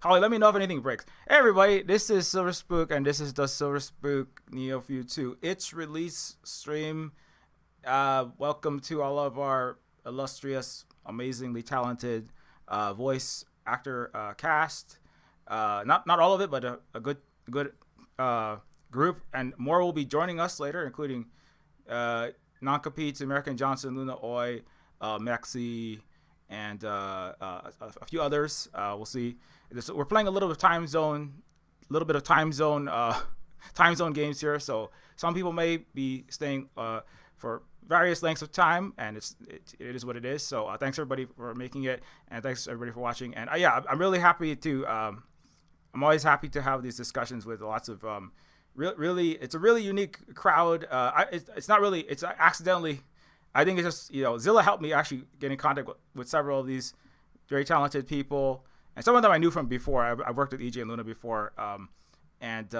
Holly, let me know if anything breaks. Hey everybody, this is Silver Spook, and this is the Silver Spook Neofeud 2 its release stream. Welcome to all of our illustrious, amazingly talented voice actor cast. Not all of it, but a good group, and more will be joining us later, including Non-Competes, American Johnson, Luna Oi, Maxi, and a few others. We'll see. We're playing a little bit of time zone games here. So some people may be staying for various lengths of time, and it is what it is. So thanks everybody for making it, and thanks everybody for watching. And I'm really happy to. I'm always happy to have these discussions with lots of really. It's a really unique crowd. It's not really. It's accidentally. I think it's just Zilla helped me actually get in contact with several of these very talented people. And some of them I knew from before. I've worked with EJ and Luna before, it's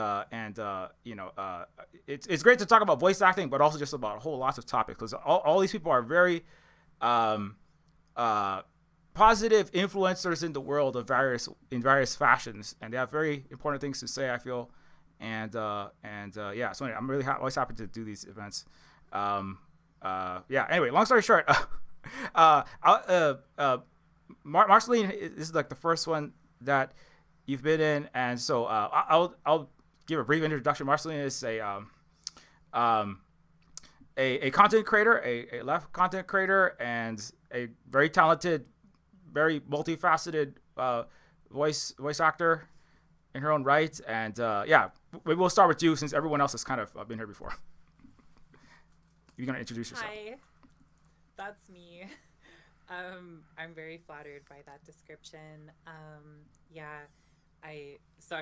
great to talk about voice acting, but also just about a whole lots of topics, because all these people are very positive influencers in the world of various fashions, and they have very important things to say, I feel, So anyway, I'm really always happy to do these events. Anyway, long story short, Marceline, this is like the first one that you've been in, and so I'll give a brief introduction. Marceline is a content creator, a left content creator, and a very talented, very multifaceted voice actor in her own right. And maybe we'll start with you, since everyone else has kind of been here before. You're gonna introduce yourself. Hi, that's me. I'm very flattered by that description. I'm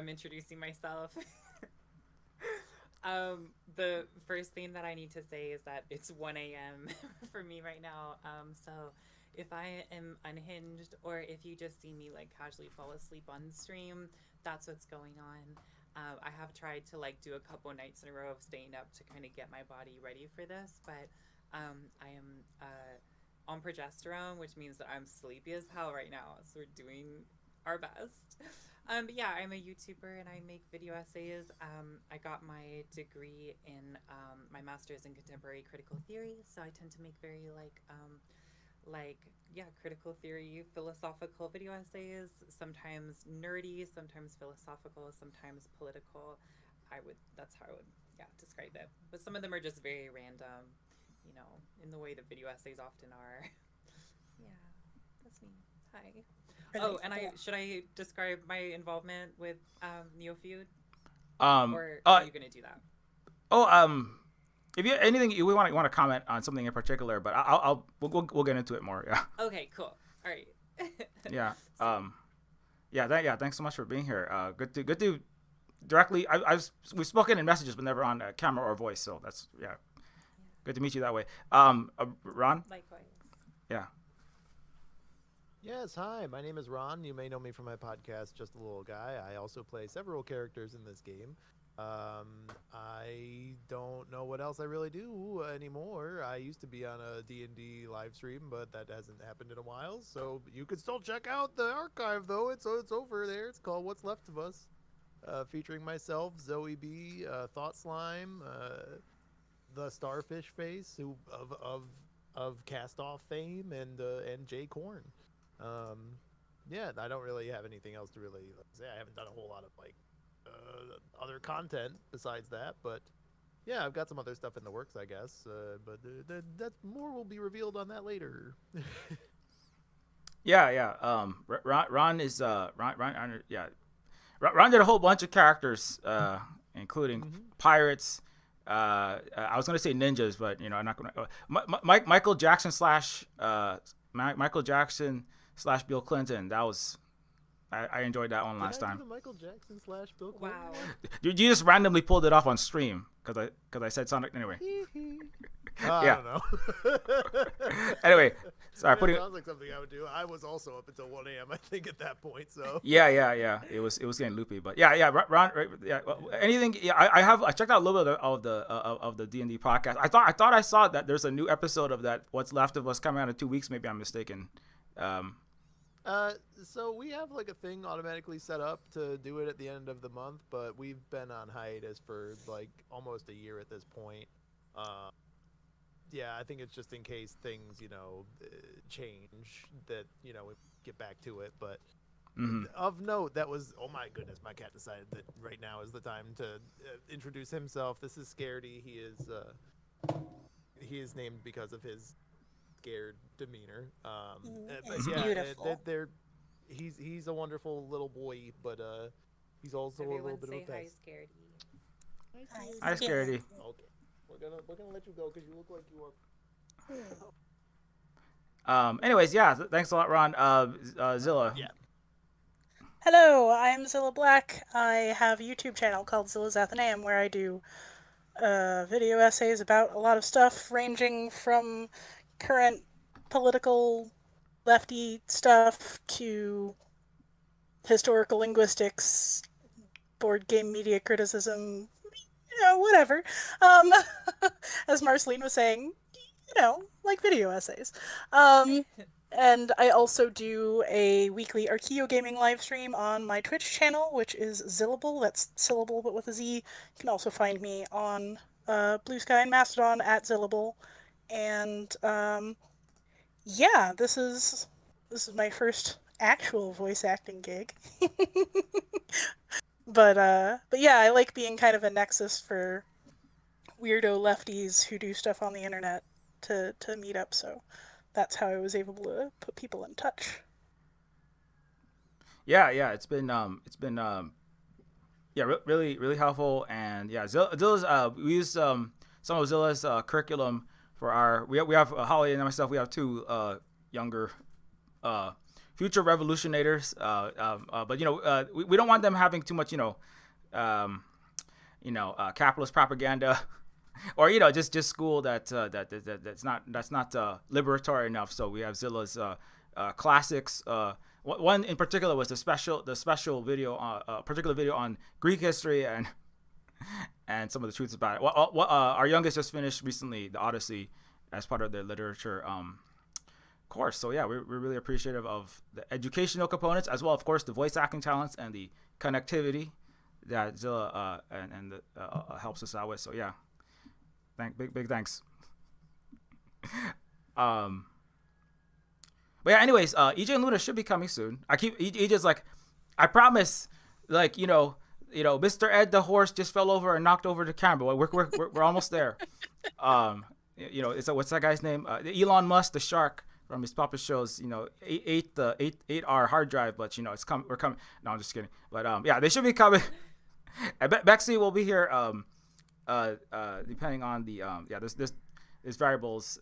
introducing myself. The first thing that I need to say is that it's 1 a.m. for me right now. So if I am unhinged, or if you just see me like casually fall asleep on stream, that's what's going on. I have tried to do a couple nights in a row of staying up to kind of get my body ready for this, but I am on progesterone, which means that I'm sleepy as hell right now. So we're doing our best. I'm a YouTuber and I make video essays. I got my degree in my master's in contemporary critical theory, so I tend to make very critical theory, philosophical video essays, sometimes nerdy, sometimes philosophical, sometimes political. That's how I would describe it. But some of them are just very random, in the way the video essays often are. That's me. Hi. Should I describe my involvement with Neofeud? Or are you gonna do that? If you anything you want to comment on something in particular, but we'll get into it more. Yeah. Okay. Cool. All right. Thanks so much for being here. Good to directly. We've spoken in messages, but never on camera or voice. So that's good to meet you that way. Ron. Likewise. Yeah. Yes, hi, my name is Ron. You may know me from my podcast, Just a Little Guy. I also play several characters in this game. I don't know what else I really do anymore. I used to be on a D&D live stream, but that hasn't happened in a while. So you can still check out the archive, though. It's over there. It's called What's Left of Us, featuring myself, Zoe B, Thought Slime, the Starfish Face, who of Cast Off fame, and Jay Korn. I don't really have anything else to really say. I haven't done a whole lot of other content besides that, but I've got some other stuff in the works, I guess. But that more will be revealed on that later. Ron is Ron did a whole bunch of characters, including pirates. I was gonna say ninjas, but I'm not gonna. Michael Jackson / Bill Clinton. That was. I enjoyed that one last time. The Michael Jackson / Bill Clinton? Wow. You just randomly pulled it off on stream because I said Sonic anyway. I don't know. Anyway, sorry. That sounds like something I would do. I was also up until 1 a.m. I think at that point. So yeah. It was getting loopy, but Ron. Anything? Yeah, I checked out a little bit of the D&D podcast. I thought I saw that there's a new episode of that What's Left of Us coming out in 2 weeks. Maybe I'm mistaken. So we have like a thing automatically set up to do it at the end of the month, but we've been on hiatus for like almost a year at this point. Uh, yeah, I think it's just in case things, change that, we get back to it. But Mm-hmm. of note, that was, oh my goodness, my cat decided that right now is the time to introduce himself. This is Scaredy. He is named because of his scared demeanor. But It's yeah, beautiful. he's a wonderful little boy, but he's also a little Everyone bit say of a hi, pest. Scaredy. Hi, Scaredy. Okay, we're gonna let you go because you look like you are. Anyways, yeah, thanks a lot, Ron. Zilla. Yeah. Hello, I'm Zilla Black. I have a YouTube channel called Zilla's Athenaeum where I do video essays about a lot of stuff, ranging from current political lefty stuff to historical linguistics, board game media criticism, whatever. Um, as Marceline was saying, like video essays. And I also do a weekly Archeo gaming live stream on my Twitch channel, which is Zillable. That's syllable but with a Z. You can also find me on Blue Sky and Mastodon at Zillable. And yeah, this is my first actual voice acting gig. But yeah, I like being kind of a nexus for weirdo lefties who do stuff on the internet to meet up. So that's how I was able to put people in touch. Yeah, yeah, really helpful, and yeah, Zilla's we use some of Zilla's curriculum for our we have Holly and myself. We have two younger future revolutionators, but we don't want them having too much capitalist propaganda. Or just school that's not liberatory enough. So we have Zilla's classics. One in particular was the special video, particular video on Greek history and some of the truths about it. Our youngest just finished recently the Odyssey as part of their literature course. So yeah, we're really appreciative of the educational components as well, of course, the voice acting talents and the connectivity that Zilla helps us out with. So yeah. Big thanks. But yeah, anyways, EJ and Luna should be coming soon. EJ's like, I promise, like, Mr. Ed the horse just fell over and knocked over the camera. We're almost there. It's what's that guy's name? Elon Musk, the shark from his puppet shows. Ate the 8R hard drive, but it's coming. We're coming. No, I'm just kidding. But yeah, they should be coming. Bexy will be here. Depending on the there's variables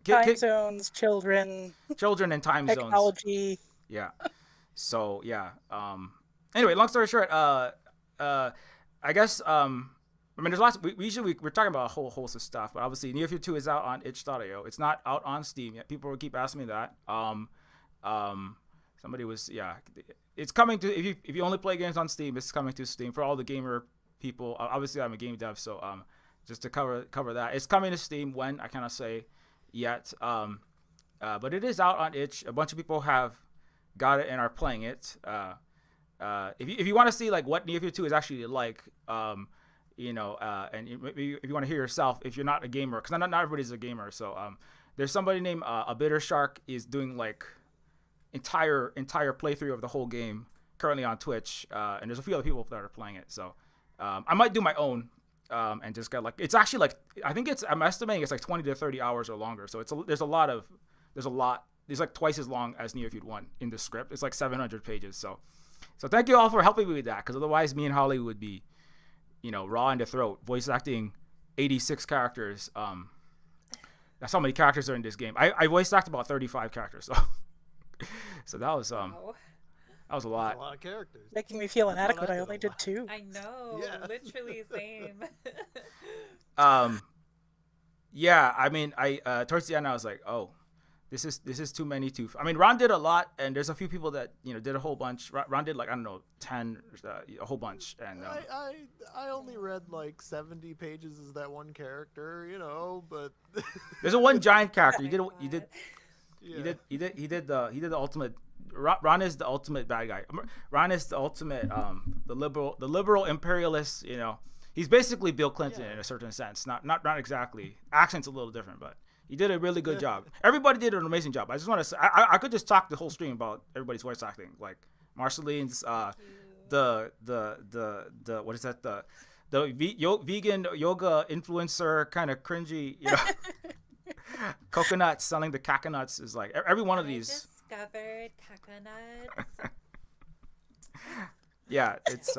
time zones, children and time zones, technology. Yeah. So yeah. Anyway, long story short, I guess there's lots. We're talking about a whole host of stuff, but obviously Neofeud 2 is out on itch.io. It's not out on Steam yet. People will keep asking me that. Somebody was It's coming to if you only play games on Steam, it's coming to Steam for all the gamer people. Obviously, I'm a game dev, so just to cover that, it's coming to Steam when I cannot say yet. But it is out on itch. A bunch of people have got it and are playing it. If you want to see like what Neofeud 2 is actually like, and maybe if you want to hear yourself, if you're not a gamer, because not everybody's a gamer. So there's somebody named a Bitter Shark is doing like entire playthrough of the whole game currently on Twitch, and there's a few other people that are playing it. So I might do my own and just get like, it's actually like, I'm estimating it's like 20 to 30 hours or longer. So there's like twice as long as Neofeud 1 in the script. It's like 700 pages. So thank you all for helping me with that, because otherwise me and Holly would be raw in the throat voice acting 86 characters. That's how many characters are in this game. I voice act about 35 characters. So that was Wow. that was a lot. That's a lot of characters. Making me feel That's what inadequate. I I did only a did lot. 2. I know. Yeah. Literally same. Yeah, I mean, I towards the end I was like, oh, this is too many to. I mean, Ron did a lot, and there's a few people that did a whole bunch. Ron did like, I don't know, 10, a whole bunch, and I only read like 70 pages as that one character, but there's a one giant character. You did Yeah. He did the ultimate. Ron is the ultimate bad guy. Ron is the ultimate the liberal imperialist. You know, he's basically Bill Clinton in a certain sense. Not exactly. Accent's a little different, but he did a really good job. Everybody did an amazing job. I just want to say I could just talk the whole stream about everybody's voice acting, like Marceline's the what is that the vegan yoga influencer kind of cringy, you know. Coconut selling the coconuts is like every one of these. Discovered coconuts. Yeah, it's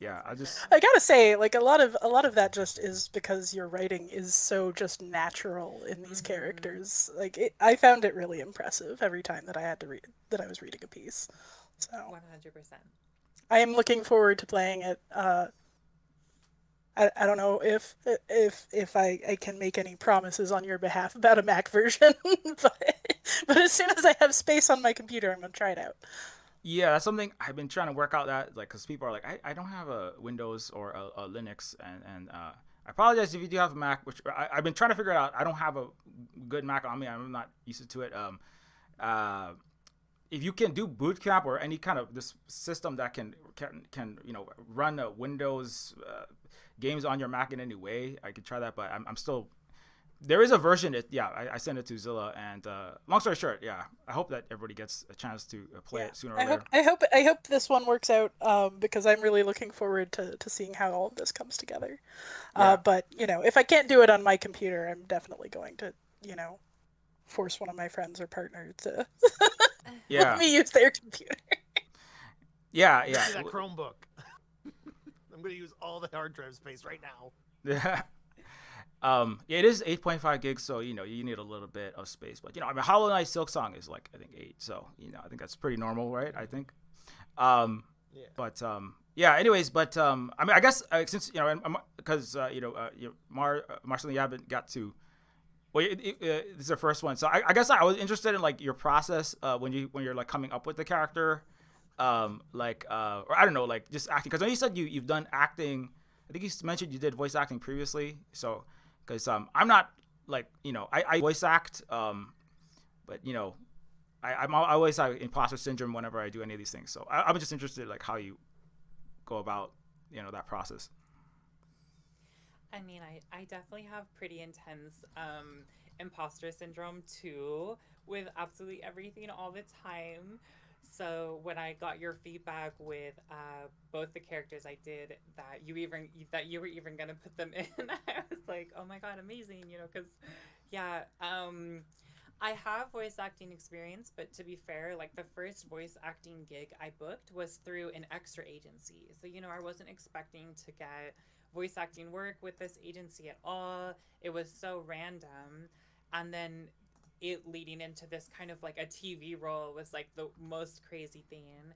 yeah. I gotta say, like a lot of that just is because your writing is so just natural in these characters. Like I found it really impressive every time that I had to read that I was reading a piece. So 100%. I am looking forward to playing it. I don't know if I can make any promises on your behalf about a Mac version, but as soon as I have space on my computer, I'm gonna try it out. Yeah, that's something I've been trying to work out. That like, because people are like, I don't have a Windows or a Linux, and I apologize if you do have a Mac, which I've been trying to figure it out. I don't have a good Mac on me. I'm not used to it. If you can do boot camp or any kind of this system that can you know run a Windows games on your Mac in any way, I could try that. But I'm still. There is a version. I sent it to Zilla, and long story short, I hope that everybody gets a chance to play it sooner or later. I hope this one works out because I'm really looking forward to seeing how all of this comes together. But you know, if I can't do it on my computer, I'm definitely going to force one of my friends or partner to let me use their computer. Yeah. That Chromebook. I'm going to use all the hard drive space right now. Yeah. It is 8.5 gigs, so you need a little bit of space. But I mean, Hollow Knight Silksong is like I think 8, so I think that's pretty normal, right? I think. But anyways, but I mean, I guess since because Marceline, you haven't got to. Well, this is the first one, so I guess I was interested in like your process when you're like coming up with the character, or I don't know, like just acting. Because I know you said you've done acting. I think you mentioned you did voice acting previously, so. Because I'm not like I voice act, but I always have imposter syndrome whenever I do any of these things. So I'm just interested like how you go about that process. I mean, I definitely have pretty intense imposter syndrome too, with absolutely everything all the time. So when I got your feedback with both the characters I did, that you were even gonna put them in, I was like, oh my god, amazing, because I have voice acting experience, but to be fair, like the first voice acting gig I booked was through an extra agency. So I wasn't expecting to get voice acting work with this agency at all. It was so random, and then it leading into this kind of like a TV role was like the most crazy thing,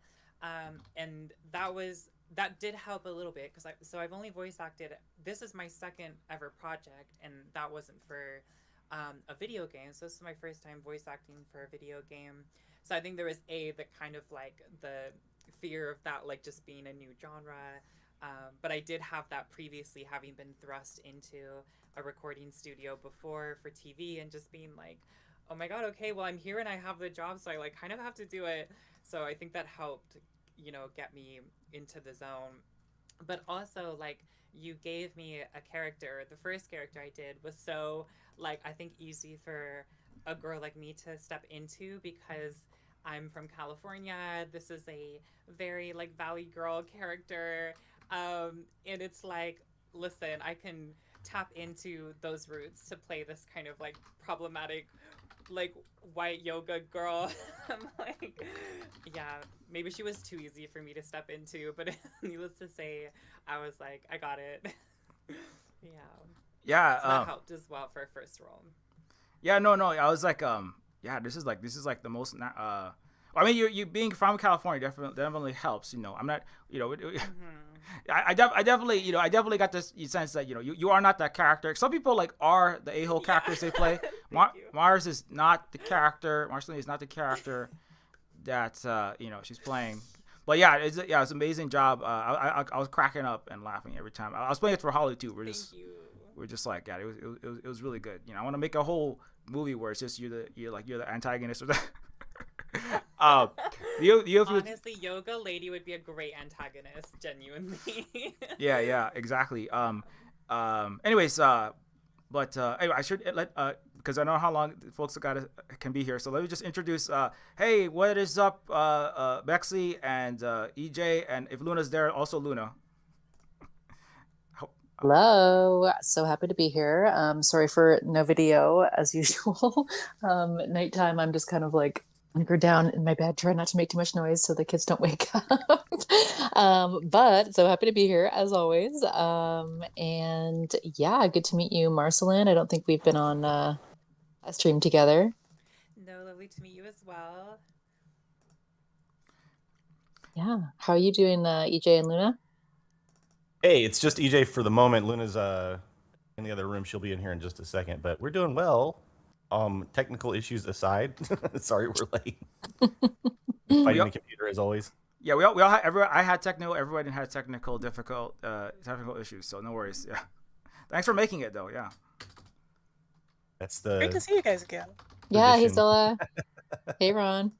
and that did help a little bit because I've only voice acted. This is my second ever project, and that wasn't for a video game. So this is my first time voice acting for a video game. So I think there was the kind of like the fear of that, like just being a new genre. But I did have that previously, having been thrust into a recording studio before for TV and just being like, oh my god, okay, well I'm here and I have the job, so I like kind of have to do it. So I think that helped, get me into the zone. But also like you gave me a character. The first character I did was so like I think easy for a girl like me to step into because I'm from California. This is a very like Valley girl character. And it's like, listen, I can tap into those roots to play this kind of like problematic like white yoga girl. I'm like, maybe she was too easy for me to step into, but needless to say, I was like, I got it. So that helped as well for a first role. No, I was like, this is like the most I mean, you being from California definitely helps. I'm not, I definitely got this sense that you are not that character. Some people like are the a-hole characters they play. Mars is not the character. Marceline is not the character that she's playing. But it's an amazing job. I was cracking up and laughing every time. I was playing it for Holly too. We're just like, it was really good. I want to make a whole movie where it's just you're the antagonist or that. um, Neofeud. Honestly, Yoga Lady would be a great antagonist, genuinely. Yeah, exactly. Anyways, but anyway, I should let because I know how long folks can be here. So let me just introduce. Hey, what is up, Bexley and EJ, and if Luna's there, also Luna. Hello, so happy to be here. Sorry for no video as usual. Nighttime, I'm just kind of like hunkered down in my bed, trying not to make too much noise so the kids don't wake up. But so happy to be here as always. And yeah, good to meet you, Marcelin. I don't think we've been on a stream together. No, lovely to meet you as well. Yeah, how are you doing, EJ and Luna? Hey, it's just EJ for the moment. Luna's in the other room. She'll be in here in just a second, but we're doing well. Technical issues aside, sorry we're late. Fighting the computer as always. Yeah, we all I had technical. Everybody had technical issues, so no worries. Yeah, thanks for making it though. Yeah, That's the Great to see you guys again. Yeah, hey tradition. Zilla. Hey Ron.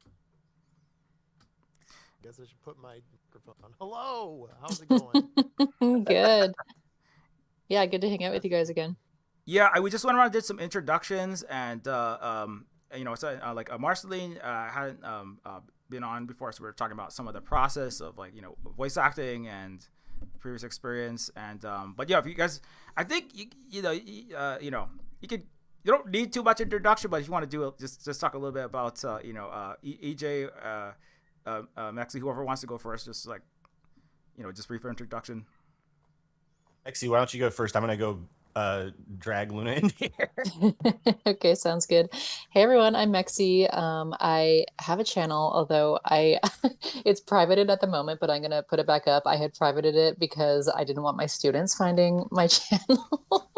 Guess I should put my microphone on. Hello, how's it going? Good. Yeah, good to hang out with you guys again. yeah. We just went around and did some introductions, and so like Marceline hadn't been on before, so we were talking about some of the process of like voice acting and previous experience, and but yeah, if you guys, I think you could. You don't need too much introduction, but if you want to do it, just talk a little bit about EJ, Maxie, whoever wants to go first, just like just brief introduction. Lexi, why don't you go first? I'm gonna go drag Luna in here. Okay, sounds good. Hey everyone, I'm Mexi. I have a channel, although it's privated at the moment, but I'm gonna put it back up. I had privated it because I didn't want my students finding my channel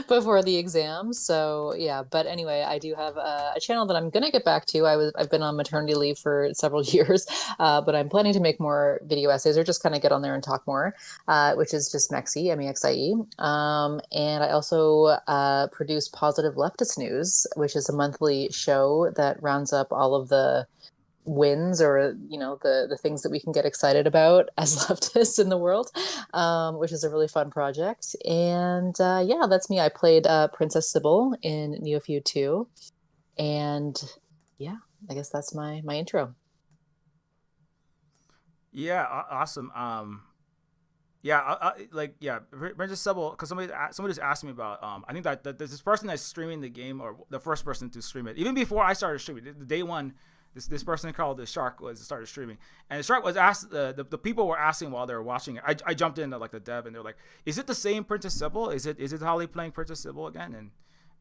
before the exam. So yeah, but anyway, I do have a channel that I'm gonna get back to. I've been on maternity leave for several years, but I'm planning to make more video essays or just kind of get on there and talk more, which is just Mexi, M-E-X-I-E. And I also produce Positive Leftist News, which is a monthly show that rounds up all of the wins or the things that we can get excited about as leftists in the world, which is a really fun project. And yeah, that's me. I played Princess Sybil in Neofeud 2. And yeah, I guess that's my intro. Yeah, awesome. Yeah, Princess Sybil, because somebody just asked me about. I think that there's this person that's streaming the game, or the first person to stream it, even before I started streaming. The day one, this person called the Shark started streaming, and the Shark was asked. The people were asking while they were watching it. I jumped into like the dev, and they're like, "Is it the same Princess Sybil? Is it Holly playing Princess Sybil again?"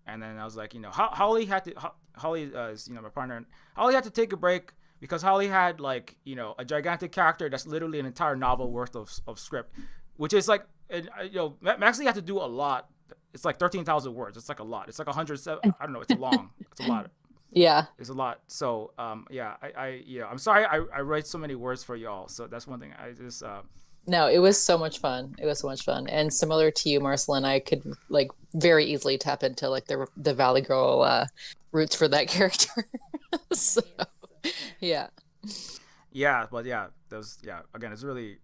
And then I was like, Holly is my partner. And Holly had to take a break because Holly had like a gigantic character that's literally an entire novel worth of script, which is like Maxie had to do a lot. It's like 13,000 words. It's like a lot. It's like 107. I don't know. It's long. It's a lot. Yeah, it's a lot. So yeah, I'm sorry I write so many words for y'all. So that's one thing I just. No, it was so much fun. It was so much fun. And similar to you, Marcelin, I could like very easily tap into like the Valley Girl roots for that character. So, yeah. Yeah, but yeah, again, it's really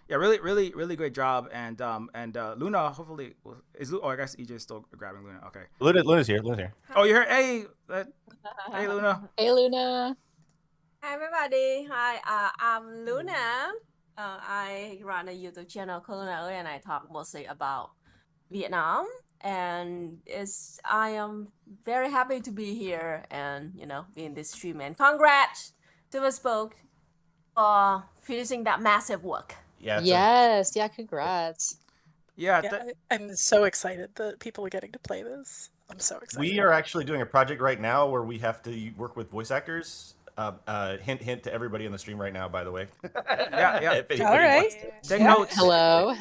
really great job. And Luna hopefully is. Oh, I guess EJ is still grabbing Luna. Okay. Luna's here. Oh, you're here. Hey Luna. Hey Luna. Hi everybody. Hi, I'm Luna. I run a YouTube channel called Luna, and I talk mostly about Vietnam. And I am very happy to be here and be in this stream. And congrats to Spook for finishing that massive work. Yeah. Yes. Yeah. Congrats. Yeah. I'm so excited that people are getting to play this. I'm so excited. We are actually doing a project right now where we have to work with voice actors. Hint to everybody in the stream right now, by the way. Yeah. All right. Take notes. Hello.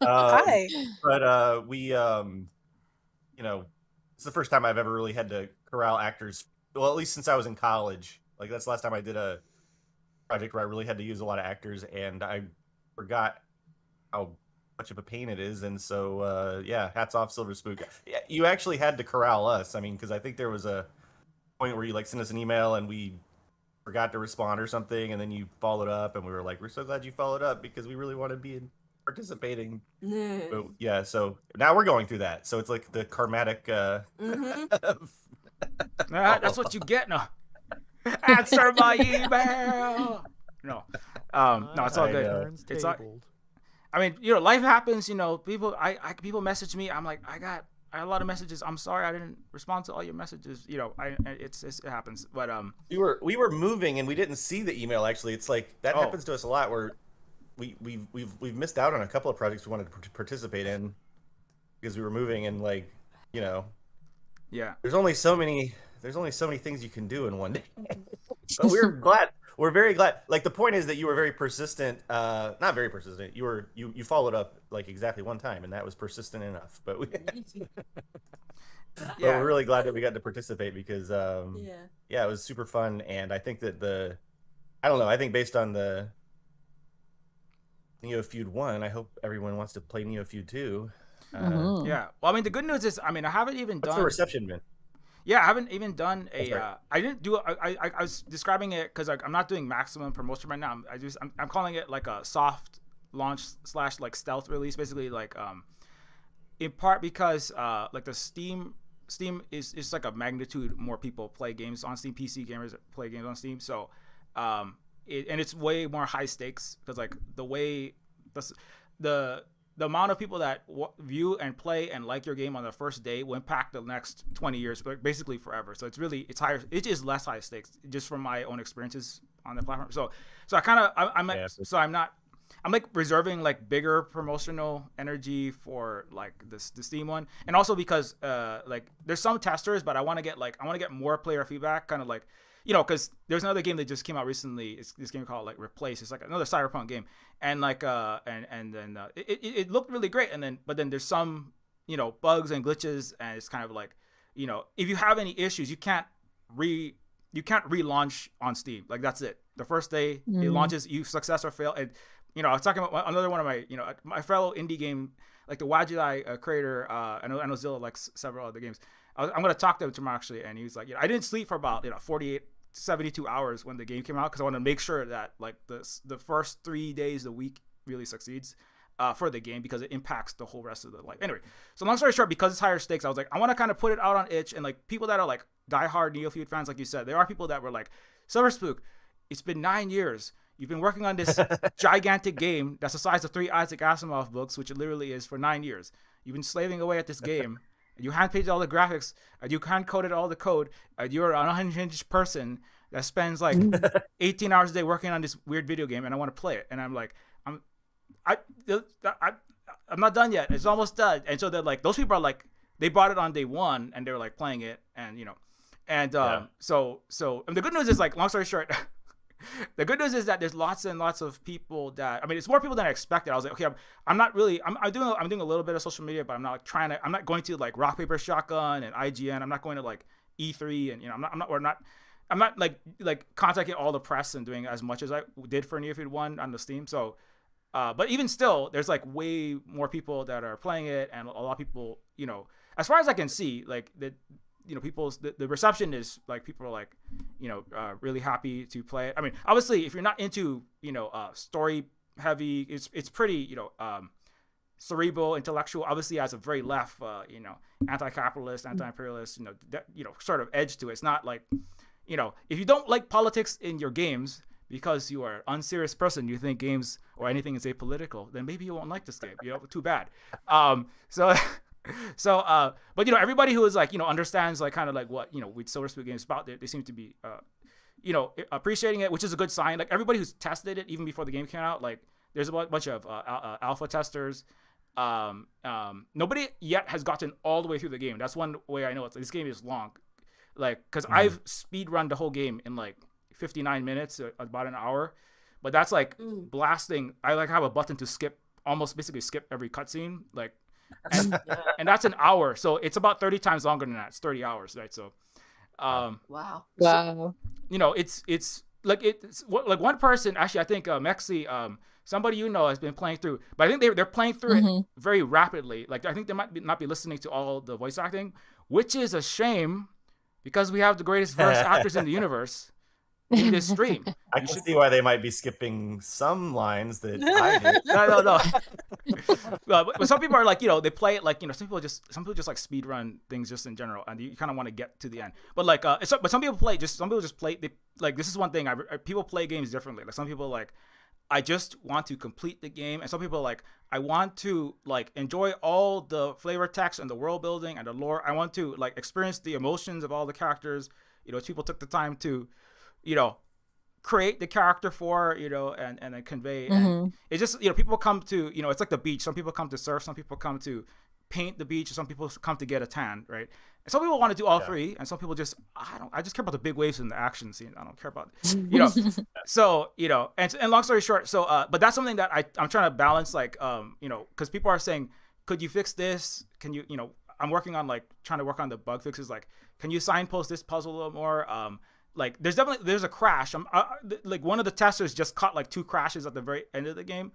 Hi. But we, it's the first time I've ever really had to corral actors. Well, at least since I was in college. Like that's the last time I did a project where I really had to use a lot of actors, and I forgot how much of a pain it is. And so, yeah, hats off, Silver Spook. Yeah, you actually had to corral us. I mean, because I think there was a point where you like sent us an email and we forgot to respond or something, and then you followed up, and we were like, we're so glad you followed up because we really want to be participating. But yeah, so now we're going through that. So it's like the karmatic. That's what you get now. Answer my email. No, no, it's all My good. turn's It's all, tabled. I mean, life happens. People, people message me. I'm like, I got a lot of messages. I'm sorry I didn't respond to all your messages. It happens. But we were moving and we didn't see the email. Actually, it's like that happens to us a lot. Where we've missed out on a couple of projects we wanted to participate in because we were moving and yeah. There's only so many things you can do in one day. But we're glad. We're very glad. Like the point is that you were very persistent. Not very persistent. You followed up like exactly one time, and that was persistent enough. But but we're really glad that we got to participate because it was super fun. And I think that I don't know. I think based on the Neofeud 1, I hope everyone wants to play Neofeud 2. Yeah. Well, I mean, the good news is, I mean, I haven't even done. What's the reception been? Yeah, I haven't even done a. Right. I didn't do. I was describing it because I'm not doing maximum promotion right now. I'm calling it like a soft launch / like stealth release, basically like in part because like the Steam is like a magnitude more people play games on Steam. PC gamers play games on Steam, so and it's way more high stakes because like the way the amount of people that view and play and like your game on the first day will impact the next 20 years, basically forever. So it's higher. It is less high stakes just from my own experiences on the platform. So I kind of I'm like reserving like bigger promotional energy for like the Steam one, and also because like there's some testers, but I want to get more player feedback, kind of like. Because there's another game that just came out recently. It's this game called like Replace. It's like another cyberpunk game, and like and then it looked really great. But then there's some bugs and glitches, and it's kind of like if you have any issues, you can't relaunch on Steam. Like that's it. The first day it launches, you success or fail. And I was talking about another one of my my fellow indie game, like the Wajidai creator. I know Zilla likes several other games. I'm going to talk to him tomorrow actually, and he was like, I didn't sleep for about 48 to 72 hours when the game came out because I want to make sure that like the first 3 days of the week really succeeds for the game because it impacts the whole rest of the life. Anyway, so long story short, because it's higher stakes, I was like, I want to kind of put it out on itch, and like people that are like diehard Neofeud fans, like you said, there are people that were like, Silver Spook, it's been 9 years. You've been working on this gigantic game that's the size of 3 Isaac Asimov books, which it literally is, for 9 years. You've been slaving away at this game. You hand painted all the graphics, you hand coded all the code, you're an unhinged person that spends like 18 hours a day working on this weird video game, and I want to play it. And I'm like, I'm not done yet. It's almost done. And so they're like, those people are like, they bought it on day one and they were like playing it, and so and the good news is, like, long story short, the good news is that there's lots and lots of people that, I mean, it's more people than I expected. I was like, okay, I'm doing a little bit of social media, but I'm not going to like Rock Paper Shotgun and IGN. I'm not going to like E3, and I'm not like contacting all the press and doing as much as I did for Neofeud 1 on the Steam. So, but even still, there's like way more people that are playing it, and a lot of people, as far as I can see, like the the reception is like, people are like, really happy to play it. I mean, obviously, if you're not into, story heavy, it's pretty, cerebral, intellectual, obviously has a very left, anti-capitalist, anti-imperialist, sort of edge to it. It's not like, if you don't like politics in your games because you are an unserious person, you think games or anything is apolitical, then maybe you won't like this game. Too bad. But everybody who is like, understands like kind of like what with Silver Spook games about, they seem to be appreciating it, which is a good sign. Like everybody who's tested it even before the game came out, like there's a bunch of alpha testers. Nobody yet has gotten all the way through the game. That's one way I know it's, this game is long, like, because I've speed run the whole game in like 59 minutes, about an hour, but that's like blasting. I like have a button to basically skip every cutscene, like. And that's an hour, so it's about 30 times longer than that. It's 30 hours, right? So wow. So, it's like it's like one person actually, I think Mexi, somebody you know has been playing through, but I think they're playing through it very rapidly. Like I think they might not be listening to all the voice acting, which is a shame because we have the greatest voice actors in the universe in this stream. I can see why they might be skipping some lines that I did. No. But some people are like, they play it like, some people just like speed run things just in general, and you kind of want to get to the end. But like, but some people just play. They like, this is one thing. People play games differently. Like some people like, I just want to complete the game, and some people like, I want to like enjoy all the flavor text and the world building and the lore. I want to like experience the emotions of all the characters. People took the time to, create the character for, and then convey. And it's just, people come to, it's like the beach. Some people come to surf. Some people come to paint the beach. Some people come to get a tan, right? And some people want to do all three, and some people just, I just care about the big waves and the action scene. I don't care about, so, and long story short, so, but that's something that I'm trying to balance, like, because people are saying, could you fix this? Can you, I'm working on like trying to work on the bug fixes. Like, can you signpost this puzzle a little more? Like there's a crash. Like one of the testers just caught like 2 crashes at the very end of the game,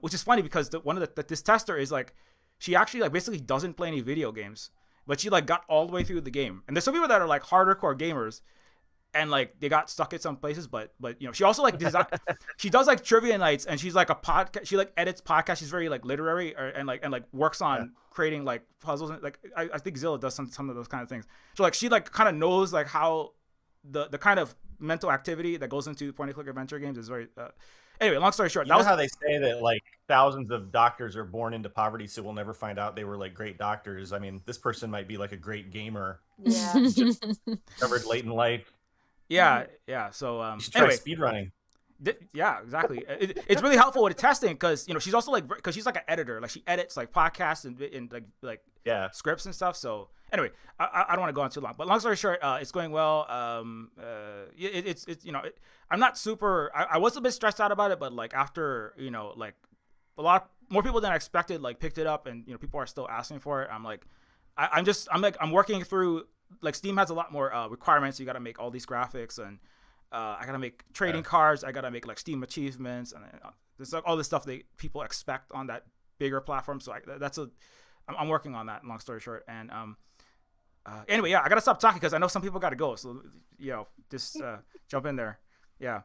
which is funny because this tester is like, she actually like basically doesn't play any video games, but she like got all the way through the game. And there's some people that are like hardcore gamers, and like they got stuck at some places, but she also like she does like trivia nights, and she's like a podcast. She like edits podcasts. She's very like literary, and works on creating like puzzles. Like I think Zilla does some of those kind of things. So like she like kind of knows like how the kind of mental activity that goes into point and click adventure games is very anyway, long story short, you know how they say that like thousands of doctors are born into poverty, so we'll never find out they were like great doctors. I mean, this person might be like a great gamer, just covered late in life. Yeah. So you should try speed running. Yeah, exactly. It's really helpful with testing because she's also like, because she's like an editor, like she edits like podcasts and like scripts and stuff. So anyway, I don't want to go on too long, but long story short, it's going well. It's I'm not super. I was a bit stressed out about it, but like after like a lot more people than I expected like picked it up, and people are still asking for it. I'm like, I'm working through, like Steam has a lot more requirements. You got to make all these graphics, and I gotta make trading cards. I gotta make like Steam achievements, and there's like all this stuff that people expect on that bigger platform. So I'm working on that. Long story short, and anyway, I gotta stop talking because I know some people gotta go. So just jump in there. Yeah.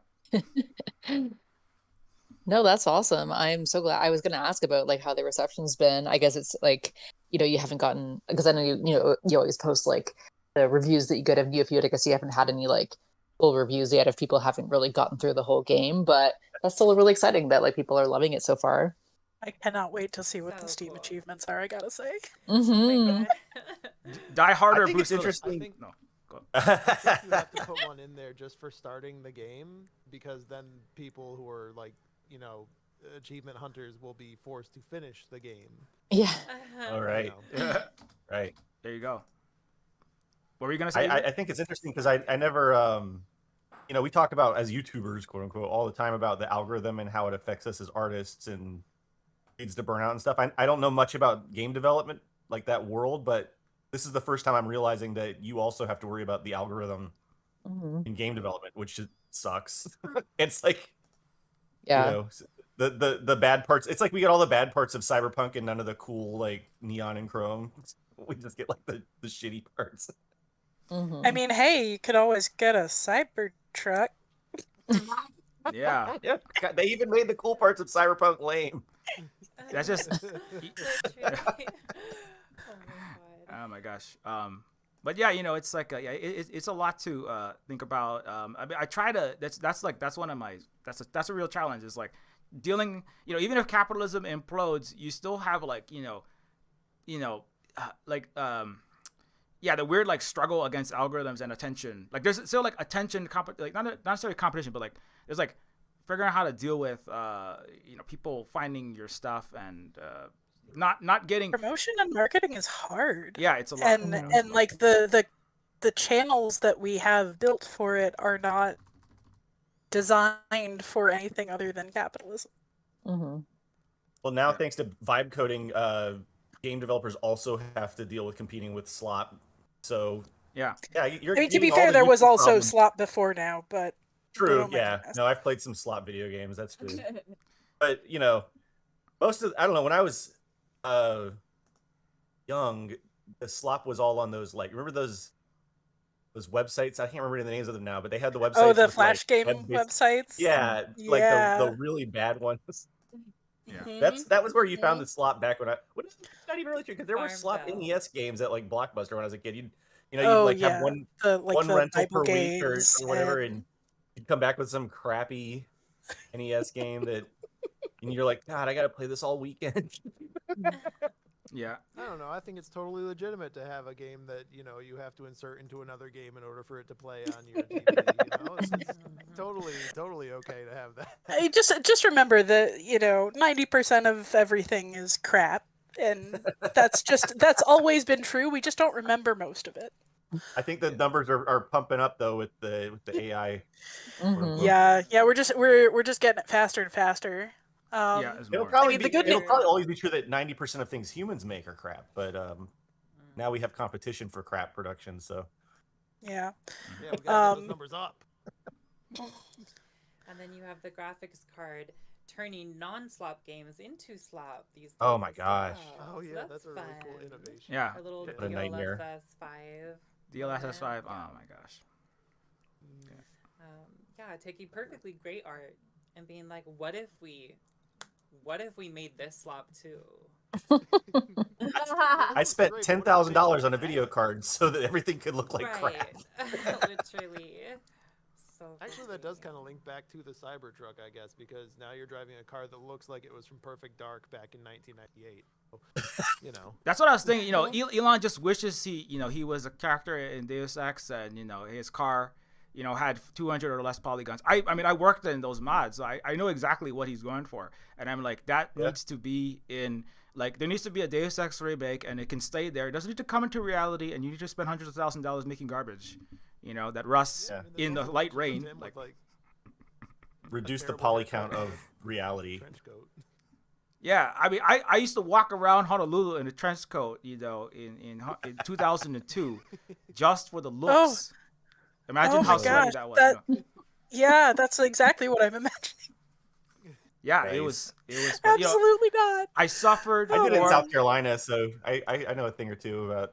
No, that's awesome. I'm so glad. I was going to ask about like how the reception's been. I guess it's like, you haven't gotten, because I know you always post like the reviews that you get of Neofeud. I guess you haven't had any like full reviews yet if people haven't really gotten through the whole game, but that's still really exciting that like people are loving it so far. I cannot wait to see what the Steam achievements are, I gotta say. Die harder, I think Bruce. It's interesting. No. I think you have to put one in there just for starting the game, because then people who are like, achievement hunters will be forced to finish the game. Yeah. All right. Right. There you go. What were you gonna say? I think it's interesting because I never we talk about, as YouTubers, quote unquote, all the time about the algorithm and how it affects us as artists and leads to burnout and stuff. I don't know much about game development, like that world, but this is the first time I'm realizing that you also have to worry about the algorithm in game development, which just sucks. It's like, the bad parts. It's like we get all the bad parts of Cyberpunk and none of the cool like neon and chrome. We just get like the shitty parts. I mean, hey, you could always get a Cybertruck. Yeah. God, they even made the cool parts of Cyberpunk lame. That's just. Oh my gosh. But yeah, it's like it's a lot to think about. I mean, I try to. That's one of my. That's a real challenge. Is like dealing. Even if capitalism implodes, you still have like the weird like struggle against algorithms and attention. Like there's still like attention, like not necessarily competition, but like there's like figuring out how to deal with people finding your stuff and not getting promotion and marketing is hard. Yeah, it's a lot. And like the channels that we have built for it are not designed for anything other than capitalism. Well, now thanks to vibe coding, game developers also have to deal with competing with slop. So yeah. I mean, to be fair, there was also slop before now, but True. Oh my Yeah. goodness. No, I've played some slot video games. That's true. But most of I don't know, when I was young, the slop was all on those, like, remember those websites? I can't remember the names of them now, but they had the websites Oh, the with, like, Flash game web-based. websites? Yeah, like Yeah. the really bad ones. Yeah. Mhm. That was where you found the slop back when it's not even really true, because there were slop Farmville. NES games at, like, Blockbuster when I was a kid. You'd Oh like have yeah. one The rental Bible per week games or whatever, and and you'd come back with some crappy NES game and you're like, God, I gotta play this all weekend. Yeah. I don't know. I think it's totally legitimate to have a game that you have to insert into another game in order for it to play on your TV. It's totally okay to have that. I just remember that 90% of everything is crap, and that's always been true. We just don't remember most of it. I think the numbers are pumping up though with the AI. Mhm. Yeah, we're just getting it faster and faster. Yeah, it's It'll more. probably the be good it'll news- probably always be true that 90% of things humans make are crap, but now we have competition for crap production, so Yeah. Yeah, we gotta get those numbers up. And then you have the graphics card turning non-slop games into slop these days. Oh my as gosh. well. Oh So yeah, that's a really fun. cool innovation. Yeah. Our little What a nightmare. DLSS 5. DLSS 5. Yeah. Oh my gosh. Yeah, taking perfectly great art and being like, what if we made this slop too? I spent Great, $10,000 on a video card so that everything could look like crap. Right. Literally. So Actually, that does crazy. kind of link back to the Cybertruck, I guess, because now you're driving a car that looks like it was from Perfect Dark back in 1998. So, That's what I was thinking. Elon just wishes he was a character in Deus Ex, and his car, had 200 or less polygons. I mean, I worked in those mods, so I know exactly what he's going for, and I'm like, that needs to be in. Like, there needs to be a Deus Ex remake, and it can stay there. It doesn't need to come into reality, and you need to spend hundreds of $1,000s making garbage, that rusts in the light rain. Like, Reduce the terrible poly haircut. count of reality. trench coat. yeah, I mean, I used to walk around Honolulu in a trench coat, in 2002, just for the looks. Imagine Oh how my sweaty gosh, that was. Yeah, that's exactly what I'm imagining. Yeah, Nice. it was. Absolutely not. I suffered. I did it in for- South Carolina, so I know a thing or two about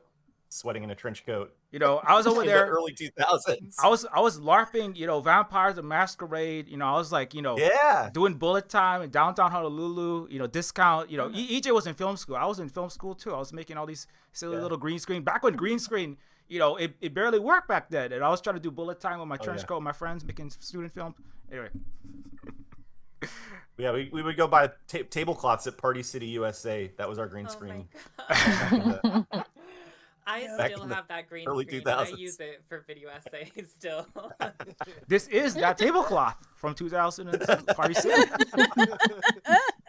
sweating in a trench coat. I was over In the there. early 2000s. I was LARPing, Vampires the Masquerade. I was like, Yeah. doing bullet time in downtown Honolulu. Discount. EJ was in film school. I was in film school too. I was making all these silly little green screen. Back when green screen, it barely worked back then. And I was trying to do bullet time with my trench coat, with my friends making student film. Anyway. Yeah, we would go buy tablecloths at Party City, USA. That was our green screen. I Back still in the have that green early screen. 2000s. I use it for video essays still. This is that tablecloth from 2002. Party City.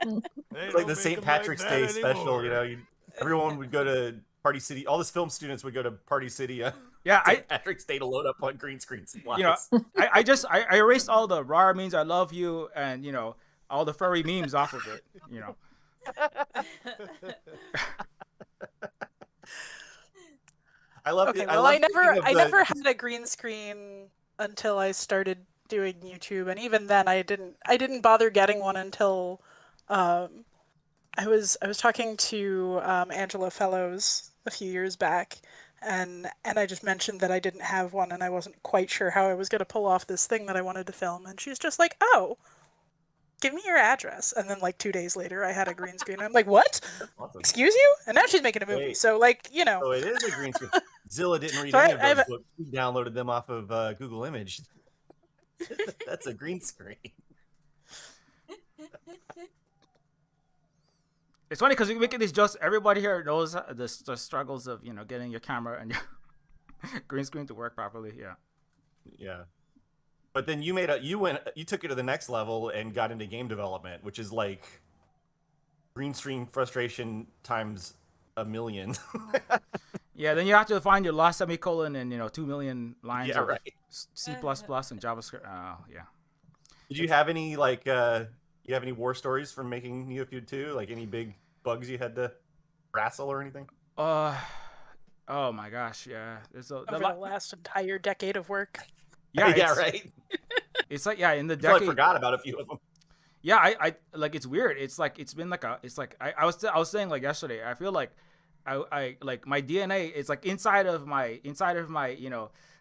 It's like the St. Patrick's Day special. Everyone would go to Party City. All the film students would go to Party City. Yeah, St. Patrick's Day to load up on green screen supplies. I erased all the "rar means I love you" and all the furry memes off of it. I love Okay, it. well, love I never thinking of I the- never had a green screen until I started doing YouTube, and even then I didn't bother getting one until I was talking to Angela Fellows a few years back, and I just mentioned that I didn't have one, and I wasn't quite sure how I was going to pull off this thing that I wanted to film, and she's just like, "Oh, give me your address." And then like 2 days later, I had a green screen. I'm like, "What? Awesome. Excuse you?" And now she's making a movie. Wait. So like, So it is a green screen. Zilla didn't read So any I of have those books. We downloaded them off of Google Image. That's a green screen. It's funny because we make it just everybody here knows the struggles of getting your camera and your green screen to work properly. Yeah. Yeah. But then you took it to the next level and got into game development, which is like green screen frustration times a million. Yeah. Then you have to find your last semicolon and 2 million lines Yeah, of right. C++ and JavaScript. Oh yeah. Did you have any you have any war stories from making Neofeud 2? Like any big bugs you had to wrestle or anything? Oh my gosh. Yeah. There's over the last entire decade of work. Yeah. Yeah, it's- right. It's like, yeah, in the I totally decade. forgot about a few of them. Yeah, I like, it's weird. It's like, it's been like I was saying like yesterday, I feel like I like my DNA is like inside of my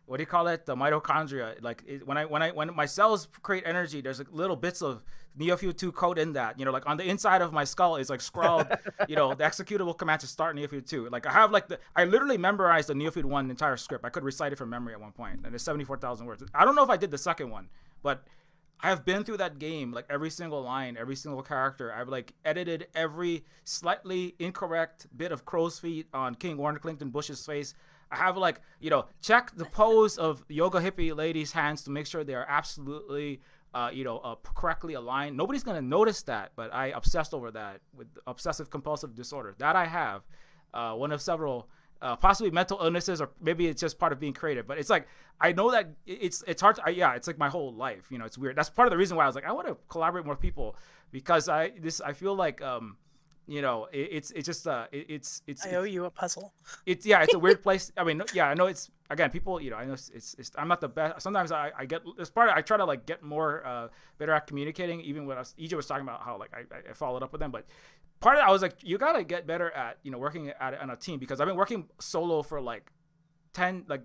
what do you call it, the mitochondria, like when my cells create energy, there's like little bits of Neofeud 2 code in that, like on the inside of my skull is like scrawled the executable command to start Neofeud 2. Like I have like I literally memorized the Neofeud 1 entire script. I could recite it from memory at one point, and it's 74,000 words. I don't know if I did the second one, but I have been through that game, like every single line, every single character. I've like edited every slightly incorrect bit of crow's feet on King Warren Clinton Bush's face. I have like, check the pose of yoga hippie ladies' hands to make sure they are absolutely, correctly aligned. Nobody's going to notice that, but I obsessed over that with obsessive compulsive disorder. That I have, one of several possibly mental illnesses, or maybe it's just part of being creative. But it's like, I know that it's hard to, it's like my whole life, it's weird. That's part of the reason why I was like, I want to collaborate with more people, because I feel like, it's just, it's I owe you a puzzle. It's a weird place. I mean, yeah, I know it's, again, people, I know it's I'm not the best. Sometimes I get this part. I try to like get more, better at communicating, even when EJ was talking about how like I followed up with them, but part of it, I was like, you gotta get better at working at it on a team, because I've been working solo for like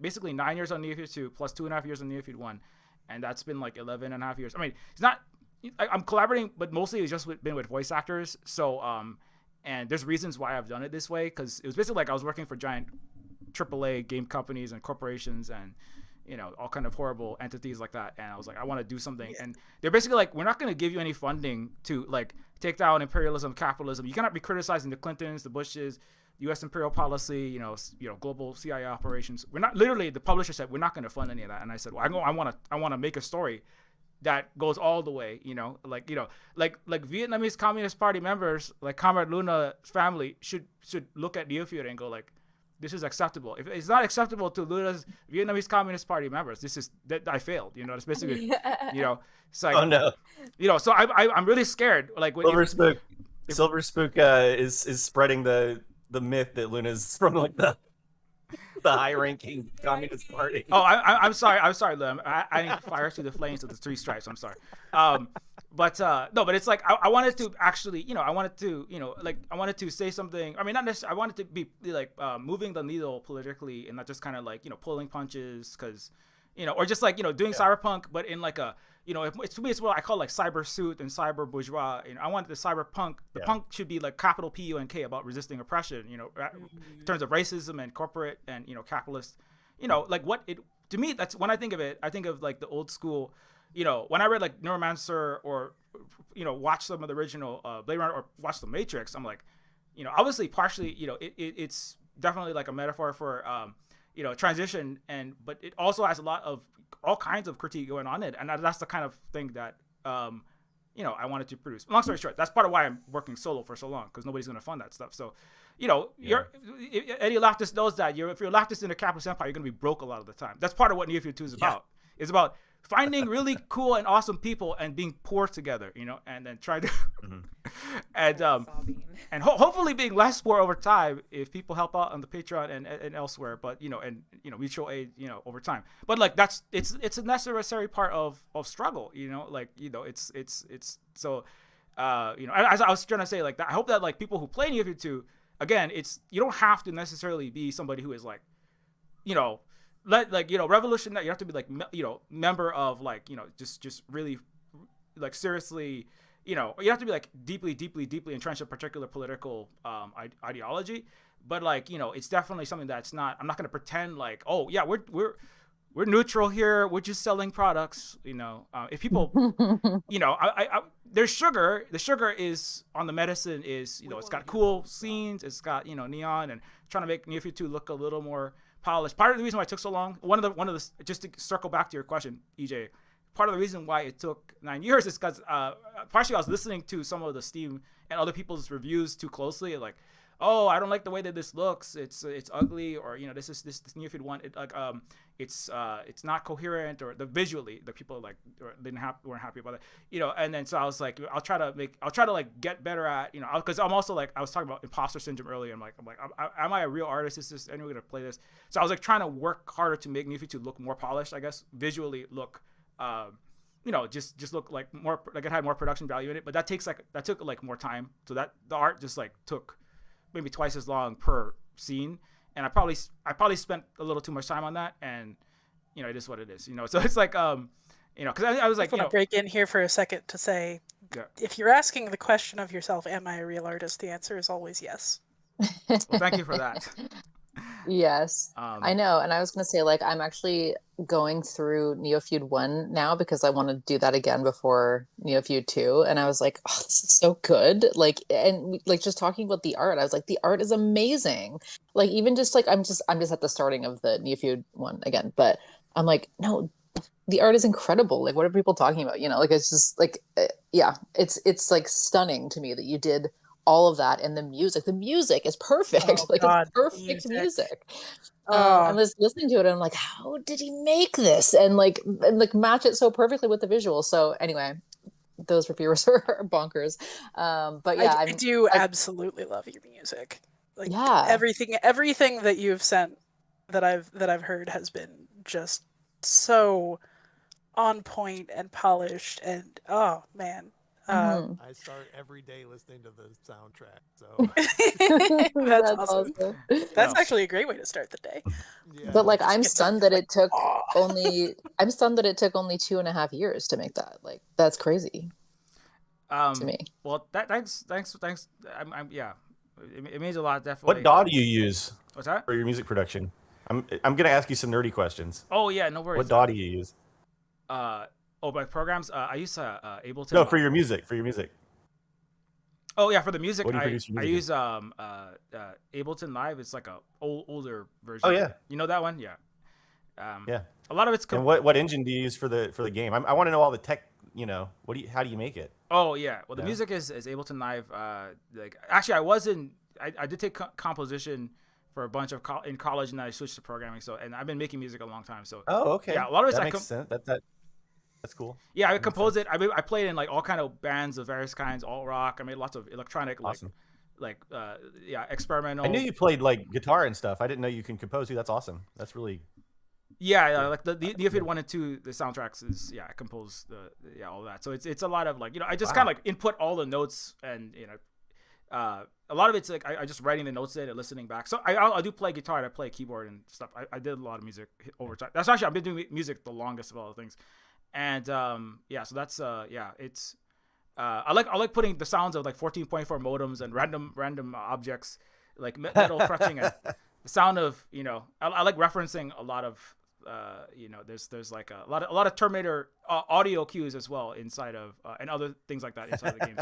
basically 9 years on Neofeud 2 plus 2.5 years on Neofeud 1, and that's been like 11.5 years. I mean, it's not, I'm collaborating, but mostly it's just been with voice actors. So and there's reasons why I've done it this way, because it was basically like I was working for giant AAA game companies and corporations and all kind of horrible entities like that, and I was like, I want to do something, and they're basically like, we're not going to give you any funding to like take down imperialism, capitalism. You cannot be criticizing the Clintons, the Bushes, U.S. imperial policy, global CIA operations. We're not, literally, the publisher said, we're not going to fund any of that, and I said, well, I want to make a story that goes all the way, like Vietnamese Communist Party members, like Comrade Luna's family should look at Neofeud and go like, this is acceptable. If it's not acceptable to Luna's Vietnamese Communist Party members, this is that I failed. It's basically, it's like, oh no, so I'm really scared. Like when Silver Spook is spreading the myth that Luna's from like the high-ranking Communist Party. Oh, I'm sorry, Lou. I didn't fire through the flames of the three stripes. I'm sorry. But no, but it's like I wanted to actually, I wanted to say something. I mean, not necessarily. I wanted to be like moving the needle politically, and not just kind of like pulling punches, because or just like doing cyberpunk, but in like a it's, to me, it's what I call like cyber suit and cyber bourgeois. I wanted the cyberpunk. The punk should be like capital PUNK, about resisting oppression. In terms of racism and corporate and capitalist. Like what it, to me, that's when I think of it. I think of like the old school. When I read like Neuromancer, or watch some of the original Blade Runner, or watch The Matrix, I'm like, obviously partially, it's definitely like a metaphor for transition, but it also has a lot of all kinds of critique going on in it, and that's the kind of thing that I wanted to produce. Long story short, that's part of why I'm working solo for so long, because nobody's going to fund that stuff. So any leftist knows that if you're a leftist in a capitalist empire, you're going to be broke a lot of the time. That's part of what Neofeud 2 is about. It's about finding really cool and awesome people and being poor together, and then try to and hopefully being less poor over time if people help out on the Patreon and elsewhere, but mutual aid, over time. But like it's a necessary part of struggle, it's so as I was trying to say, like that, I hope that like people who play Neofeud 2, again, you don't have to necessarily be somebody who is like revolutionary. You have to be like member of like just really like seriously, you have to be like deeply entrenched in a particular political ideology. But like it's definitely something that's not. I'm not going to pretend like, oh yeah, we're neutral here. We're just selling products. If people, there's sugar. The sugar is on the medicine. Is it's got cool scenes. It's got neon, and trying to make Neofeud 2 look a little more polished. Part of the reason why it took so long, one of the just to circle back to your question, EJ, part of the reason why it took 9 years is because partially I was listening to some of the Steam and other people's reviews too closely, like, oh, I don't like the way that this looks. It's ugly, or this Neofeud 1. It's not coherent, or visually the people like weren't happy about it. And then so I was like, I'll try to like get better at because I'm also like, I was talking about imposter syndrome earlier. I'm like, am I a real artist? Is this anyone gonna play this? So I was like trying to work harder to make Neofeud 2 look more polished, I guess, visually look just look like more like it had more production value in it. But that took like more time. So that the art just like took maybe twice as long per scene, and I probably spent a little too much time on that, and it is what it is. So it's like because I was like, I want to break in here for a second to say, if you're asking the question of yourself, am I a real artist? The answer is always yes. Well, thank you for that. Yes, I know. And I was going to say, like, I'm actually going through Neofeud 1 now because I want to do that again before Neofeud 2. And I was like, oh, this is so good. Like, and like just talking about the art, I was like, the art is amazing. Like, even just like, I'm just at the starting of the Neofeud 1 again, but I'm like, no, the art is incredible. Like, what are people talking about? Like, it's just like, yeah, it's like stunning to me that you did all of that. And the music is perfect. God, it's perfect music. Oh. I was listening to it and I'm like, how did he make this? And like match it so perfectly with the visuals. So anyway, those reviewers are bonkers. But yeah, I do absolutely love your music. Like, yeah, everything that you've sent that I've heard has been just so on point and polished, and oh man. I start every day listening to the soundtrack, so that's awesome. That's actually a great way to start the day. Yeah. But like, I'm stunned that it took only 2.5 years to make that. Like, that's crazy to me. Well, thanks. Yeah, it means a lot, definitely. What DAW do you use? What's that? For your music production? I'm gonna ask you some nerdy questions. Oh yeah, no worries. What DAW do you use? By programs, I use Ableton. No, for your music. Oh yeah, for the music, What do you produce your I music use Ableton Live. It's like a older version. Oh yeah, you know that one? Yeah. Yeah. A lot of it's. And what engine do you use for the game? I want to know all the tech. How do you make it? Oh yeah, well the music is Ableton Live. Like actually, I did take composition for a bunch of in college, and then I switched to programming. So, and I've been making music a long time. So. Oh okay. Yeah, a lot of it's that makes sense. That's cool. Yeah, I composed it. I played in like all kind of bands of various kinds, alt rock. I made lots of electronic, awesome. experimental. I knew you played like guitar and stuff. I didn't know you can compose too. That's awesome. That's really. Yeah, like the Neofeud 1 and 2, the soundtracks is I composed all of that. So it's a lot of like I just kind of like input all the notes, and a lot of it's like I just writing the notes in and listening back. So I do play guitar and I play keyboard and stuff. I did a lot of music over time. That's actually I've been doing music the longest of all the things. And so that's it's I like putting the sounds of like 14.4 modems and random objects like metal crunching and the sound of I like referencing a lot of there's like a lot of Terminator audio cues as well inside of and other things like that inside of the game.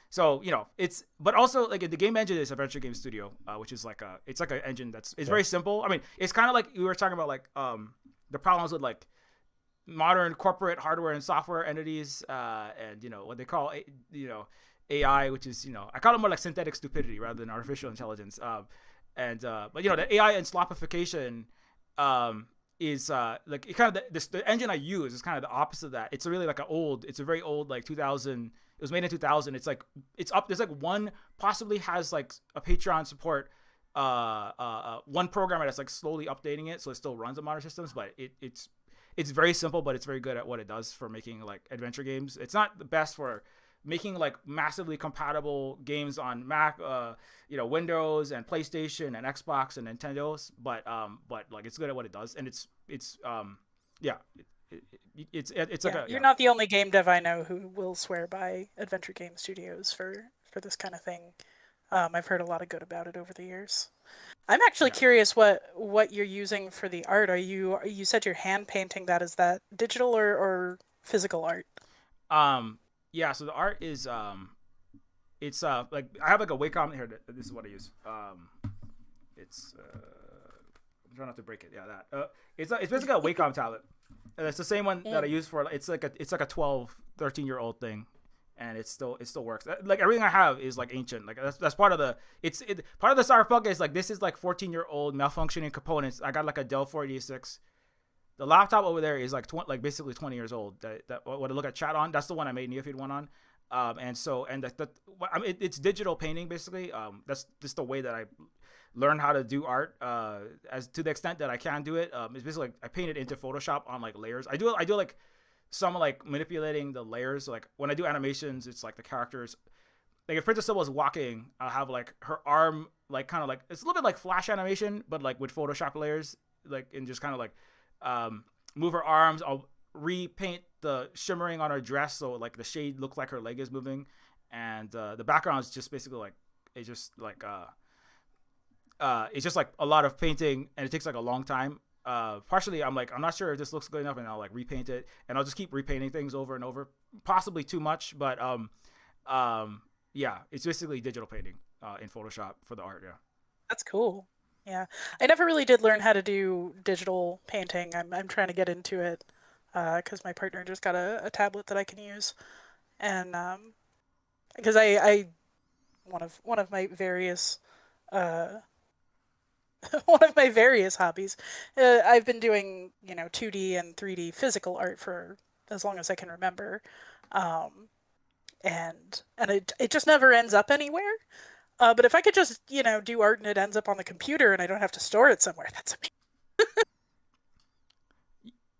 So it's but also like the game engine is Adventure Game Studio, which is like it's like an engine it's very simple. I mean, it's kind of like we were talking about like the problems with like modern corporate hardware and software entities, and what they call AI, which is I call it more like synthetic stupidity rather than artificial intelligence. But the AI and slopification is like it kind of the engine I use is kind of the opposite of that. It's really like it's a very old like 2000. It was made in 2000. It's like it's up. There's like one possibly has like a Patreon support. One programmer that's like slowly updating it so it still runs on modern systems, but it's very simple, but it's very good at what it does for making like adventure games. It's not the best for making like massively compatible games on Mac, Windows and PlayStation and Xbox and Nintendo's, but like it's good at what it does, and it's like you're not the only game dev I know who will swear by Adventure Game Studios for this kind of thing. I've heard a lot of good about it over the years. I'm actually curious what you're using for the art. You said you're hand painting that. Is that digital or physical art? Yeah, so the art is it's like I have like a Wacom here. This is what I use. It's I'm trying not to break it. Yeah, that it's basically a Wacom tablet, and it's the same one that I use for. It's like a 12, 13-year-old thing. And it still works. Like everything I have is like ancient. Like that's part of the part of the cyberpunk is like this is like 14-year-old malfunctioning components. I got like a Dell 486. The laptop over there is like basically 20 years old. That what I look at chat on. That's the one I made Neofeud 1 on. It's digital painting basically. That's just the way that I learn how to do art. As to the extent that I can do it. It's basically like I paint it into Photoshop on like layers. I do like some like manipulating the layers. Like when I do animations, it's like the characters. Like if Princess Sybil is walking, I'll have like her arm like kind of like it's a little bit like flash animation, but like with Photoshop layers, like and just kind of like move her arms. I'll repaint the shimmering on her dress so like the shade looks like her leg is moving, and the background is just basically like it's just like a lot of painting, and it takes like a long time. Partially I'm like I'm not sure if this looks good enough, and I'll like repaint it, and I'll just keep repainting things over and over, possibly too much, but yeah, it's basically digital painting in Photoshop for the art. Yeah, That's cool. Yeah, I never really did learn how to do digital painting. I'm trying to get into it because my partner just got a tablet that I can use, and because I one of my various uh, one of my various hobbies, I've been doing 2D and 3D physical art for as long as I can remember, and it just never ends up anywhere. But if I could just do art and it ends up on the computer and I don't have to store it somewhere, that's amazing.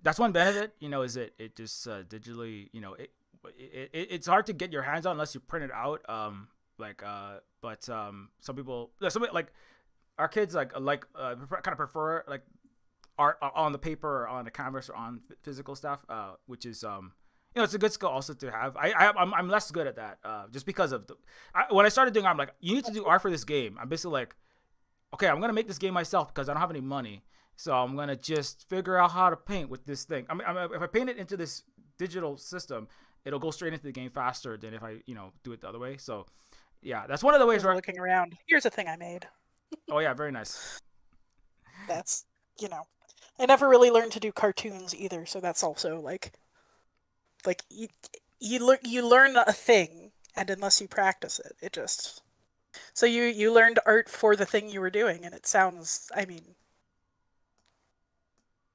that's one benefit. Is it just digitally. It's hard to get your hands on unless you print it out. But some people, like our kids kind of prefer like art on the paper or on the canvas or on physical stuff, which is it's a good skill also to have. I'm less good at that just because of when I started doing art, I'm like, you need to do art for this game. I'm basically like, okay, I'm gonna make this game myself because I don't have any money, so I'm gonna just figure out how to paint with this thing. If I paint it into this digital system, it'll go straight into the game faster than if I do it the other way. So yeah, that's one of the ways. Where looking around, here's a thing I made. Oh yeah, very nice. That's I never really learned to do cartoons either, so that's also like you learn a thing, and unless you practice it, it just so you learned art for the thing you were doing, and it sounds, I mean,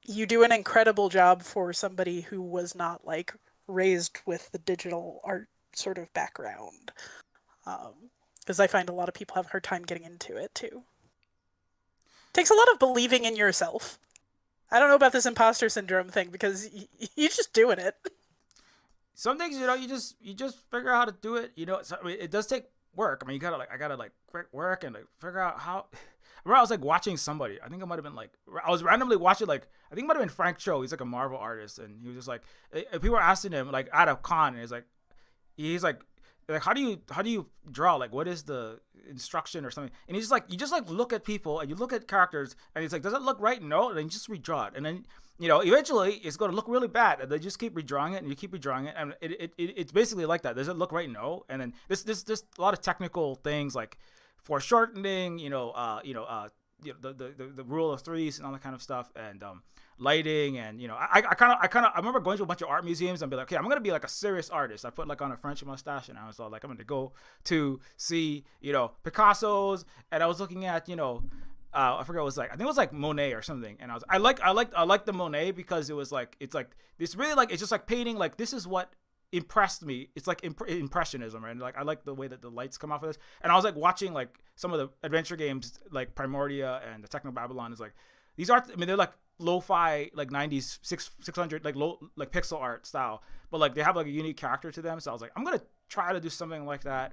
you do an incredible job for somebody who was not like raised with the digital art sort of background, because I find a lot of people have a hard time getting into it too. Takes a lot of believing in yourself. I don't know about this imposter syndrome thing because you're just doing it. Some things, you just figure out how to do it. It does take work. I mean, I gotta work and like figure out how. I remember I was like watching somebody. I think it might have been like I was randomly watching like I think it might have been Frank Cho. He's like a Marvel artist, and he was just like people were asking him like at a con, and he's like how do you draw, like what is the instruction or something, and he's just like you just like look at people and you look at characters and he's like, does it look right? No. And then you just redraw it, and then eventually it's going to look really bad, and they just keep redrawing it and you keep redrawing it, and it's basically like that. Does it look right? No. And then this a lot of technical things like foreshortening, the rule of threes and all that kind of stuff, and lighting, and I remember going to a bunch of art museums and be like, okay, I'm gonna be like a serious artist. I put like on a French mustache, and I was all like, I'm gonna go to see Picasso's, and I was looking at I forgot what it was like. I think it was like Monet or something, and I like the Monet because it's really like it's just like painting, like this is what impressed me. It's like impressionism, right? And like I like the way that the lights come off of this, and I was like watching like some of the adventure games like Primordia and the Techno Babylon. Is like these art, I mean, they're like lo-fi like 90s 600 like low like pixel art style, but like they have like a unique character to them. So I was like, I'm gonna try to do something like that,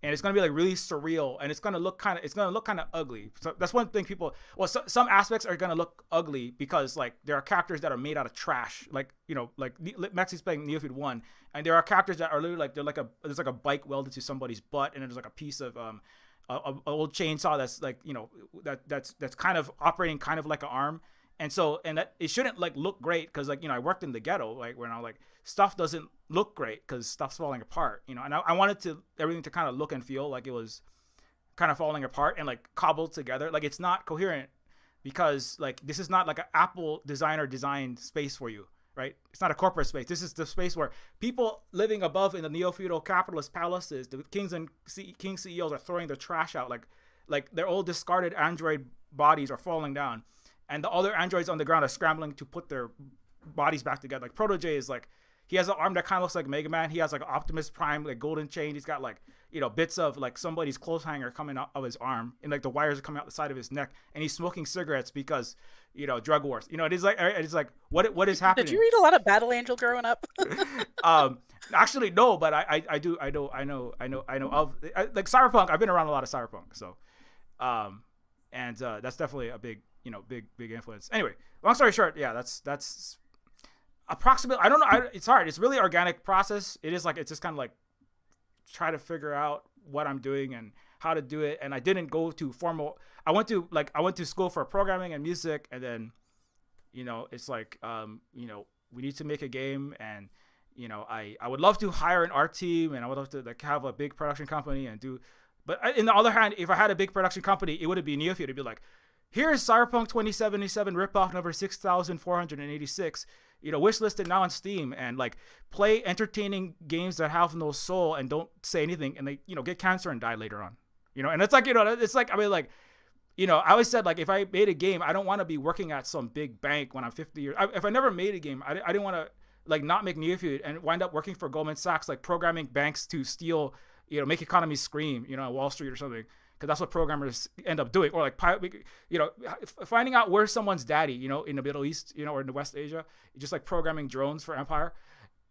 and it's gonna be like really surreal, and it's gonna look kind of ugly. So that's one thing some aspects are gonna look ugly because like there are characters that are made out of trash, like like Mexi's playing Neofeud 1, and there are characters that are literally like there's like a bike welded to somebody's butt, and there's like a piece of a old chainsaw that's like that's kind of operating kind of like an arm. And that it shouldn't like look great because like I worked in the ghetto, like when I like stuff doesn't look great because stuff's falling apart, and I wanted everything to kind of look and feel like it was kind of falling apart and like cobbled together. Like it's not coherent because like this is not like an Apple designer designed space for you, right? It's not a corporate space. This is the space where people living above in the neo-feudal capitalist palaces, the king CEOs are throwing their trash out, like their old discarded android bodies are falling down. And the other androids on the ground are scrambling to put their bodies back together. Like Protege is like, he has an arm that kind of looks like Mega Man. He has like Optimus Prime, like golden chain. He's got like, you know, bits of like somebody's clothes hanger coming out of his arm, and like the wires are coming out the side of his neck, and he's smoking cigarettes because, you know, drug wars. You know, it's like what is happening? Did you read a lot of Battle Angel growing up? Actually, no, but I know of like cyberpunk. I've been around a lot of cyberpunk, so and that's definitely a big, you know, big influence. Anyway, long story short, yeah, that's approximately. I don't know. It's hard. It's really organic process. It is like, it's just kind of like try to figure out what I'm doing and how to do it. And I didn't go to formal. I went to school for programming and music, and then, you know, it's like, you know, we need to make a game, and, you know, I would love to hire an art team, and I would love to like have a big production company and do. But in the other hand, if I had a big production company, it would be Neofeud. It'd be like, here's Cyberpunk 2077 ripoff number 6486. You know, wishlisted now on Steam, and like play entertaining games that have no soul and don't say anything, and they, you know, get cancer and die later on. You know, and it's like, you know, it's like, I mean, like, you know, I always said, like, if I made a game, I don't want to be working at some big bank when I'm 50 years. If I never made a game, I didn't want to like not make Neofeud and wind up working for Goldman Sachs, like programming banks to steal, you know, make economies scream, you know, on Wall Street or something. Because that's what programmers end up doing. Or like, you know, finding out where's someone's daddy, you know, in the Middle East, you know, or in the West Asia, just like programming drones for Empire.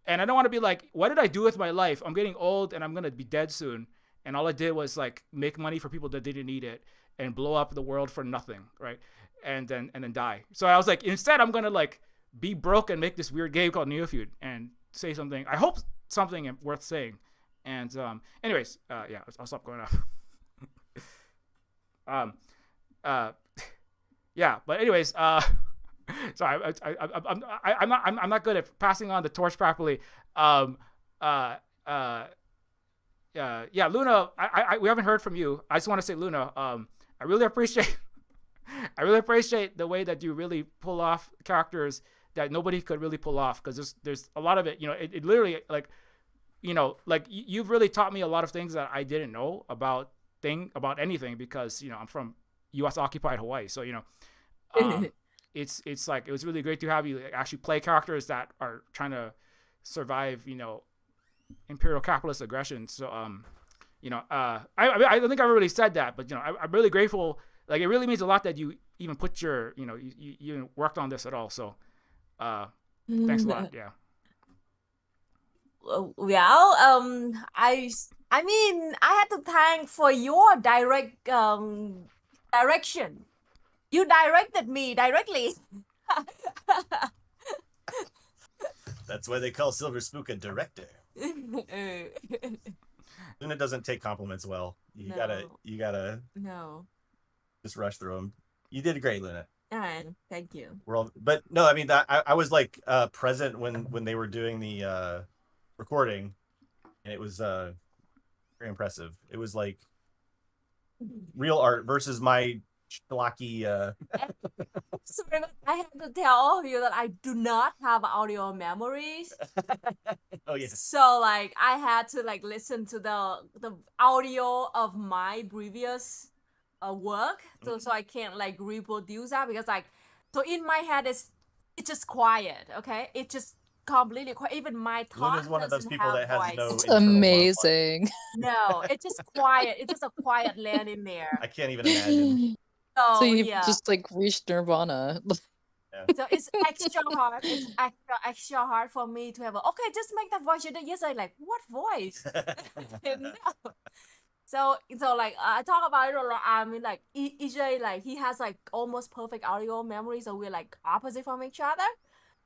And I don't want to be like, what did I do with my life? I'm getting old and I'm going to be dead soon. And all I did was like make money for people that didn't need it and blow up the world for nothing, right? And then die. So I was like, instead, I'm going to like be broke and make this weird game called Neofeud and say something. I hope something worth saying. And anyways, yeah, I'll stop going off. Yeah, but anyways, sorry, I'm not good at passing on the torch properly. Yeah, Luna, we haven't heard from you. I just want to say, Luna, I really appreciate the way that you really pull off characters that nobody could really pull off, because there's a lot of it, you know, it literally, like, you know, like you've really taught me a lot of things that I didn't know about anything, because, you know, I'm from U.S. occupied Hawaii, so, you know, it's like, it was really great to have you actually play characters that are trying to survive, you know, imperial capitalist aggression. So you know, I don't think I really said that, but, you know, I'm really grateful. Like, it really means a lot that you even put your, you know, you worked on this at all. So thanks a lot. Yeah. Well, I mean, I had to thank for your direction. You directed me directly. That's why they call Silver Spook a director. Luna doesn't take compliments well. You gotta No. just rush through them. You did great, Luna. Thank you. But no, I mean, I was like present when they were doing the recording, and it was very impressive. It was like real art versus my schlocky. Sorry, but I have to tell all of you that I do not have audio memories. Oh yes. So like I had to like listen to the audio of my previous work, so I can't like reproduce that, because like, so in my head it's just quiet. Okay, it's just completely quiet. Even my thought Luna's one of those people that has no. It's internal amazing. No, it's just quiet. It's just a quiet land in there. I can't even imagine. So you've yeah. just like reached nirvana. So it's extra hard. It's extra hard for me to have okay, just make that voice. You're like, what voice? No. So like I talk about it a lot. I mean, like EJ, like he has like almost perfect audio memory, so we're like opposite from each other.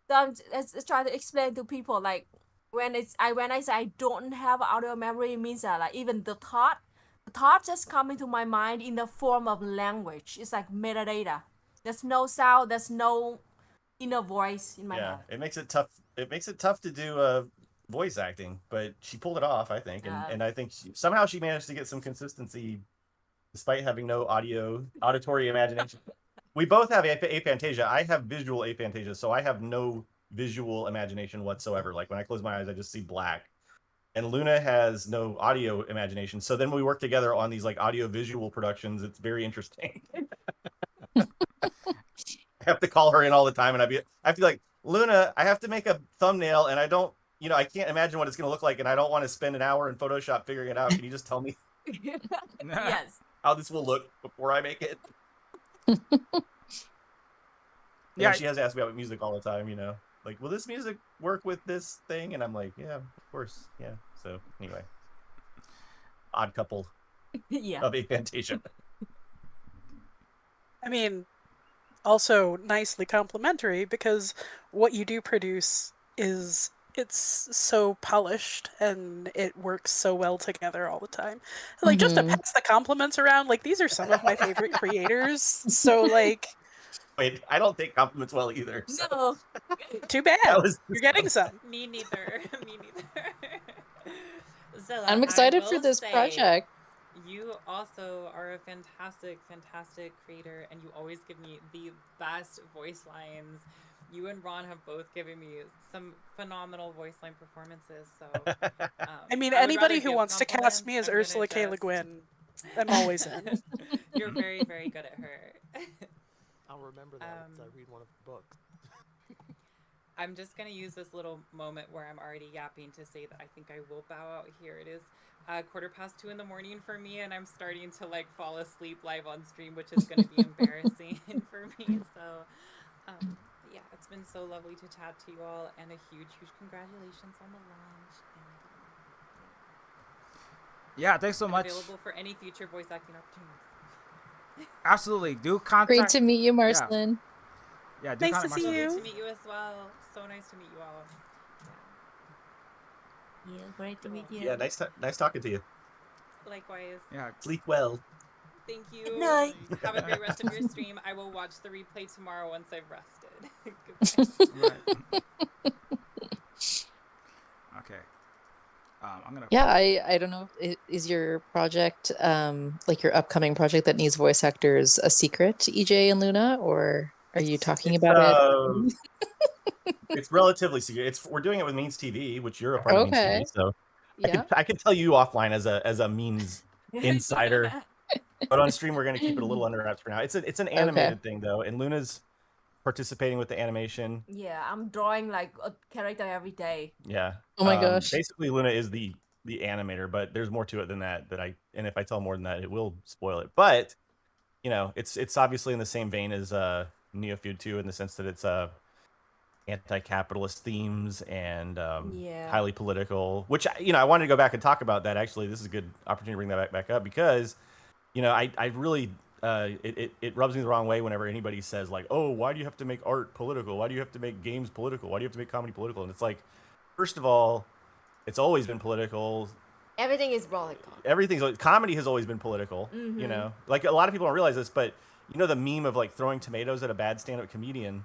So I'm just trying to explain to people, like when I say I don't have audio memory, it means that like even the thought just come into my mind in the form of language. It's like metadata. There's no sound. There's no inner voice in my head. Yeah, it makes it tough. It makes it tough to do voice acting, but she pulled it off, I think, and I think somehow she managed to get some consistency despite having no auditory imagination. We both have aphantasia. I have visual aphantasia, so I have no visual imagination whatsoever. Like when I close my eyes, I just see black. And Luna has no audio imagination. So then we work together on these like audio visual productions. It's very interesting. I have to call her in all the time, and I have to be like, Luna, I have to make a thumbnail, and I don't I can't imagine what it's going to look like, and I don't want to spend an hour in Photoshop figuring it out. Can you just tell me Yes. how this will look before I make it? Yeah. She has asked me about music all the time, like, will this music work with this thing? And I'm like, yeah, of course, yeah. So anyway, odd couple Yeah. of Fantasia. I mean, also nicely complimentary because what you do produce it's so polished and it works so well together all the time. Like, just to pass the compliments around, like, these are some of my favorite creators. So, like, Wait, I don't take compliments well either. So. No. too bad. That was You're getting some. Me neither. Me neither. Zilla, I'm I excited for will this say, project. You also are a fantastic, fantastic creator, and you always give me the best voice lines. You and Ron have both given me some phenomenal voice line performances. So, I mean, I would anybody rather who give wants to cast me as compliments. I'm Ursula K. gonna Le Guin, I'm always in. just- You're very, very good at her. I'll remember that once I read one of the books. I'm just going to use this little moment where I'm already yapping to say that I think I will bow out here. It is 2:15 in the morning for me, and I'm starting to like fall asleep live on stream, which is going to be embarrassing for me. So, yeah, it's been so lovely to chat to you all, and a huge, huge congratulations on the launch. And, Yeah, thanks so much. Available for any future voice acting opportunities. Absolutely. Do contact. Great to meet you, Marceline. Yeah, do Nice contact to see Marceline. you. Nice to meet you as well. So nice to meet you all. Yeah, great to meet you. Yeah, nice talking to you. Likewise. Yeah. Sleep well. Thank you. Good night. Have a great rest of your stream. I will watch the replay tomorrow once I've rested. Goodbye. Right. Okay. I'm gonna. Yeah, I don't know. Is your project, like your upcoming project that needs voice actors, a secret to EJ and Luna, or are you talking about it? It's relatively secret. We're doing it with Means TV, which you're a part of Means Okay. TV, so Yeah. I can tell you offline as a Means insider. But on stream, we're going to keep it a little under wraps for now. It's an animated thing though, and Luna's participating with the animation. Yeah, I'm drawing like a character every day. Yeah. Oh my gosh. Basically, Luna is the animator, but there's more to it than that. And if I tell more than that, it will spoil it. But it's obviously in the same vein as Neofeud 2 in the sense that it's anti-capitalist themes and highly political. Which I wanted to go back and talk about that. Actually, this is a good opportunity to bring that back up because I really it rubs me the wrong way whenever anybody says like, oh, why do you have to make art political? Why do you have to make games political? Why do you have to make comedy political? And it's like, first of all, it's always been political. Everything is political. Comedy has always been political. Mm-hmm. Like a lot of people don't realize this, but the meme of like throwing tomatoes at a bad stand-up comedian,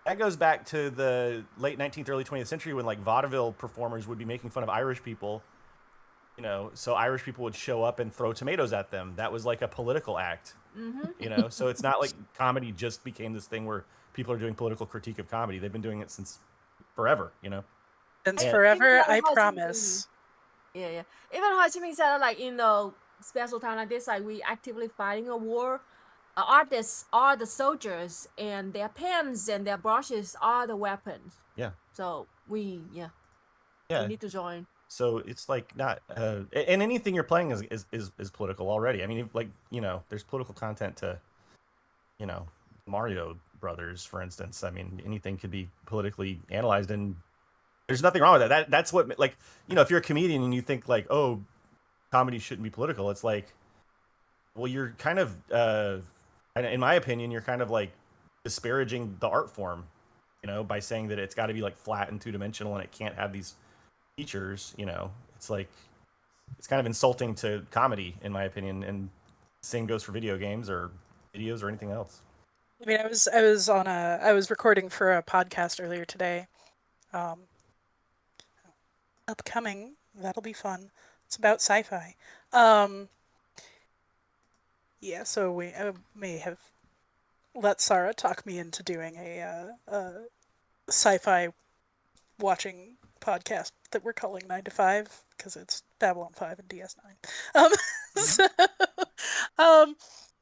that goes back to the late 19th, early 20th century when like vaudeville performers would be making fun of Irish people. So Irish people would show up and throw tomatoes at them. That was like a political act. Mm-hmm. So it's not like comedy just became this thing where people are doing political critique of comedy. They've been doing it since forever. Since forever, I promise. Yeah. Even Ho Chi Minh said, like, special time like this, like, we actively fighting a war. Artists are the soldiers, and their pens and their brushes are the weapons. Yeah. So we need to join. So it's like not, and anything you're playing is political already. I mean, like, there's political content to, Mario Brothers, for instance. I mean, anything could be politically analyzed, and there's nothing wrong with that. That's what, like, if you're a comedian and you think like, oh, comedy shouldn't be political, it's like, well, you're kind of, in my opinion, you're kind of like disparaging the art form, by saying that it's got to be like flat and two-dimensional and it can't have these features. It's like, it's kind of insulting to comedy, in my opinion, and same goes for video games or videos or anything else. I mean, I was recording for a podcast earlier today. Upcoming, that'll be fun. It's about sci-fi. Yeah, so I may have let Sarah talk me into doing a sci-fi watching podcast that we're calling 9 to 5 because it's Babylon 5 and DS9.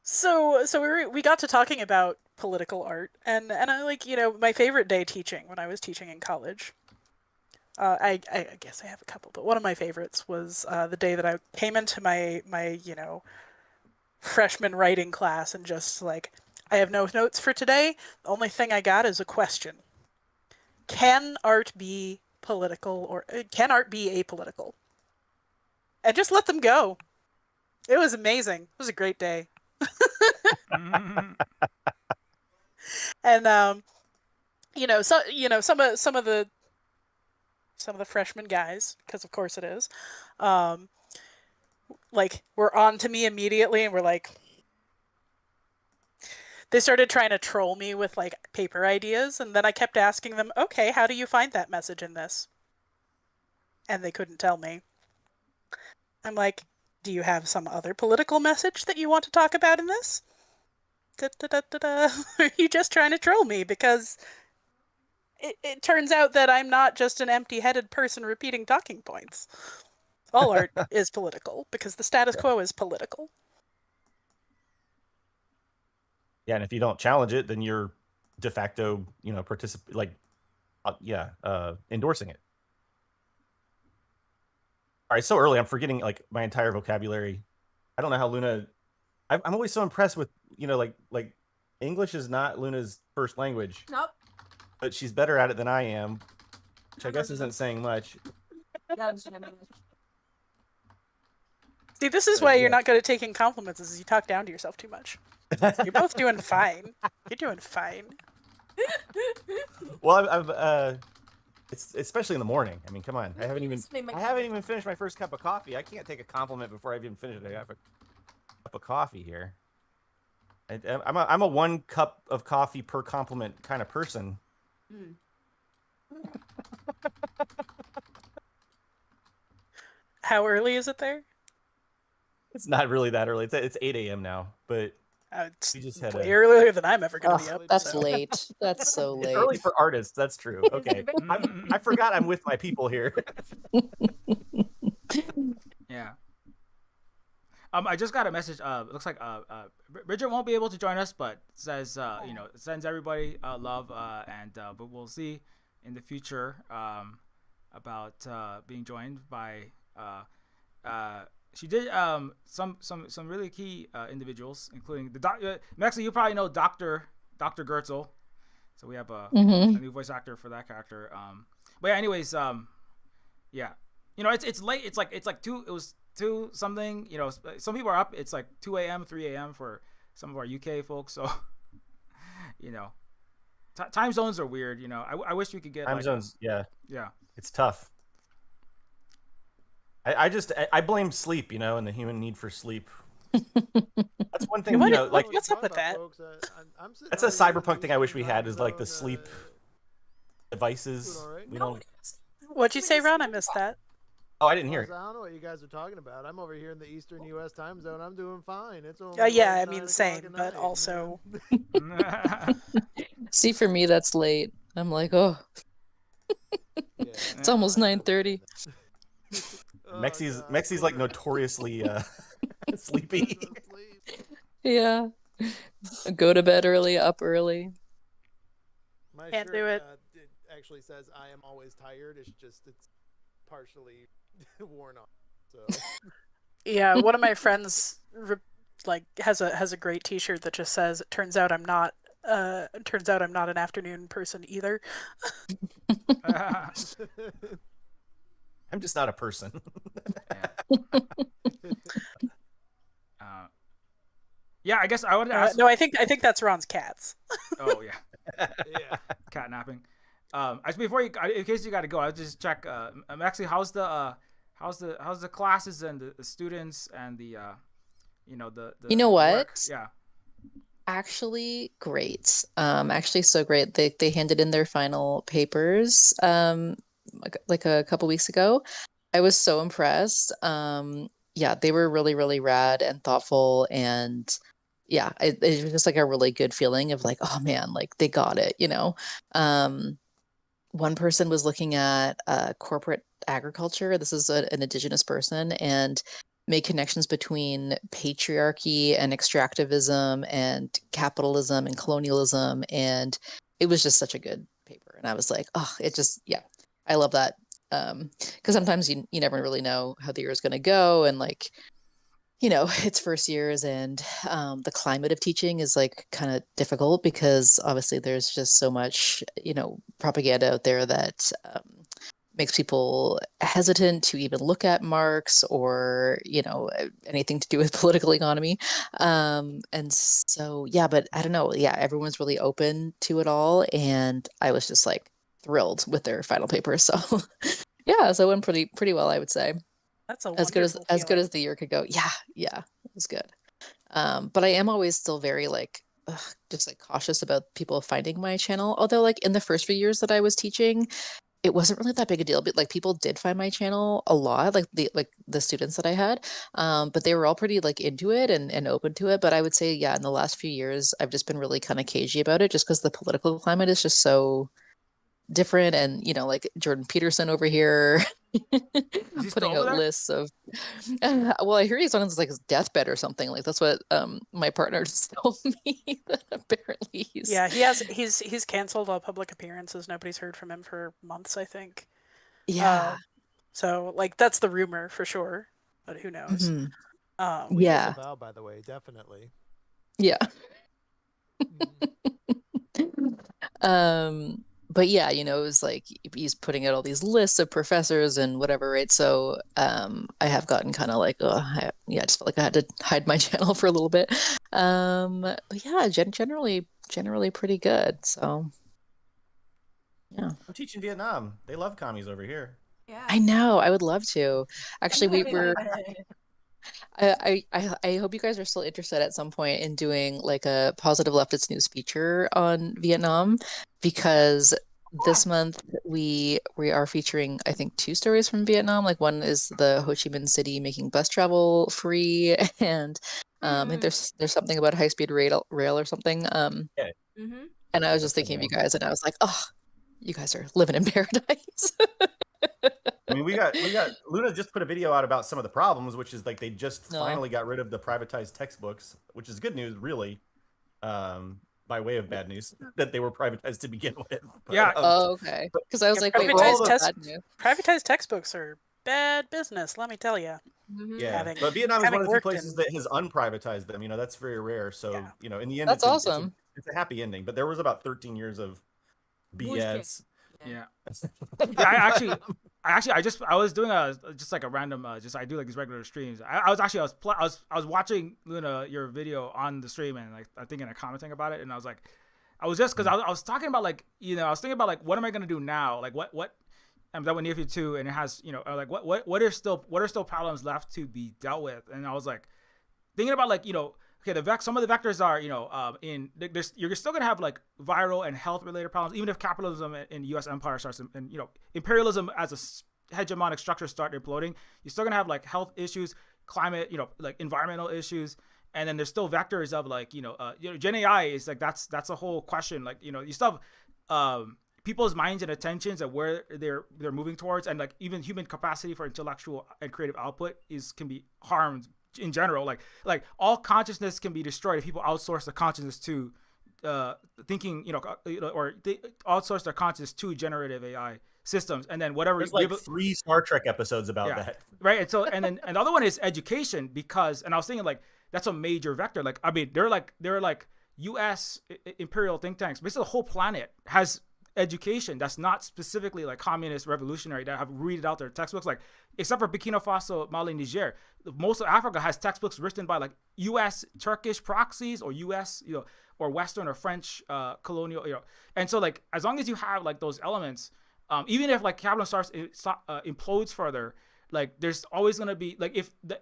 So we got to talking about political art, and I like, my favorite day teaching when I was teaching in college I guess I have a couple, but one of my favorites was the day that I came into my freshman writing class and just like, I have no notes for today. The only thing I got is a question. Can art be political, or can art be apolitical? And just let them go. It was amazing. It was a great day. And some of the freshman guys, because of course it is, like, were on to me immediately and were like, they started trying to troll me with like paper ideas, and then I kept asking them, okay, how do you find that message in this? And they couldn't tell me. I'm like, do you have some other political message that you want to talk about in this? Are you just trying to troll me? Because it turns out that I'm not just an empty-headed person repeating talking points. All art is political, because the status quo is political. Yeah, and if you don't challenge it, then you're de facto, endorsing it. All right, so early, I'm forgetting like my entire vocabulary. I don't know how Luna. I'm always so impressed with like English is not Luna's first language. Nope. But she's better at it than I am, which I guess isn't saying much. See, this is why you're not good at taking compliments, is you talk down to yourself too much. You're both doing fine. You're doing fine. Well, it's especially in the morning. I mean, come on. I haven't even finished my first cup of coffee. I can't take a compliment before I've even finished a cup of coffee here. I'm a 1 cup of coffee per compliment kind of person. How early is it there? It's not really that early. It's 8 a.m. now, but it's we just had way earlier than I'm ever going to be up. That's late. That's so late. It's early for artists. That's true. Okay, I forgot I'm with my people here. Yeah. I just got a message. It looks like Bridget won't be able to join us, but says it sends everybody love, and but we'll see in the future about being joined by. She did some really key individuals, including the doctor. Maxie, you probably know Dr. Gertzel. So we have a new voice actor for that character. But yeah, anyways, yeah, it's late. It's like 2. It was 2 something. Some people are up. It's like 2 a.m., 3 a.m. for some of our UK folks. So time zones are weird. I wish we could get time zones. Yeah, it's tough. I blame sleep, and the human need for sleep. That's one thing, what's up with that? That's a cyberpunk thing I wish we had, is like the sleep devices. We don't. What'd you say, Ron? I missed that. Oh, I didn't hear it. I don't know what you guys are talking about. I'm over here in the Eastern U.S. time zone. I'm doing fine. It's only I mean, same, but also. See, for me, that's late. I'm like, oh, it's almost 9:30. Mexi's like notoriously sleepy. Yeah, go to bed early, up early. My Can't shirt, do it. It actually says I am always tired. It's partially worn off. So yeah, one of my friends has a great T-shirt that just says, "It turns out I'm not an afternoon person either." I'm just not a person. Yeah, I guess I would ask. No, I think that's Ron's cats. Oh yeah, yeah, cat napping. Before you, in case you got to go, I'll just check. Actually, how's the classes and the students and the the you know what? Work? Yeah. Actually, great. Actually, so great. They handed in their final papers. Like a couple weeks ago. I was so impressed. Yeah, they were really, really rad and thoughtful, and yeah, it was just like a really good feeling of like, oh man, like they got it, One person was looking at corporate agriculture. This is an indigenous person, and made connections between patriarchy and extractivism and capitalism and colonialism, and it was just such a good paper. And I was like, oh, it just, yeah. I love that. Because sometimes you never really know how the year is going to go, and like, it's first years, and the climate of teaching is like kind of difficult because obviously there's just so much, propaganda out there that makes people hesitant to even look at marks or, anything to do with political economy. And so, yeah, but I don't know. Yeah, everyone's really open to it all. And I was just like thrilled with their final paper. So yeah, so it went pretty well, I would say. That's a As good as wonderful feeling. the year could go. Yeah, it was good. But I am always still very like just like cautious about people finding my channel. Although like in the first few years that I was teaching, it wasn't really that big a deal, but like people did find my channel a lot, like the students that I had. But they were all pretty like into it and open to it. But I would say, yeah, in the last few years, I've just been really kind of cagey about it just because the political climate is just so different. And, like Jordan Peterson over here Is he still putting over out there? lists of well, I hear he's on his like his deathbed or something. Like that's what my partner just told me that apparently he's Yeah, he's canceled all public appearances. Nobody's heard from him for months, I think. yeah. So like that's the rumor for sure, but who knows? Mhm. We Yeah. disavow, by the way, definitely. Yeah. Mm. But yeah, it was like he's putting out all these lists of professors and whatever, right? So I have gotten kind of like, I just felt like I had to hide my channel for a little bit. But yeah, generally pretty good. So yeah. I'm teaching Vietnam. They love commies over here. Yeah. I know. I would love to. Actually, I hope you guys are still interested at some point in doing like a positive leftist news feature on Vietnam, because this month we are featuring I think 2 stories from Vietnam. Like one is the Ho Chi Minh City making bus travel free, and I think there's something about high-speed rail or something. Mm-hmm. And I was Yeah, just that's thinking the of you one. guys, and I was like, oh, you guys are living in paradise. I mean, we got Luna just put a video out about some of the problems, which is like they just No. finally got rid of the privatized textbooks, which is good news, really. By way of bad news that they were privatized to begin with. But, Yeah. Oh, okay. Because I was Yeah, like, wait, privatized what is bad news? Privatized textbooks are bad business, let me tell you. Mm-hmm. yeah, but Vietnam is one of the few worked places in- that has unprivatized them. That's very rare. So Yeah. in the end, That's it's awesome. it's a happy ending. But there was about 13 years of BS. Yeah. Yeah, I was doing just like a random I do like these regular streams. I was watching Luna your video on the stream, and like I think and commenting about it, and I was like, I was just because I was talking about like I was thinking about like what am I gonna do now, like what I'm done with Neofeud 2, and it has like what are still problems left to be dealt with, and I was like thinking about like okay, some of the vectors are you're still gonna have like viral and health related problems, even if capitalism in U.S. empire starts and imperialism as a hegemonic structure start imploding. You're still gonna have like health issues, climate, like environmental issues, and then there's still vectors of like Gen AI is like that's a whole question. Like you still have people's minds and attentions and where they're moving towards, and like even human capacity for intellectual and creative output can be harmed in general. Like all consciousness can be destroyed if people outsource the consciousness to thinking, or they outsource their consciousness to generative AI systems, and then whatever. There's like 3 Star Trek episodes about that. Right. And so and the other one is education, because and I was thinking like that's a major vector. Like I mean, they're like U.S. imperial think tanks. Basically, the whole planet has education that's not specifically like communist revolutionary that have read out their textbooks, like except for Burkina Faso, Mali, Niger. Most of Africa has textbooks written by like U.S. Turkish proxies or U.S. or Western or French colonial and so like as long as you have like those elements, even if like capitalism implodes further, like there's always gonna be like if if,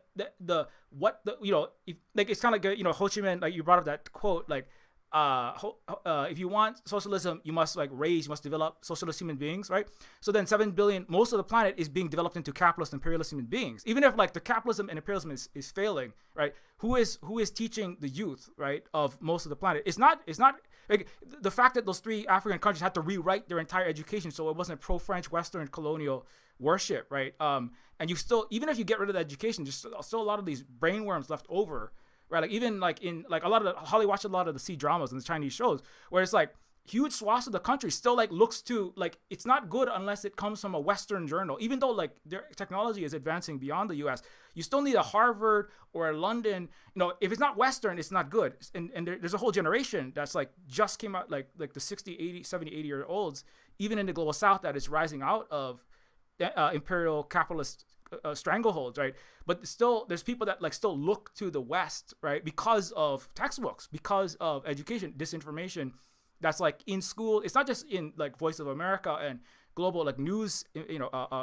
like it's kind of like Ho Chi Minh, like you brought up that quote, like if you want socialism, you must develop socialist human beings, right? So then 7 billion, most of the planet is being developed into capitalist imperialist human beings. Even if like the capitalism and imperialism is failing, right? Who is teaching the youth, right, of most of the planet? It's not like the fact that those 3 African countries had to rewrite their entire education so it wasn't pro-French, Western colonial worship, right? And you still, even if you get rid of the education, there's still a lot of these brainworms left over. Right, like even like in like a lot of Holly watched a lot of the C dramas and the Chinese shows where it's like huge swaths of the country still like looks to like it's not good unless it comes from a Western journal. Even though like their technology is advancing beyond the U.S., you still need a Harvard or a London. You know, if it's not Western, it's not good. And there's a whole generation that's like just came out like the 60, 80, 70, 80-year-olds, even in the global South, that is rising out of imperial capitalist strangleholds, right? But still, there's people that like still look to the West, right, because of textbooks, because of education, disinformation. That's like in school. It's not just in like Voice of America and global like news,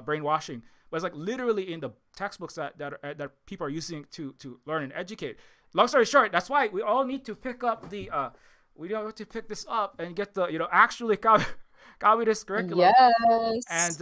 brainwashing, but it's like literally in the textbooks that people are using to learn and educate. Long story short, that's why we all need to pick up the we don't have to pick this up and get the actually copy this curriculum. Yes. And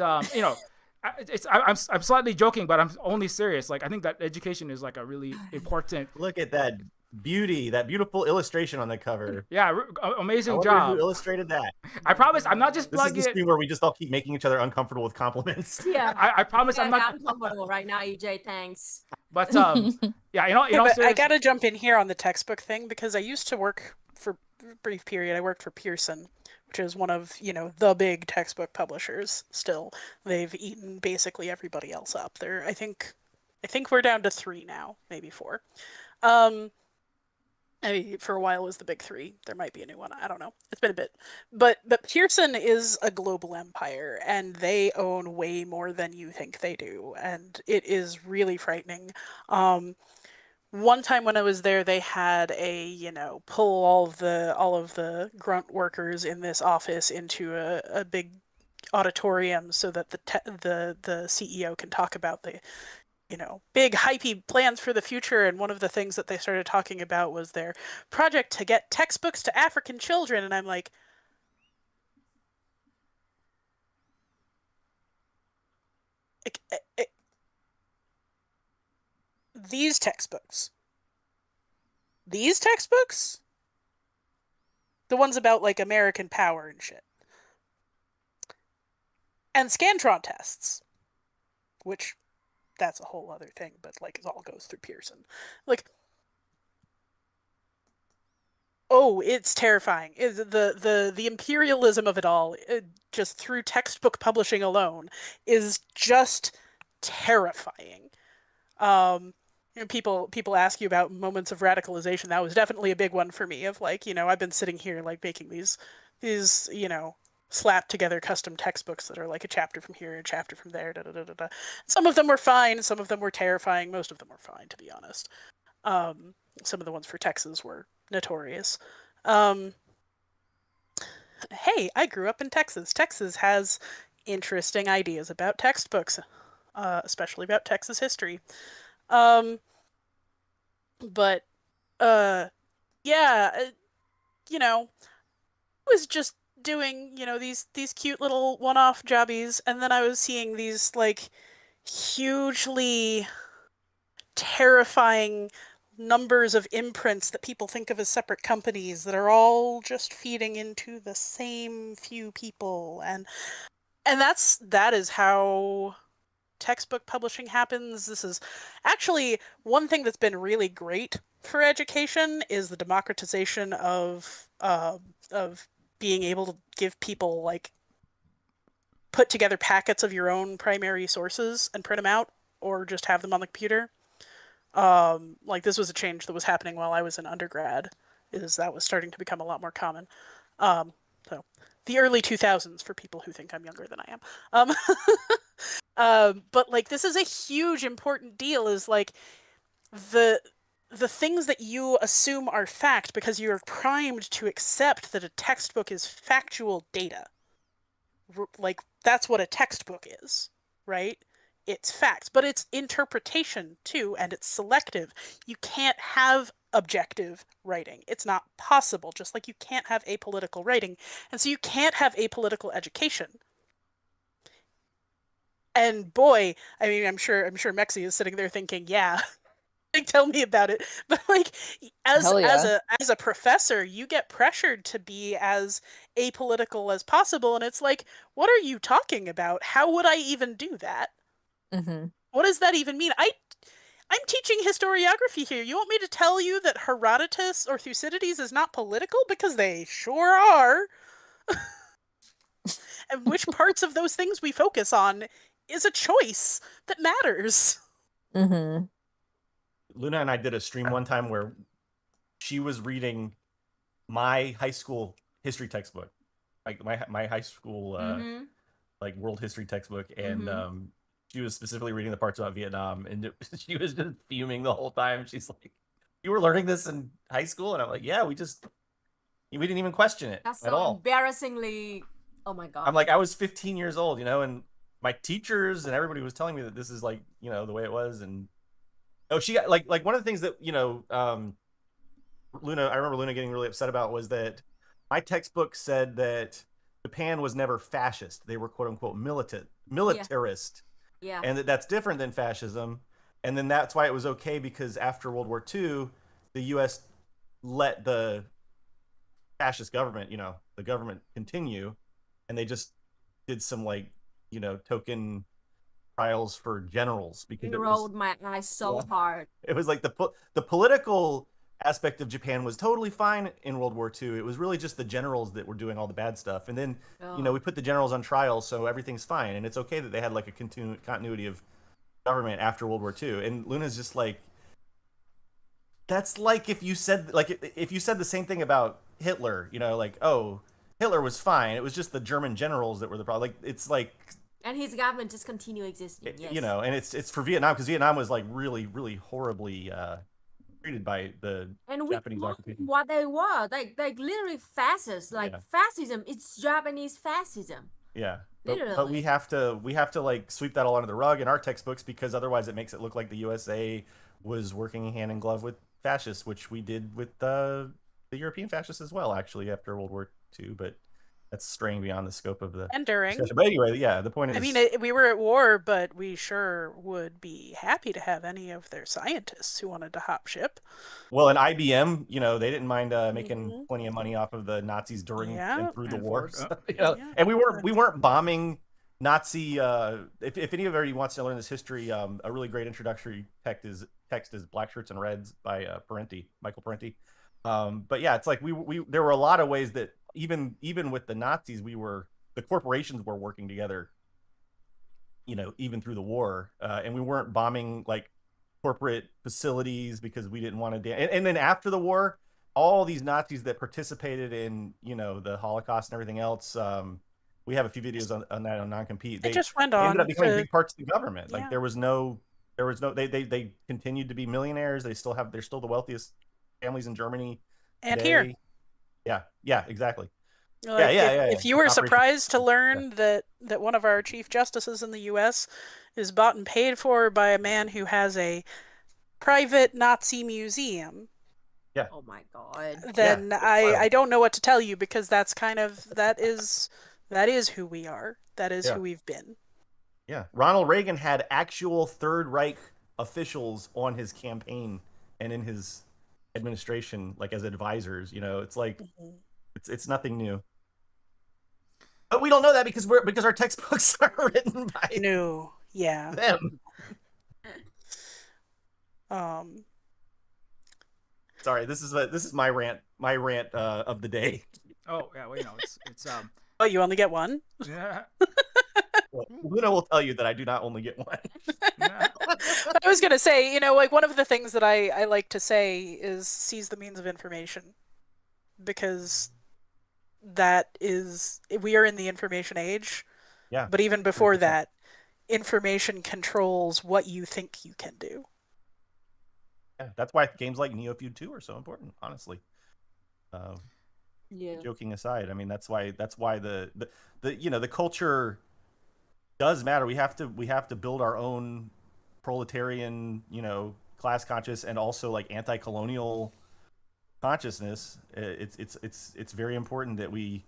I'm slightly joking, but I'm only serious. Like I think that education is like a really important. Look at that beauty, that beautiful illustration on the cover. Yeah, amazing I wonder job. who illustrated that? I promise I'm not just This is plugging the it. scene where we just all keep making each other uncomfortable with compliments. Yeah. I promise I'm not. uncomfortable right now, EJ. Thanks. But yeah, But I gotta jump in here on the textbook thing because I used to work for a brief period. I worked for Pearson, which is one of the big textbook publishers. Still, they've eaten basically everybody else up. I think we're down to 3 now, maybe 4. I mean, for a while it was the big 3. There might be a new one. I don't know. It's been a bit. But Pearson is a global empire, and they own way more than you think they do, and it is really frightening. One time when I was there, they had a pull all of the grunt workers in this office into a big auditorium so that the CEO can talk about the big hypey plans for the future. And one of the things that they started talking about was their project to get textbooks to African children. And I'm like, these textbooks, the ones about like American power and shit, and Scantron tests, which that's a whole other thing, but like it all goes through Pearson. Like, oh, it's terrifying. The imperialism of it all, just through textbook publishing alone, is just terrifying. People ask you about moments of radicalization. That was definitely a big one for me. Of like, I've been sitting here like making these slapped together custom textbooks that are like a chapter from here, a chapter from there. Da, da, da, da, da. Some of them were fine. Some of them were terrifying. Most of them were fine, to be honest. Some of the ones for Texas were notorious. Hey, I grew up in Texas. Texas has interesting ideas about textbooks, especially about Texas history. But yeah, I was just doing these cute little one-off jobbies, and then I was seeing these like hugely terrifying numbers of imprints that people think of as separate companies that are all just feeding into the same few people, and that is how textbook publishing happens. This is actually one thing that's been really great for education is the democratization of being able to give people like put together packets of your own primary sources and print them out, or just have them on the computer. Like this was a change that was happening while I was in undergrad, is that was starting to become a lot more common. So the early 2000s for people who think I'm younger than I am. But like this is a huge important deal, is like the things that you assume are fact because you're primed to accept that a textbook is factual data. Like that's what a textbook is, right? It's facts, but it's interpretation too, and it's selective. You can't have objective writing. It's not possible, just like you can't have apolitical writing. And so you can't have apolitical education. And boy, I mean, I'm sure Mexi is sitting there thinking, yeah, like, tell me about it. But like, as a professor, you get pressured to be as apolitical as possible, and it's like, what are you talking about? How would I even do that? Mm-hmm. What does that even mean? I'm teaching historiography here. You want me to tell you that Herodotus or Thucydides is not political? Because they sure are. And which parts of those things we focus on is a choice that matters. Mm-hmm. Luna and I did a stream one time where she was reading my high school history textbook, like my high school like world history textbook, and she was specifically reading the parts about Vietnam, and she was just fuming the whole time. She's like, "You were learning this in high school?" And I'm like, "Yeah, we didn't even question it That's at so all." embarrassingly. Oh my god. I'm like, I was 15 years old, and my teachers and everybody was telling me that this is like, the way it was. And she got like one of the things that Luna, I remember Luna getting really upset about was that my textbook said that Japan was never fascist. They were quote unquote militarist. Yeah. And that's different than fascism. And then that's why it was okay, because after World War II, the US let the fascist government, the government continue, and they just did some token trials for generals, because You rolled my eyes so hard. it was like the political aspect of Japan was totally fine in World War II. It was really just the generals that were doing all the bad stuff. And then, we put the generals on trial, so everything's fine. And it's okay that they had like a continuity of government after World War II. And Luna's just like, that's like if you said the same thing about Hitler, oh, Hitler was fine. It was just the German generals that were the problem. Like, it's like, and his government just continue existing. Yes. And it's for Vietnam, because Vietnam was like really, really horribly treated by the Japanese occupation. What they were, like literally fascists, fascism. It's Japanese fascism. Yeah, but we have to like sweep that all under the rug in our textbooks, because otherwise it makes it look like the USA was working hand in glove with fascists, which we did with the European fascists as well, actually, after World War II. But that's straying beyond the scope of the and during. discussion. But anyway, the point is, I mean, we were at war, but we sure would be happy to have any of their scientists who wanted to hop ship. Well, and IBM, they didn't mind making plenty of money off of the Nazis during and through the war. So, and we weren't bombing Nazi. If anybody wants to learn this history, a really great introductory text is Black Shirts and Reds by Michael Parenti. But yeah, it's like there were a lot of ways that even with the Nazis, the corporations were working together, even through the war, and we weren't bombing like corporate facilities because we didn't want to. And then after the war, all these Nazis that participated in the Holocaust and everything else, we have a few videos on that on Non-Compete. They just went on. They ended up becoming big parts of the government. Like there was no. They continued to be millionaires. They're still the wealthiest families in Germany and today. Here. Yeah, exactly. Like, if you were surprised to learn that one of our chief justices in the U.S. is bought and paid for by a man who has a private Nazi museum. Yeah. Oh my god. Then I don't know what to tell you, because that's that is who we are. That is who we've been. Yeah. Ronald Reagan had actual Third Reich officials on his campaign and in his administration, like as advisors. It's like it's nothing new. But we don't know that because our textbooks are written by them. Sorry, this is my rant of the day. Oh yeah, well, it's Oh, you only get one? Yeah. Well, Luna will tell you that I do not only get one. I was gonna say, like one of the things that I like to say is seize the means of information, because we are in the information age. Yeah. But even before that, information controls what you think you can do. Yeah, that's why games like Neofeud 2 are so important, honestly. Joking aside, I mean that's why the culture does matter. We have to build our own proletarian, class conscious, and also like anti-colonial consciousness. It's very important that we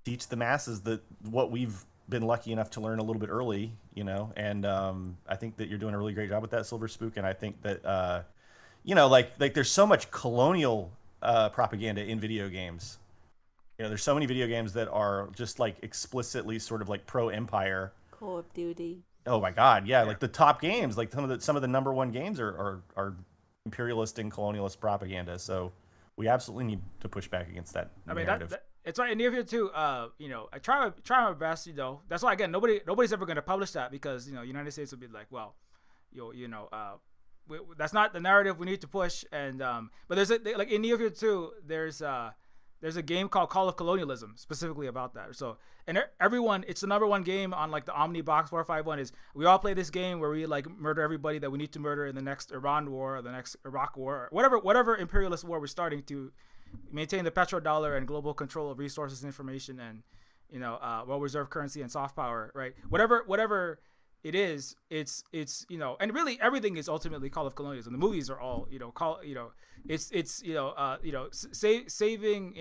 teach the masses that what we've been lucky enough to learn a little bit early, and I think that you're doing a really great job with that, Silver Spook. And I think that like there's so much colonial propaganda in video games. There's so many video games that are just like explicitly sort of like pro-empire. Call of Duty. Oh my god, yeah, like the top games, like some of the number one games are imperialist and colonialist propaganda. So we absolutely need to push back against that narrative. it's right in Neofeud too. I try my best. That's why again nobody's ever going to publish that because United States will be like, well, that's not the narrative we need to push. And but there's like in Neofeud too. There's a game called Call of Colonialism specifically about that. So and everyone, it's the number one game on like the Omnibox 451 is we all play this game where we like murder everybody that we need to murder in the next Iran war or the next Iraq war or whatever imperialist war we're starting to maintain the petrodollar and global control of resources, information, and well reserved currency and soft power, right? Whatever it is, it's and really everything is ultimately Call of Colonialism. The movies are all saving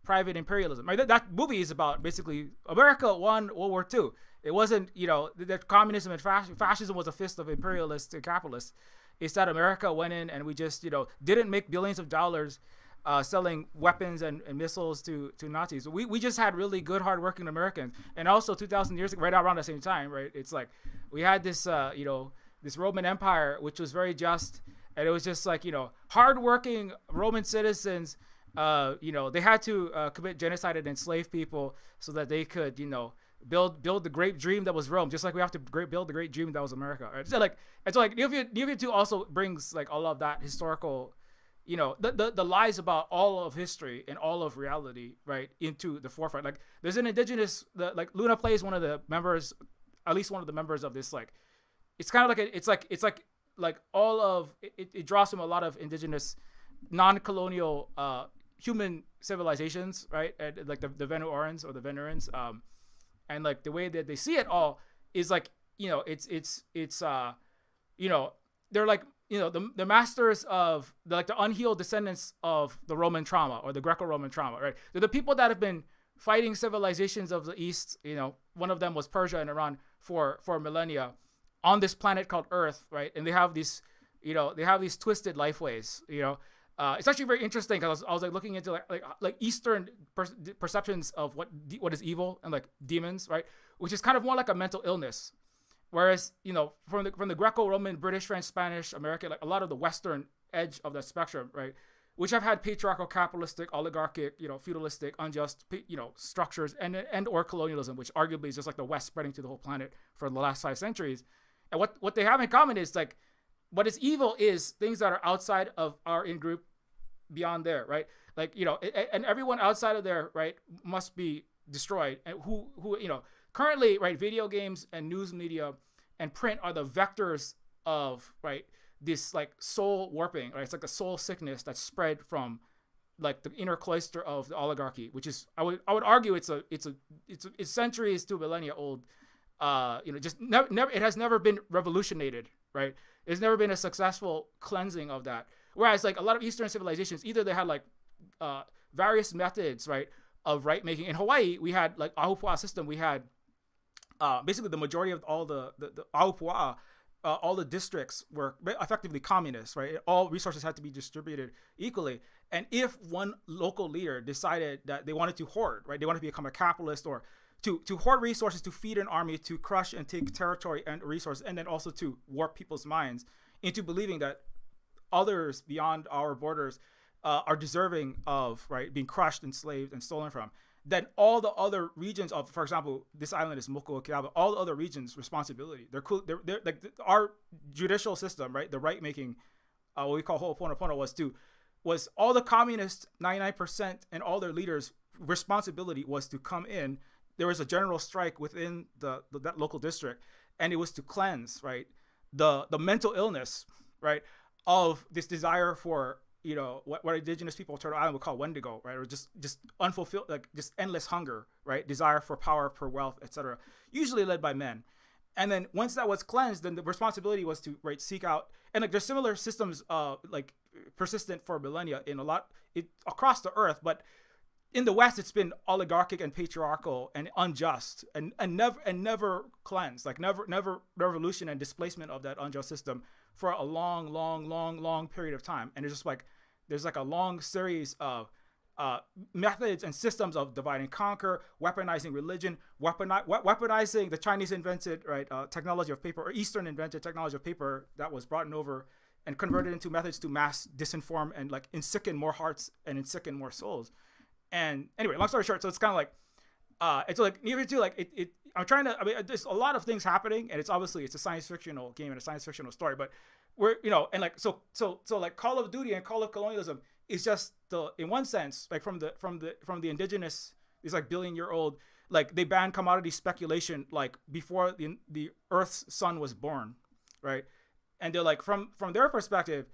private imperialism. Right? That movie is about basically America won World War II. It wasn't that communism and fascism was a fist of imperialists and capitalists. It's that America went in and we just didn't make billions of dollars selling weapons and missiles to Nazis. We just had really good, hardworking Americans. And also 2,000 years ago, right around the same time, right? It's like we had this, this Roman Empire, which was very just. And it was just like, hardworking Roman citizens, they had to commit genocide and enslave people so that they could, build the great dream that was Rome, just like we have to build the great dream that was America. Right? So Neofeud 2 also brings like all of that historical the lies about all of history and all of reality, right, into the forefront. Like there's an indigenous, like Luna plays one of the members, at least one of the members of this, like, it's kind of like it's like all of it draws from a lot of indigenous non-colonial human civilizations, right? And like the Venuorans or the Venurans, and like the way that they see it all is like, they're like, the masters of the unhealed descendants of the Roman trauma or the Greco-Roman trauma, right? They're the people that have been fighting civilizations of the East. One of them was Persia and Iran for millennia on this planet called Earth, right? And they have these, twisted life ways, it's actually very interesting because I was like looking into like Eastern perceptions of what is evil and like demons, right? Which is kind of more like a mental illness. Whereas, from the Greco-Roman, British, French, Spanish, American, like a lot of the Western edge of the spectrum, right, which have had patriarchal, capitalistic, oligarchic, feudalistic, unjust, structures and or colonialism, which arguably is just like the West spreading to the whole planet for the last 5 centuries. And what they have in common is like, what is evil is things that are outside of our in-group, beyond there, right? Like, and everyone outside of there, right, must be destroyed. And who currently, right, video games and news media and print are the vectors of, right, this like soul warping, right? It's like a soul sickness that's spread from like the inner cloister of the oligarchy, which is I would argue it's centuries to millennia old. Just never it has never been revolutionated, right? There's never been a successful cleansing of that. Whereas like a lot of Eastern civilizations, either they had like various methods, right, of right making. In Hawaii, we had like Ahupua'a system. We had basically the majority of all the Ahupua'a, all the districts were effectively communist, right? All resources had to be distributed equally. And if one local leader decided that they wanted to hoard, right, they wanted to become a capitalist or to hoard resources, to feed an army, to crush and take territory and resources, and then also to warp people's minds into believing that others beyond our borders are deserving of, right, being crushed, enslaved, and stolen from, then all the other regions of, for example, this island is Moko Okinawa, all the other regions' responsibility. They're cool. They're like our judicial system, right? The right making, what we call Ho'oponopono was all the communists, 99%, and all their leaders' responsibility was to come in. There was a general strike within that local district, and it was to cleanse, right, the mental illness, right, of this desire for, what indigenous people of Turtle Island would call Wendigo, right, or just unfulfilled, like just endless hunger, right, desire for power, for wealth, etc., usually led by men. And then once that was cleansed, then the responsibility was to, right, seek out, and like there's similar systems like persistent for millennia in across the earth, but in the West, it's been oligarchic and patriarchal and unjust and never cleansed, like never revolution and displacement of that unjust system for a long period of time. And it's just like, there's like a long series of methods and systems of divide and conquer, weaponizing religion, weaponizing the Chinese invented, right, technology of paper, or Eastern invented technology of paper that was brought over and converted into methods to mass disinform and like ensicken more hearts and ensicken more souls. And anyway, long story short, so it's kind of like it's like Neofeud 2, like it I'm trying to, I mean, there's a lot of things happening, and it's obviously it's a science fictional game and a science fictional story, but we're, and like so like Call of Duty and Call of Colonialism is just the, in one sense, like from the indigenous, these like billion-year-old, like they banned commodity speculation like before the Earth's sun was born, right? And they're like, from their perspective,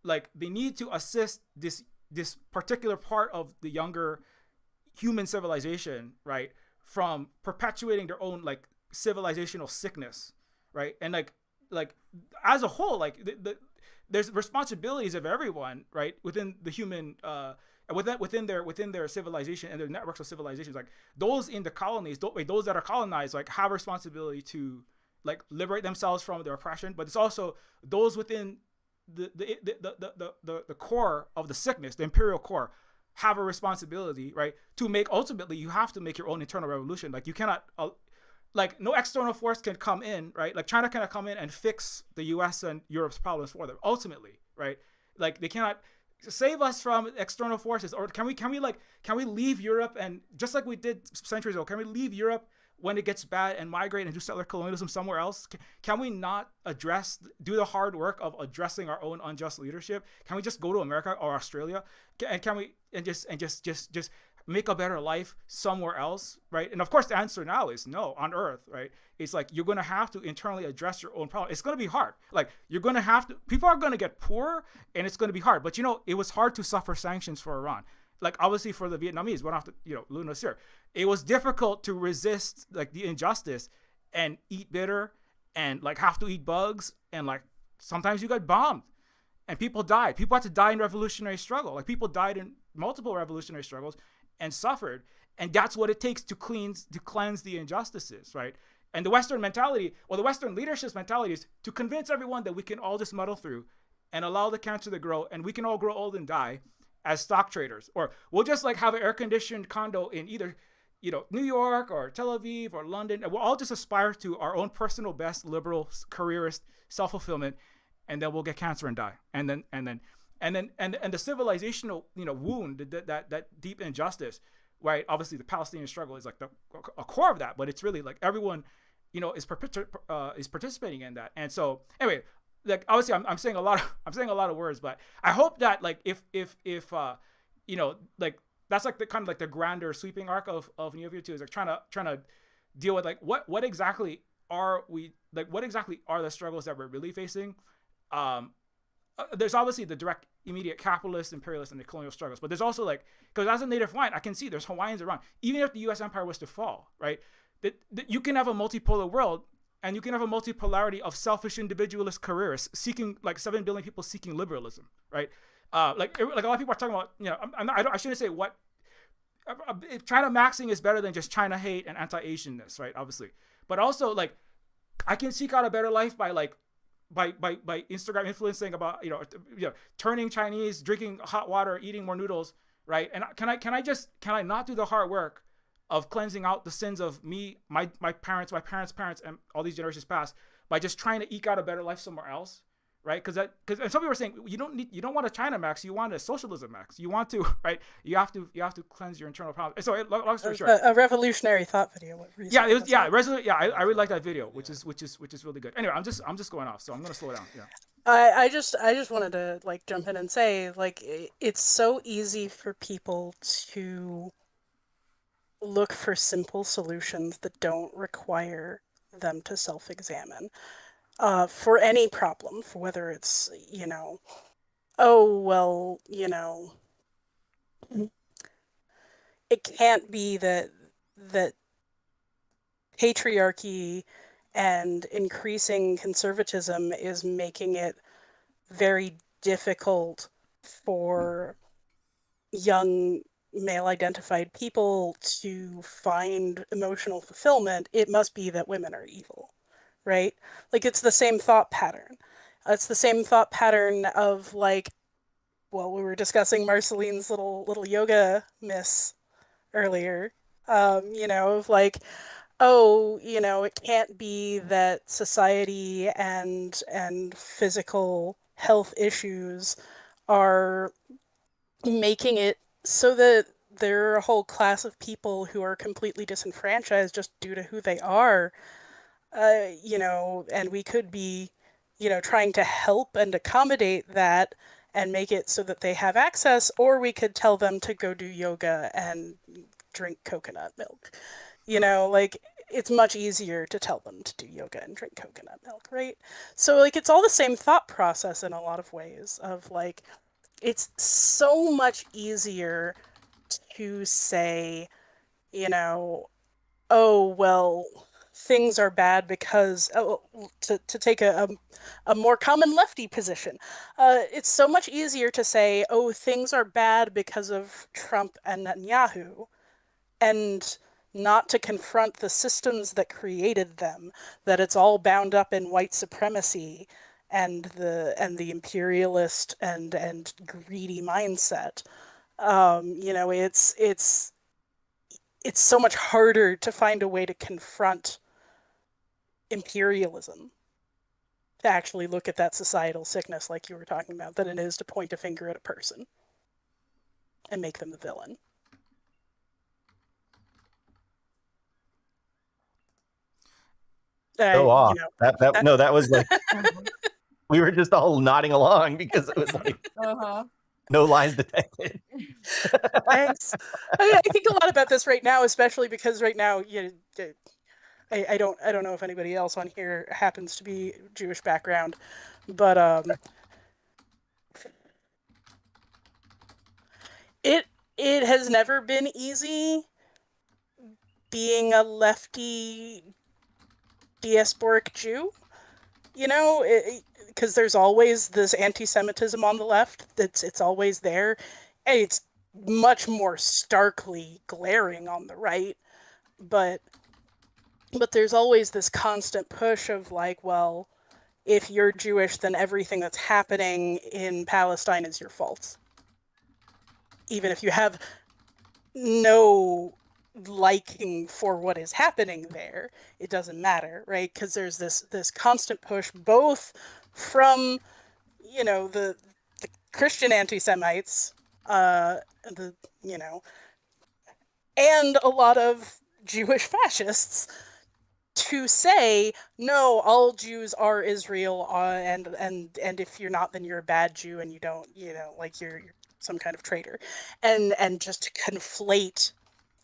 like they need to assist this particular part of the younger human civilization, right, from perpetuating their own like civilizational sickness, right? And like as a whole, like there's responsibilities of everyone, right, within the human within their civilization and their networks of civilizations. Like those in the colonies, those that are colonized, like have a responsibility to like liberate themselves from their oppression, but it's also those within the core of the sickness, the imperial core, have a responsibility, right, to make, ultimately you have to make your own internal revolution. Like you cannot like no external force can come in, right? Like China cannot come in and fix the US and Europe's problems for them ultimately, right? Like they cannot save us from external forces. Or can we leave Europe, and just like we did centuries ago, can we leave Europe when it gets bad and migrate and do settler colonialism somewhere else? Can we not do the hard work of addressing our own unjust leadership? Can we just go to America or Australia? Can we just make a better life somewhere else, right? And of course the answer now is no. On Earth, right, it's like you're going to have to internally address your own problem. It's going to be hard. Like you're going to have to, people are going to get poor, and it's going to be hard. But it was hard to suffer sanctions for Iran. Like obviously for the Vietnamese, one after, Luna's here, it was difficult to resist like the injustice and eat bitter and like have to eat bugs, and like sometimes you got bombed and people died. People had to die in revolutionary struggle. Like people died in multiple revolutionary struggles and suffered, and that's what it takes to cleanse the injustices, right? And the Western mentality, or the Western leadership's mentality, is to convince everyone that we can all just muddle through and allow the cancer to grow, and we can all grow old and die as stock traders, or we'll just like have an air-conditioned condo in either New York or Tel Aviv or London, and we'll all just aspire to our own personal best, liberal, careerist self-fulfillment, and then we'll get cancer and die. And then the civilizational wound, that deep injustice, right? Obviously the Palestinian struggle is like a core of that, but it's really like everyone is participating in that. And so anyway, like obviously I'm saying a lot of words, but I hope that like if like that's like the kind of like the grander sweeping arc of Neofeud 2 is like trying to deal with like what exactly are the struggles that we're really facing. There's obviously the direct immediate capitalist, imperialist, and the colonial struggles, but there's also like, because as a native Hawaiian, I can see there's Hawaiians around. Even if the U.S. empire was to fall, right, that you can have a multipolar world, and you can have a multipolarity of selfish individualist careerists seeking, like 7 billion people seeking liberalism, right? Like a lot of people are talking about, I shouldn't say what, China maxing is better than just China hate and anti-Asianness, right? Obviously, but also like I can seek out a better life by Instagram influencing about turning Chinese, drinking hot water, eating more noodles, right? And can I not do the hard work of cleansing out the sins of me, my parents, my parents' parents, and all these generations past by just trying to eke out a better life somewhere else, right? Because some people are saying you don't want a China max, you want a socialism max. You want to, right? You have to cleanse your internal problems. So long story short, a revolutionary thought video. Yeah, it was. Yeah, I really like that video, which is really good. Anyway, I'm just going off, so I'm gonna slow down. Yeah. I just wanted to like jump in and say like it's so easy for people to look for simple solutions that don't require them to self-examine for any problem, for whether it's oh well, it can't be that patriarchy and increasing conservatism is making it very difficult for young male-identified people to find emotional fulfillment. It must be that women are evil, right? Like it's the same thought pattern. It's the same thought pattern of like, well, we were discussing Marceline's little yoga miss earlier. Of like, oh, it can't be that society and physical health issues are making it so that there are a whole class of people who are completely disenfranchised just due to who they are, and we could be, trying to help and accommodate that and make it so that they have access, or we could tell them to go do yoga and drink coconut milk. Like it's much easier to tell them to do yoga and drink coconut milk, right? So like it's all the same thought process in a lot of ways of like it's so much easier to say, you know, oh, well, things are bad because, to take a more common lefty position, it's so much easier to say, oh, things are bad because of Trump and Netanyahu, and not to confront the systems that created them, that it's all bound up in white supremacy and the imperialist and greedy mindset. It's so much harder to find a way to confront imperialism, to actually look at that societal sickness like you were talking about, than it is to point a finger at a person and make them the villain. Go off. You know, that was like we were just all nodding along because it was like no lies detected. Thanks. I think a lot about this right now, especially because right now, I don't know if anybody else on here happens to be Jewish background, but it has never been easy being a lefty diasporic Jew, because there's always this anti-Semitism on the left. It's always there. And it's much more starkly glaring on the right, but there's always this constant push of like, well, if you're Jewish, then everything that's happening in Palestine is your fault, even if you have no liking for what is happening there. It doesn't matter, right? Because there's this constant push both from the Christian anti-Semites, the and a lot of Jewish fascists, to say no, all Jews are Israel, and if you're not, then you're a bad Jew, and you don't, like you're some kind of traitor, and just to conflate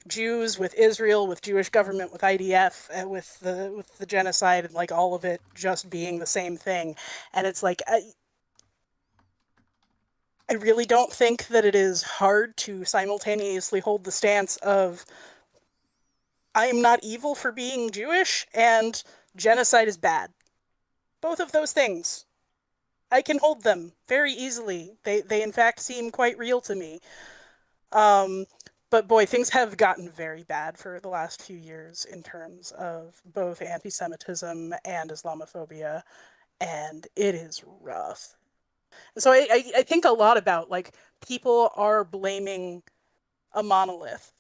Jews with Israel, with Jewish government, with IDF, with the genocide, and like all of it just being the same thing. And it's like I really don't think that it is hard to simultaneously hold the stance of I am not evil for being Jewish and genocide is bad. Both of those things, I can hold them very easily. They in fact seem quite real to me. But boy, things have gotten very bad for the last few years in terms of both anti-Semitism and Islamophobia, and it is rough. So I think a lot about like people are blaming a monolith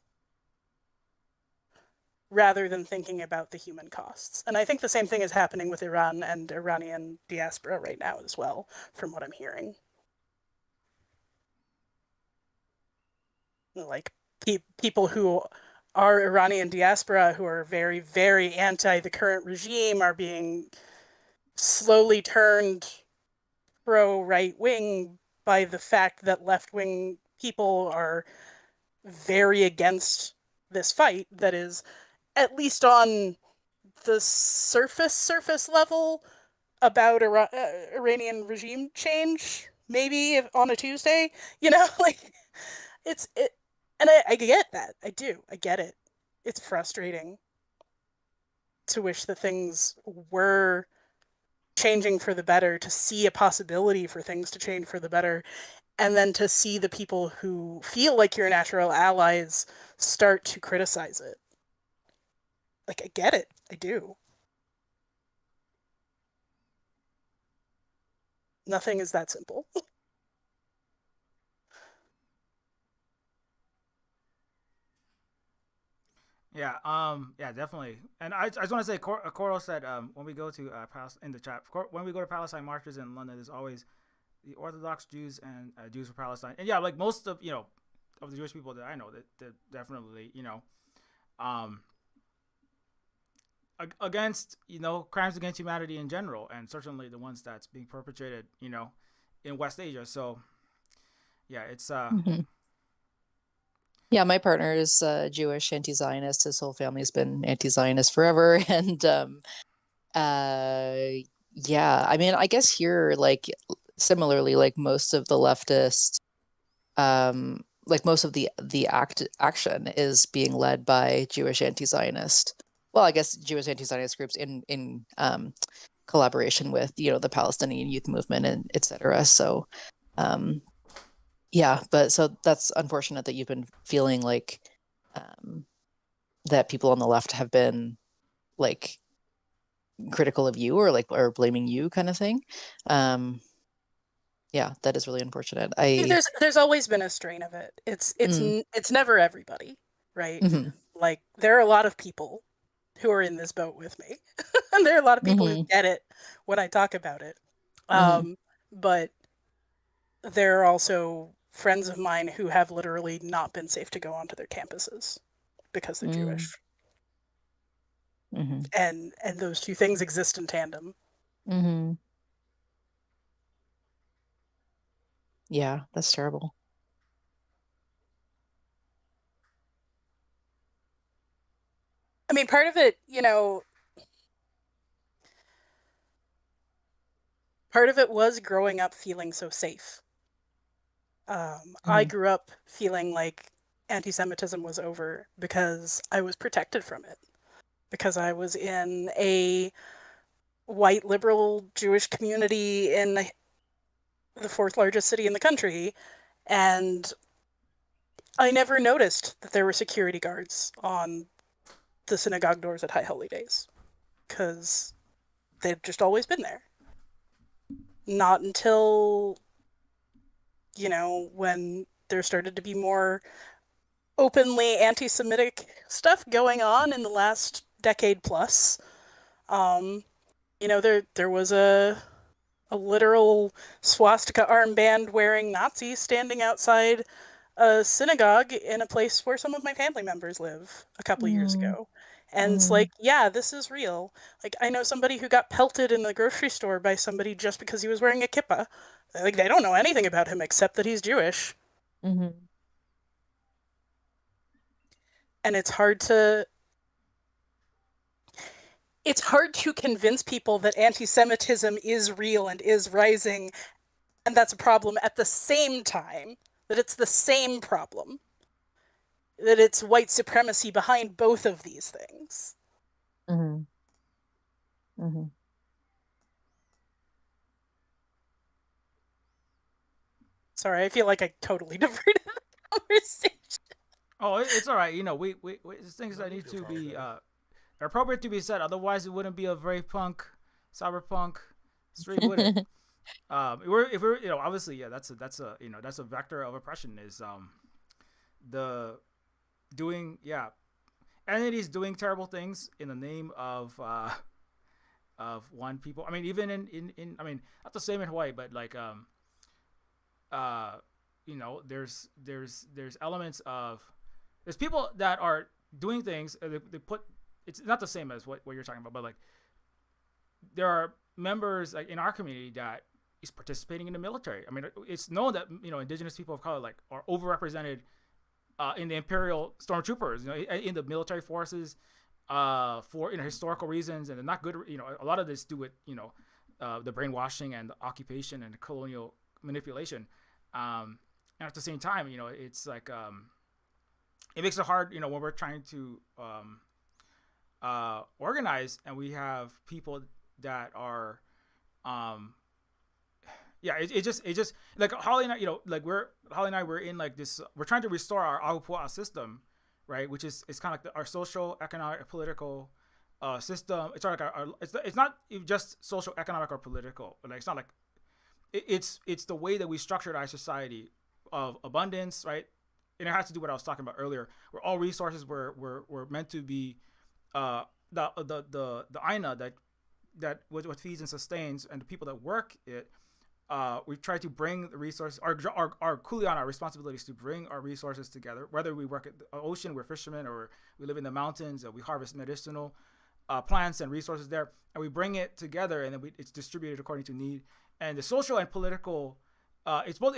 rather than thinking about the human costs. And I think the same thing is happening with Iran and Iranian diaspora right now as well, from what I'm hearing. Like people who are Iranian diaspora who are very, very anti the current regime are being slowly turned pro right wing by the fact that left wing people are very against this fight that is, at least on the surface level, about Iranian regime change, maybe on a Tuesday, like it, and I get that. I do. I get it. It's frustrating to wish that things were changing for the better, to see a possibility for things to change for the better, and then to see the people who feel like your natural allies start to criticize it. Like, I get it. I do. Nothing is that simple. Yeah, definitely. And I just want to say, Coral said, when we go to in the chat, when we go to Palestine marches in London, there's always the Orthodox Jews and Jews for Palestine. And yeah, like most of of the Jewish people that I know that definitely, um, against, crimes against humanity in general, and certainly the ones that's being perpetrated, in West Asia. So yeah, it's Mhm. Yeah, my partner is Jewish, anti-Zionist. His whole family's been anti-Zionist forever, and uh, yeah, I mean, I guess here, like similarly, like most of the leftist, like most of the action is being led by Jewish anti-Zionist. Well, I guess Jewish anti-Zionist groups in collaboration with the Palestinian Youth Movement and etc. So, yeah, but so that's unfortunate that you've been feeling like that people on the left have been like critical of you or blaming you kind of thing. Yeah, that is really unfortunate. There's always been a strain of it. It's never everybody, right? Mhm, Like there are a lot of people who are in this boat with me, and there are a lot of people who mhm, get it when I talk about it. mhm, But there are also friends of mine who have literally not been safe to go onto their campuses because they're mhm, Jewish, mhm, and those two things exist in tandem. mhm. Yeah, that's terrible. I mean, part of it, part of it was growing up feeling so safe. I Mhm, grew up feeling like anti-Semitism was over because I was protected from it, because I was in a white liberal Jewish community in the fourth largest city in the country, and I never noticed that there were security guards on the synagogue doors at High Holy Days because they've just always been there. Not until, when there started to be more openly anti-Semitic stuff going on in the last decade plus. Um, there was a literal swastika armband wearing Nazi standing outside a synagogue in a place where some of my family members live a couple of years mhm, ago. And it's mhm, like, yeah, this is real. Like, I know somebody who got pelted in the grocery store by somebody just because he was wearing a kippah. Like, they don't know anything about him except that he's Jewish. mhm, And it's hard to convince people that anti-Semitism is real and is rising, and that's a problem at the same time that it's the same problem, that it's white supremacy behind both of these things. mhm, mhm. Sorry, I feel like I totally diverted the conversation. Oh, it's all right. We it's things No that need need to to be apologize. appropriate to be said. Otherwise, it wouldn't be a very cyberpunk stream, would it? If we're obviously, yeah, that's a vector of oppression, is the doing, yeah, entities doing terrible things in the name of one people. I mean, even in I mean, not the same in Hawaii, but like uh there's elements of, there's people that are doing things, they put, it's not the same as what you're talking about, but like there are members like in our community that is participating in the military. I mean, it's known that indigenous people of color like are overrepresented in the imperial stormtroopers, in the military forces, for historical reasons, and they're not good. A lot of this do with the brainwashing and the occupation and the colonial manipulation. And at the same time, it's like it makes it hard, when we're trying to organize, and we have people that are yeah, it just like Holly and I, like Holly and I, we're in like this, we're trying to restore our Aupua system, right? Which is, it's kind of like our social, economic, political system. It's sort of like it's not just social, economic, or political, but like it's not like it's the way that we structured our society of abundance, right? And it has to do with what I was talking about earlier, where all resources were meant to be the aina that what feeds and sustains, and the people that work it we try to bring the resources. Our kuleana, our responsibility is to bring our resources together. Whether we work at the ocean, we're fishermen, or we live in the mountains, or we harvest medicinal plants and resources there, and we bring it together, and then it's distributed according to need. And the social and political, it's both.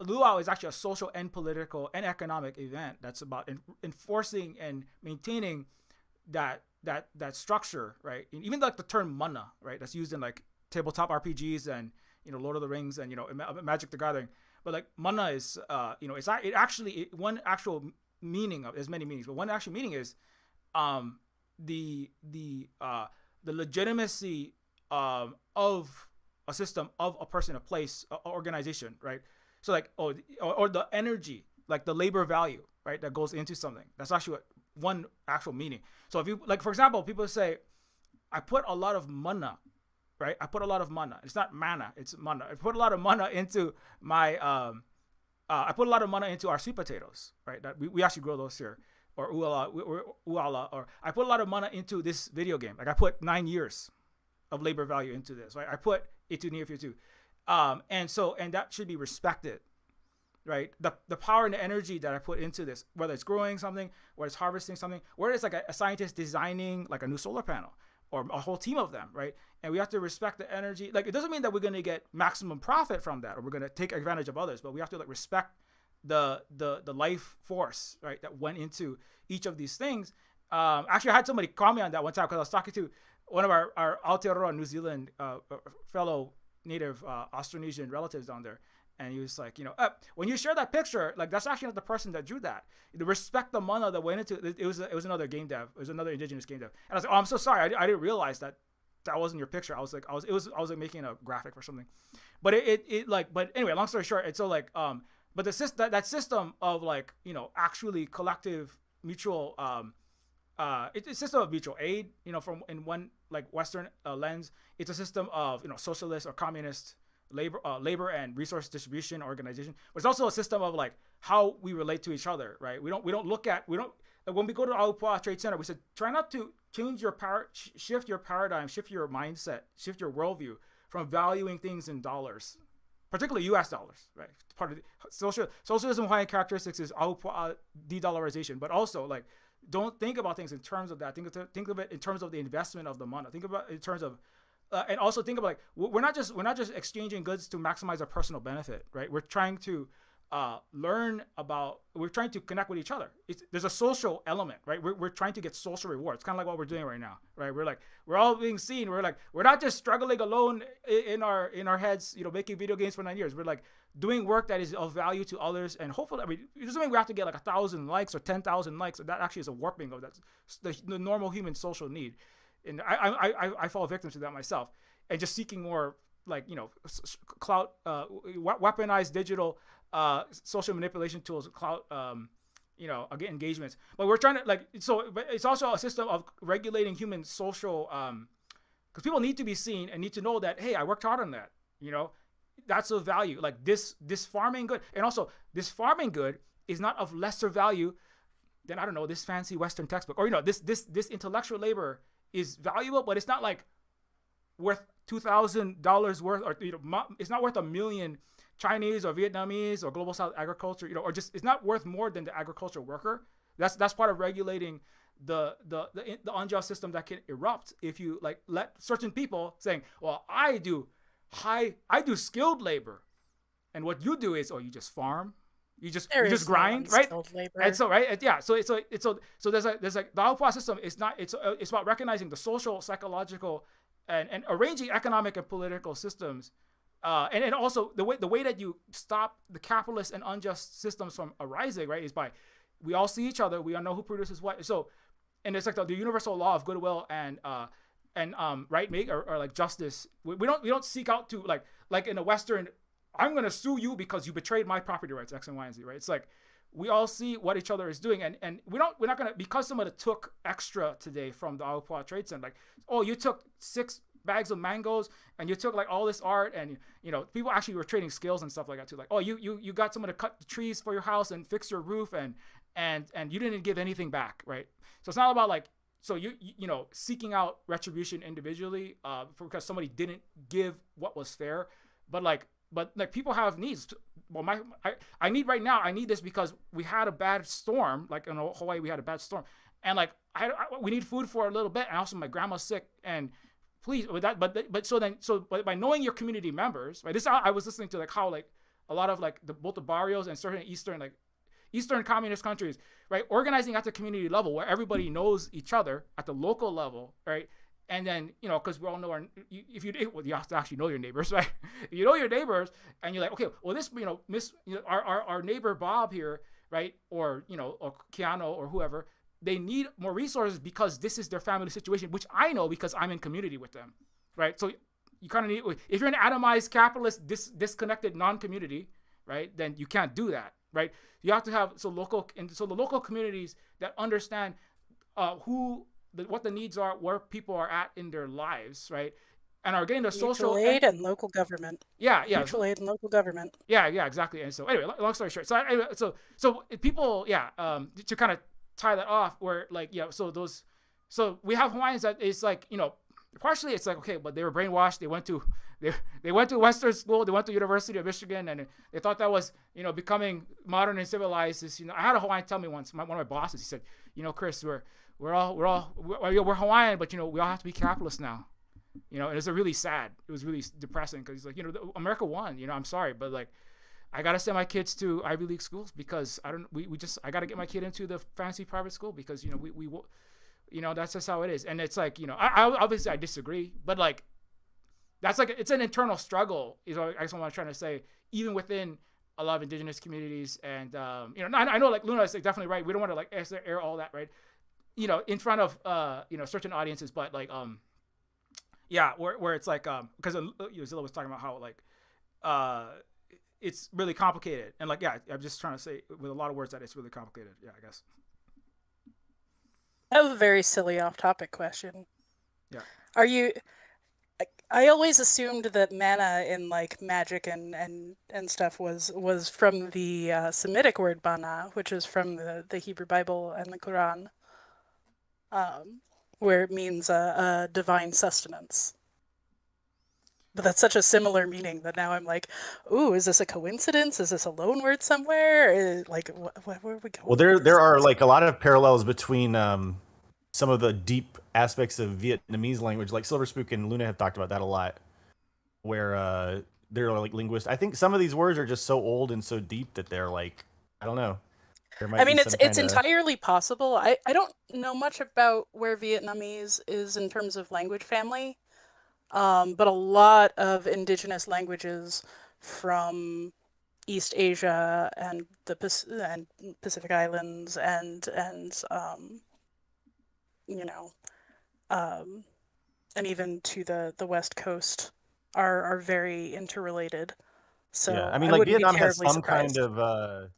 Luau is actually a social and political and economic event that's about enforcing and maintaining that structure, right? And even like the term mana, right? That's used in like tabletop RPGs and Lord of the Rings and Magic the Gathering. But like mana is one actual meaning of, there's many meanings, but one actual meaning is the legitimacy of a system, of a person, a place, a organization, right? So like or the energy, like the labor value, right, that goes into something. That's actually one actual meaning. So if you like, for example, people say, I put a lot of mana, right? I put a lot of mana. It's not mana, it's mana. I put a lot of mana into my I put a lot of mana into our sweet potatoes, right? That we actually grow those here. Or uala, or I put a lot of mana into this video game. Like I put 9 years of labor value into this, right? I put it to Neofeud too. And that should be respected, right? The power and the energy that I put into this, whether it's growing something, whether it's harvesting something, whether it's like a scientist designing like a new solar panel, or a whole team of them, right? And we have to respect the energy. Like it doesn't mean that we're going to get maximum profit from that, or we're going to take advantage of others, but we have to like respect the life force, right, that went into each of these things. Actually, I had somebody call me on that one time because I was talking to one of our Aotearoa New Zealand fellow native Austronesian relatives down there, and he was like, when you share that picture, like that's actually not the person that drew that. The respect the mana that went into it. It was another game dev. It was another indigenous game dev, and I was like, oh, I'm so sorry, I didn't realize that wasn't your picture. I was like making a graphic or something, but but anyway, long story short, it's so like but that system of like actually collective mutual it's a system of mutual aid, from in one like Western lens. It's a system of socialist or communist labor and resource distribution organization, but it's also a system of like how we relate to each other, right? We don't when we go to Aupua Trade Center, we said try not to change shift your paradigm, shift your mindset, shift your worldview from valuing things in dollars, particularly U.S. dollars, right? Part of the socialism high characteristics is de-dollarization, but also like don't think about things in terms of that. Think of it in terms of the investment of the money. Think about it in terms of and also think about like we're not just exchanging goods to maximize our personal benefit, right? We're trying to we're trying to connect with each other. There's a social element, right? We're trying to get social rewards, kind of like what we're doing right now, right? We're all being seen. We're not just struggling alone in our heads, making video games for 9 years. We're like doing work that is of value to others, and hopefully, it doesn't mean we have to get like 1,000 likes or 10,000 likes. That actually is a warping of that the normal human social need, and I fall victim to that myself, and just seeking more like clout, weaponized digital social manipulation tools, clout, again, engagements. But we're trying to but it's also a system of regulating human social, because people need to be seen and need to know that, hey, I worked hard on that. That's of value. Like this farming good, and also this farming good is not of lesser value than, I don't know, this fancy Western textbook, or this intellectual labor is valuable, but it's not like worth $2,000 worth, or it's not worth $1 million Chinese or Vietnamese or global South agriculture, or just it's not worth more than the agricultural worker. That's part of regulating the unjust system that can erupt if you like let certain people saying, well, I do skilled labor, and what you do is, you just farm, you just grind, right? Labor. And so right, yeah. So there's like the Aupua system is not it's about recognizing the social, psychological, and arranging economic and political systems. And also the way that you stop the capitalist and unjust systems from arising, right, is by we all see each other, we all know who produces what. So, and it's like the universal law of goodwill and right, make or like justice. We don't seek out to like in a Western, I'm gonna sue you because you betrayed my property rights, X and Y and Z, right? It's like we all see what each other is doing, and we're not gonna, because somebody took extra today from the Aupua Trade Center, like, oh, you took 6 bags of mangoes and you took like all this art, and people actually were trading skills and stuff like that too, like, oh, you got someone to cut the trees for your house and fix your roof, and you didn't give anything back, right? So it's not about like, so you seeking out retribution individually because somebody didn't give what was fair, but like but like people have needs. Well, I need right now. I need this because we had a bad storm. Like in Hawaii, we had a bad storm, and like we need food for a little bit. And also, my grandma's sick, and please with that. But by knowing your community members, right? This I was listening to like how like a lot of like both the barrios and certain Eastern communist countries, right? Organizing at the community level where everybody knows each other at the local level, right? And then, because we all know you have to actually know your neighbors, right? You know your neighbors, and you're like, okay, well, this, our neighbor Bob here, right? Or Keanu or whoever, they need more resources because this is their family situation, which I know because I'm in community with them, right? So you kind of need, if you're an atomized capitalist, disconnected non-community, right? Then you can't do that, right? You have to have, the local communities that understand what the needs are, where people are at in their lives, right? And are getting the social aid and local government. Yeah. Mutual aid and local government. Yeah, exactly. And so anyway, long story short, so people, to kind of tie that off, where like so we have Hawaiians that it's like partially it's like okay, but they were brainwashed. They went to Western school. They went to University of Michigan, and they thought that was becoming modern and civilized. I had a Hawaiian tell me once. One of my bosses, he said, Chris, we're Hawaiian, but we all have to be capitalists now. And it was really sad. It was really depressing because he's like, America won. I'm sorry, but like, I gotta send my kids to Ivy League schools because I gotta get my kid into the fancy private school because that's just how it is. And it's like I obviously I disagree, but like that's like it's an internal struggle. I guess what I'm trying to say, even within a lot of indigenous communities, and I know like Luna is like definitely right. We don't want to like air all that, right? In front of certain audiences, but like where it's like because Zilla was talking about how like it's really complicated, and like I'm just trying to say with a lot of words that it's really complicated. I guess. I have a very silly off-topic question. Yeah. Are you? I always assumed that mana in like magic and stuff was from the Semitic word bana, which is from the Hebrew Bible and the Quran, where it means a divine sustenance. But that's such a similar meaning that now I'm like, ooh, is this a coincidence? Is this a loan word somewhere? Like, where are we going? Well, there are like a lot of parallels between some of the deep aspects of Vietnamese language, like Silver Spook and Luna have talked about that a lot, where they're like linguists. I think some of these words are just so old and so deep that they're like, I don't know. I mean, it's entirely possible. I don't know much about where Vietnamese is in terms of language family. But a lot of indigenous languages from East Asia and the Pacific Islands and even to the West Coast are very interrelated. So yeah, I mean, like Vietnam has some kind of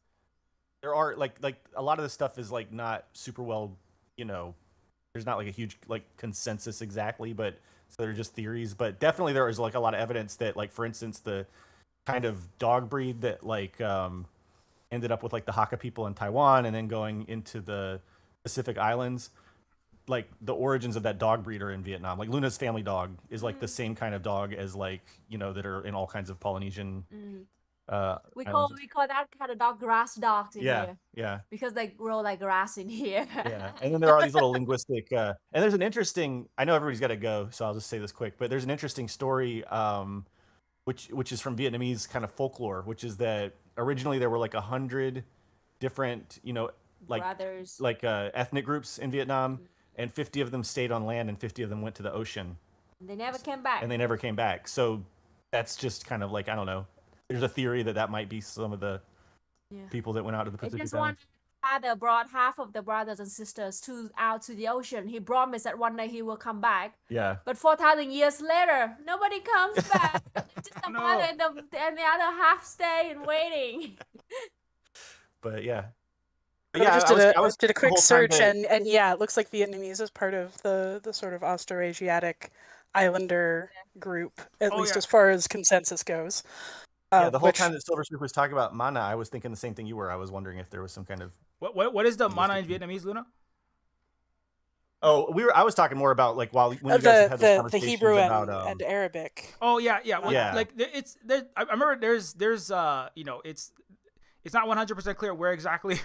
there are like a lot of this stuff is like not super well, there's not like a huge like consensus exactly, but so they're just theories. But definitely there is like a lot of evidence that, like, for instance, the kind of dog breed that like ended up with like the Hakka people in Taiwan and then going into the Pacific Islands, like the origins of that dog breed are in Vietnam. Like Luna's family dog is like the same kind of dog as like that are in all kinds of Polynesian. We call that kind of dog grass dogs in here. Yeah. Because they grow like grass in here. Yeah. And then there are these little linguistic and there's an interesting, I know everybody's got to go, so I'll just say this quick, but there's an interesting story which is from Vietnamese kind of folklore, which is that originally there were like 100 different, like brothers, like ethnic groups in Vietnam, and 50 of them stayed on land and 50 of them went to the ocean. They never came back. And they never came back. So that's just kind of like, I don't know. There's a theory that might be some of the people that went out to the Pacific Islands. One father brought half of the brothers and sisters out to the ocean. He promised that one day he will come back. Yeah. But 4,000 years later, nobody comes back. Just the mother and the other half stay and waiting. But yeah. But yeah, I did a quick search and it looks like Vietnamese is part of the sort of Austroasiatic islander group, at least as far as consensus goes. The whole time that Silver Spook was talking about mana, I was thinking the same thing you were. I was wondering if there was some kind of... What is the mana in Vietnamese, Luna? Oh, I was talking more about like when you guys had those the conversations Hebrew about and Arabic. Oh yeah. Well, Yeah. like it's there. I remember there's you know, it's not 100% clear where exactly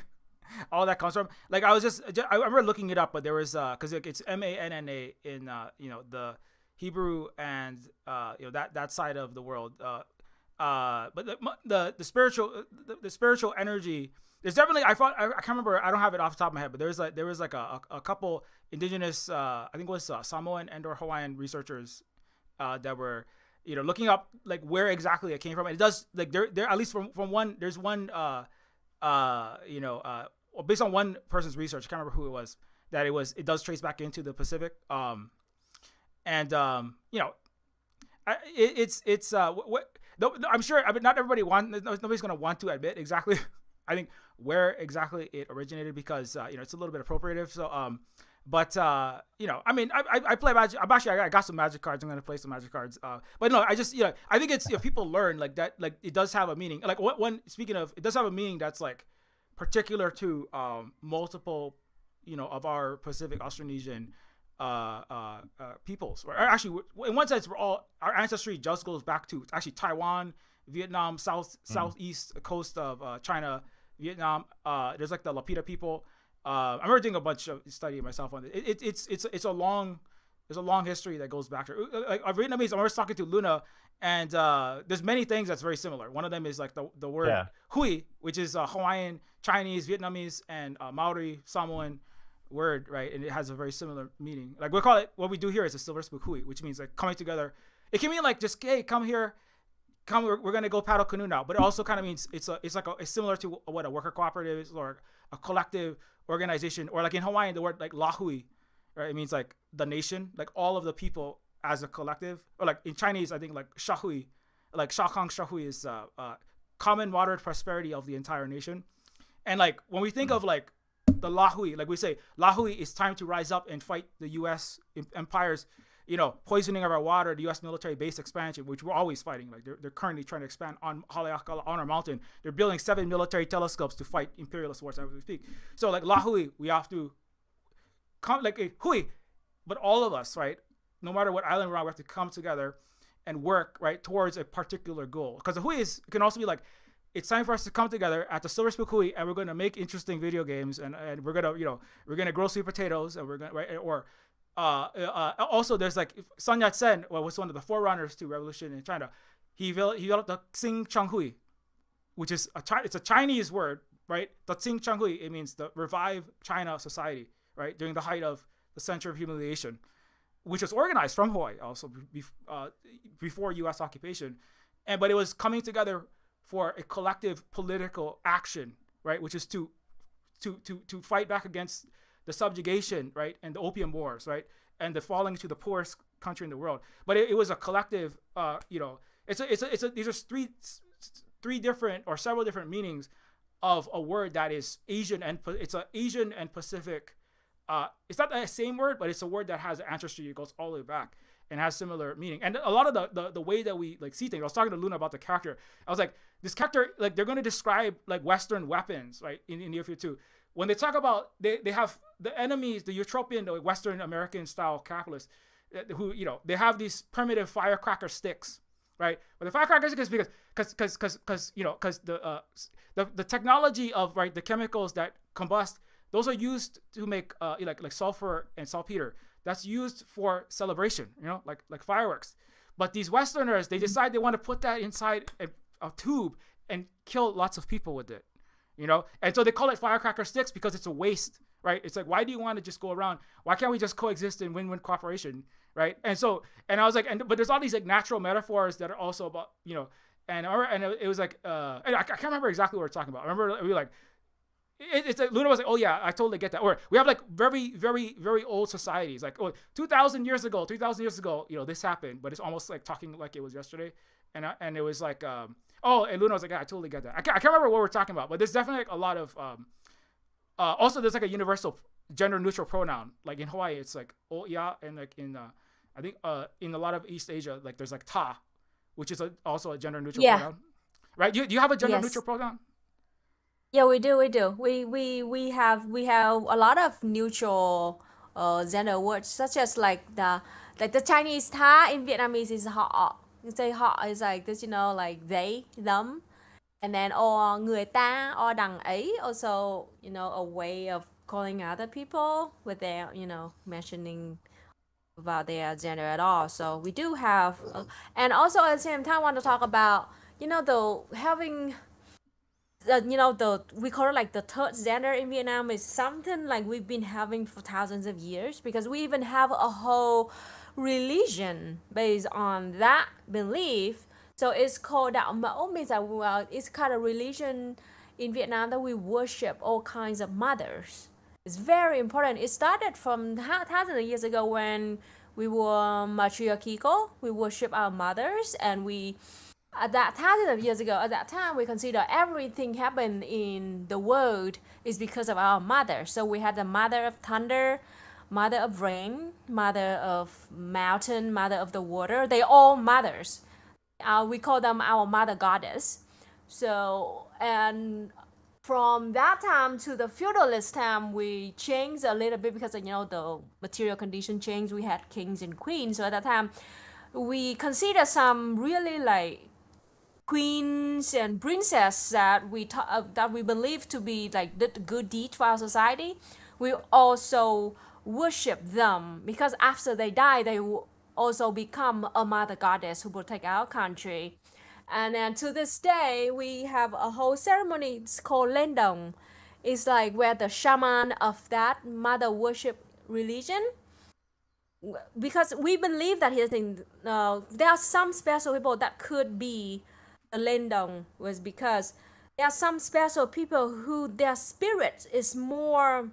all that comes from. Like I was just I remember looking it up, but there was because it's Manna in you know, the Hebrew and you know, that side of the world. But the spiritual energy. There's definitely I can't remember, I don't have it off the top of my head, but there was like a couple indigenous I think it was Samoan and or Hawaiian researchers that were, you know, looking up like where exactly it came from. And it does, like, there at least from one, there's one you know, based on one person's research, I can't remember who it was, that it does trace back into the Pacific. And you know, it's I'm sure, I mean, not everybody nobody's gonna want to admit exactly I think where exactly it originated, because you know, it's a little bit appropriative. So but you know, I mean, I play Magic. I got some Magic cards. I'm gonna play some Magic cards. But no, I just, you know, I think it's, if people learn like that, like it does have a meaning. Like one, speaking of, it does have a meaning that's like particular to multiple, you know, of our Pacific Austronesian peoples. Or actually, in one sense, our ancestry just goes back to actually Taiwan, Vietnam, southeast coast of China, Vietnam. There's like the Lapita people. I remember doing a bunch of studying myself on it. It's a long, there's a long history that goes back to, like, Vietnamese. I was talking to Luna, and there's many things that's very similar. One of them is like the word hui, which is Hawaiian, Chinese, Vietnamese, and Maori, Samoan word, right? And it has a very similar meaning. Like we call it, what we do here is a silver spook hui, which means like coming together. It can mean like just, hey, come here, we're gonna go paddle canoe now. But it also kind of means it's similar to what a worker cooperative is, or a collective organization, or like in Hawaiian, the word like lahui, right? It means like the nation, like all of the people as a collective. Or like in Chinese, I think like shahui, like shakang shahui is common moderate prosperity of the entire nation. And like when we think of like the lahui, like we say lahui is time to rise up and fight the U.S. empire's, you know, poisoning of our water, the U.S. military base expansion, which we're always fighting. Like they're currently trying to expand on Haleakala, on our mountain. They're building 7 military telescopes to fight imperialist wars as we speak. So like lahui, we have to come like a hui, but all of us, right, no matter what island we're on, we have to come together and work, right, towards a particular goal. Because the hui can also be like, it's time for us to come together at the Silver Spook Hui, and we're going to make interesting video games, and we're gonna, you know, we're gonna grow sweet potatoes, and we're gonna, right, or also there's like Sun Yat-sen, was one of the forerunners to revolution in China. He developed the Xing Chang Hui, which is it's a Chinese word, right? The Xing Chang Hui, it means the revive China society, right, during the height of the century of humiliation, which was organized from Hawaii also before U.S. occupation, but it was coming together for a collective political action, right, which is to fight back against the subjugation, right, and the opium wars, right, and the falling into the poorest country in the world. But it was a collective, you know, these are three different or several different meanings of a word that is Asian, and it's an Asian and Pacific. It's not the same word, but it's a word that has an ancestry. It goes all the way back and has similar meaning. And a lot of the way that we like see things. I was talking to Luna about the character. I was like, this character, like they're going to describe like Western weapons, right, in Neofeud 2. When they talk about, they have the enemies, the utopian, the Western American style capitalists, who, you know, they have these primitive firecracker sticks, right? But the firecracker sticks because you know, because the technology of, right, the chemicals that combust, those are used to make like sulfur and saltpeter. That's used for celebration, you know, like fireworks. But these Westerners, they decide they want to put that inside a tube and kill lots of people with it. You know, and so they call it firecracker sticks because it's a waste, right? It's like, why do you want to just go around? Why can't we just coexist in win-win cooperation, right? And so, and I was like, but there's all these like natural metaphors that are also about, you know, and it was like, and I can't remember exactly what we're talking about. I remember we were like, it's like, Luna was like, oh yeah, I totally get that. Or we have like very, very, very old societies, like 2,000 years ago, you know, this happened, but it's almost like talking like it was yesterday. And it was like, and Luna was like, yeah, I totally get that. I can't remember what we're talking about, but there's definitely like a lot of, also there's like a universal gender neutral pronoun. Like in Hawaii, it's like ya, and like in, I think in a lot of East Asia, like there's like ta, which is also a gender neutral pronoun. Right? Do you have a gender neutral pronoun? Yeah, we do. We have a lot of neutral gender words, such as like the Chinese ta in Vietnamese is họ. You say họ is like this, like they, them, and then or người ta or đằng ấy, also a way of calling other people without mentioning about their gender at all. So we do have, and also at the same time, I want to talk about the having the we call it like the third gender in Vietnam is something like we've been having for thousands of years, because we even have a whole religion based on that belief. So it's called Đạo Mẫu, means that it's kind of religion in Vietnam that we worship all kinds of mothers. It's very important. It started from thousands of years ago when we were matriarchal. We worship our mothers, and we at that thousands of years ago, at that time, we consider everything happened in the world is because of our mother. So we had the mother of thunder, mother of rain, mother of mountain, mother of the water. They all mothers. We call them our mother goddess. So, and from that time to the feudalist time, we changed a little bit because the material condition changed. We had kings and queens. So at that time, we consider some really like queens and princesses that we believe to be like did good deed for our society. We also worship them because after they die, they will also become a mother goddess who protect our country. And then to this day, we have a whole ceremony. It's called Lendong. It's like where the shaman of that mother worship religion, because we believe that there are some special people that could be the Lendong, was because there are some special people who their spirit is more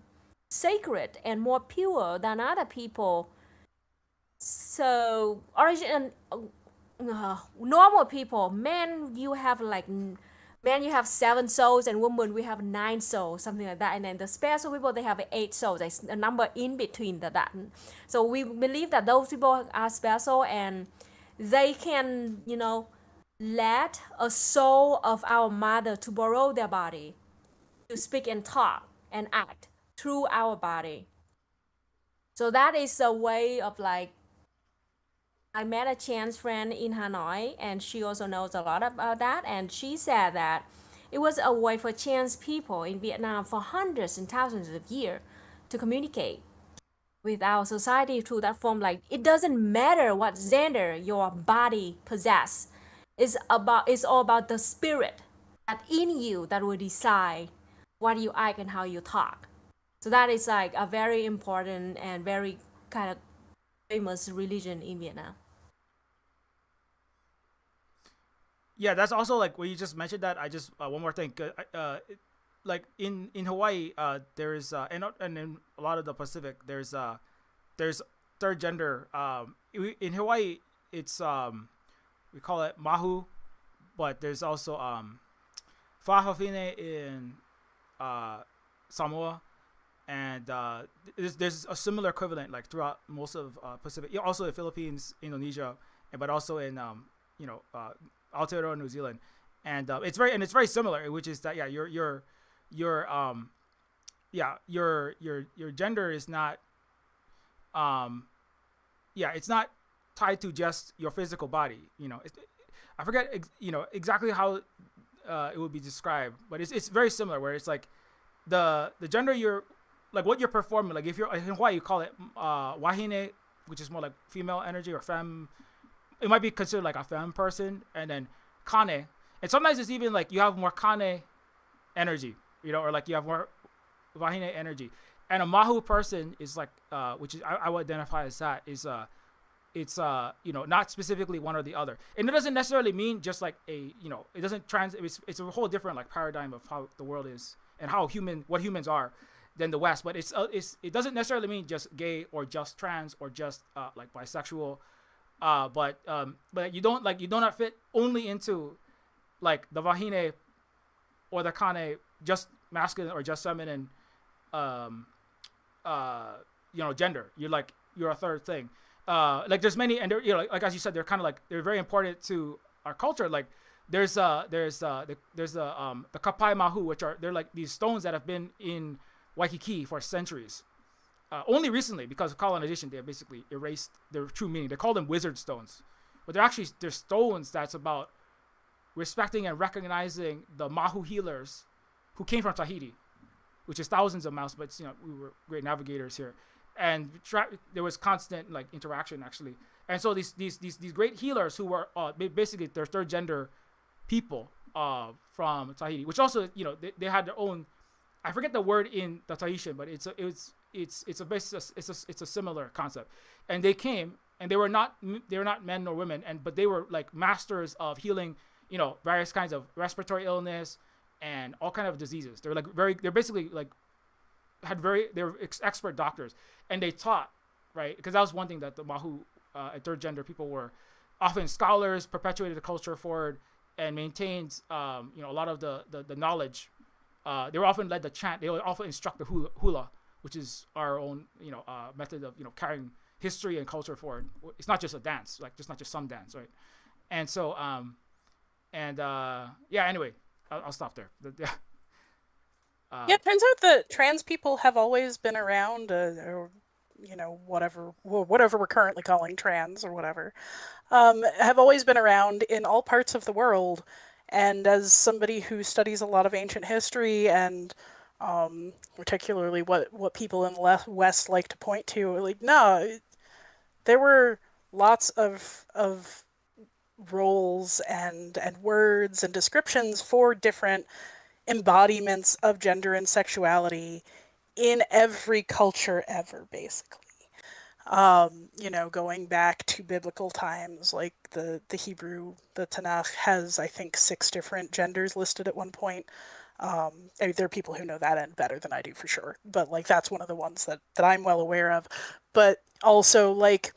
sacred and more pure than other people. So normal people, men you have 7 souls, and women we have 9 souls, something like that. And then the special people, they have 8 souls. There's a number in between that. So we believe that those people are special, and they can let a soul of our mother to borrow their body, to speak and talk and act through our body. So that is a way of I met a trans friend in Hanoi, and she also knows a lot about that, and she said that it was a way for trans people in Vietnam for hundreds and thousands of years to communicate with our society through that form. Like, it doesn't matter what gender your body possesses. It's all about the spirit that in you that will decide what you act and how you talk. So that is like a very important and very kind of famous religion in Vietnam. Yeah, that's also like when you just mentioned that. I just one more thing. Like in Hawaii, there's and in a lot of the Pacific, there's third gender. In Hawaii, it's we call it mahu, but there's also fa'afafine in Samoa, and there's a similar equivalent like throughout most of Pacific. Yeah, also the Philippines, Indonesia, but also in Aotearoa, New Zealand, and it's very similar, which is that your gender is not it's not tied to just your physical body. I forget exactly how it would be described, but it's very similar, where it's like the gender you're like what you're performing. Like if you're in Hawaii, you call it wahine, which is more like female energy, or femme. It might be considered like a femme person, and then kane, and sometimes it's even like you have more kane energy, or like you have more wahine energy. And a mahu person is like which is I would identify as that is it's not specifically one or the other, and it doesn't necessarily mean just like it doesn't it's a whole different like paradigm of how the world is and what humans are than the West. But it doesn't necessarily mean just gay or just trans or just like bisexual, but you do not fit only into like the vahine or the kane, just masculine or just feminine gender. You're a third thing. Like there's many, and like as you said, they're very important to our culture. Like there's the kapai mahu, they're like these stones that have been in Waikiki for centuries, only recently, because of colonization, they basically erased their true meaning. They call them wizard stones, but they're stones that's about respecting and recognizing the Mahu healers who came from Tahiti, which is thousands of miles, but we were great navigators here, and there was constant like interaction actually. And so these great healers who were basically their third gender people from Tahiti, which also they had their own, I forget the word in the Tahitian, but it's a similar concept. And they came, and they were not men nor women, but they were like masters of healing, various kinds of respiratory illness and all kind of diseases. They're like they're basically like they were expert doctors, and they taught, right? Because that was one thing that the Mahu third gender people were often scholars, perpetuated the culture forward, and maintained a lot of the knowledge. They were often led the chant. They would often instruct the hula, which is our own method of carrying history and culture forward. It's not just a dance, like just not just some dance, right? And so anyway, I'll stop there. Yeah, it turns out that trans people have always been around, or whatever we're currently calling trans or whatever, have always been around in all parts of the world. And as somebody who studies a lot of ancient history and particularly what people in the West like to point to, like, no, there were lots of roles and words and descriptions for different embodiments of gender and sexuality in every culture ever, basically. Going back to biblical times, like the Hebrew, the Tanakh has, I think, 6 different genders listed at one point. There are people who know that end better than I do for sure, but like that's one of the ones that I'm well aware of. But also, like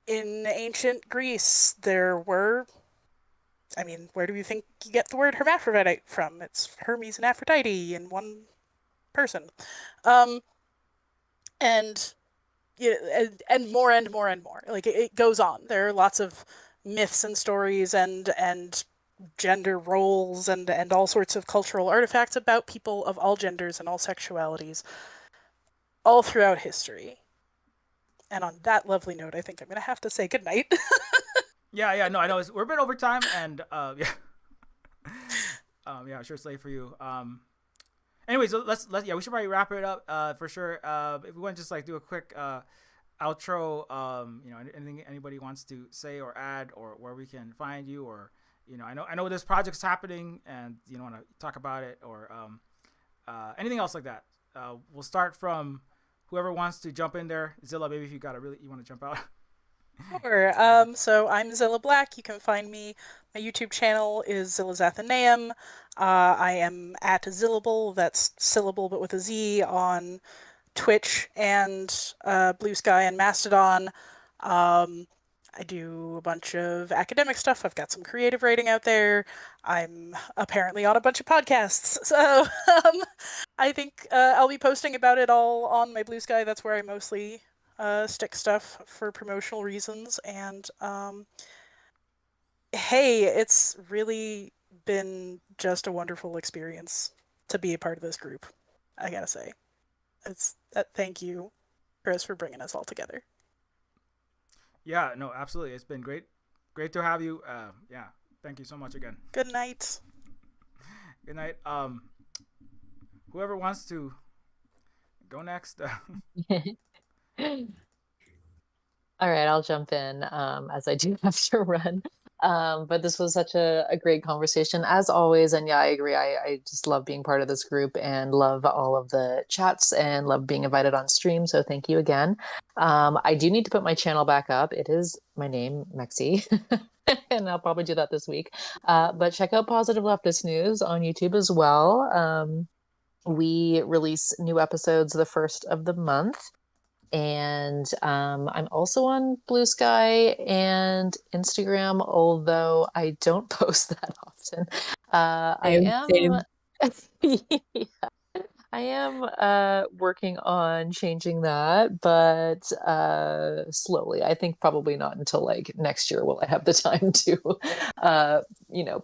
in ancient Greece, there were, I mean, where do you think you get the word hermaphrodite from? It's Hermes and Aphrodite in one person. And more and more and more. Like it goes on. There are lots of myths and stories and gender roles and all sorts of cultural artifacts about people of all genders and all sexualities all throughout history. And on that lovely note, I think I'm going to have to say goodnight. Yeah, no, I know we're a bit over time, and sure it's late for you. Anyways, so let's we should probably wrap it up for sure. If we want to just like do a quick outro, anything anybody wants to say or add, or where we can find you, or I know this project's happening, and want to talk about it, or anything else like that. We'll start from whoever wants to jump in there. Zilla, maybe if you want to jump out. Sure. So I'm Zilla Black. You can find me. My YouTube channel is Zilla's Athenaeum. I am at Zillable, that's syllable but with a Z, on Twitch and Blue Sky and Mastodon. I do a bunch of academic stuff. I've got some creative writing out there. I'm apparently on a bunch of podcasts. So I think I'll be posting about it all on my Blue Sky. That's where I mostly stick stuff for promotional reasons. And hey, it's really been just a wonderful experience to be a part of this group, I gotta say. Thank you, Chris, for bringing us all together. Yeah, no, absolutely. It's been great to have you. Thank you so much again. Good night. Good night. Whoever wants to go next. All right, I'll jump in as I do have to run. But this was such a great conversation as always. And yeah, I agree. I just love being part of this group and love all of the chats and love being invited on stream. So thank you again. I do need to put my channel back up. It is my name, Mexi. And I'll probably do that this week. But check out Positive Leftist News on YouTube as well. We release new episodes the first of the month. And I'm also on Blue Sky and Instagram, although I don't post that often. I am working on changing that, but slowly. I think probably not until like next year will I have the time to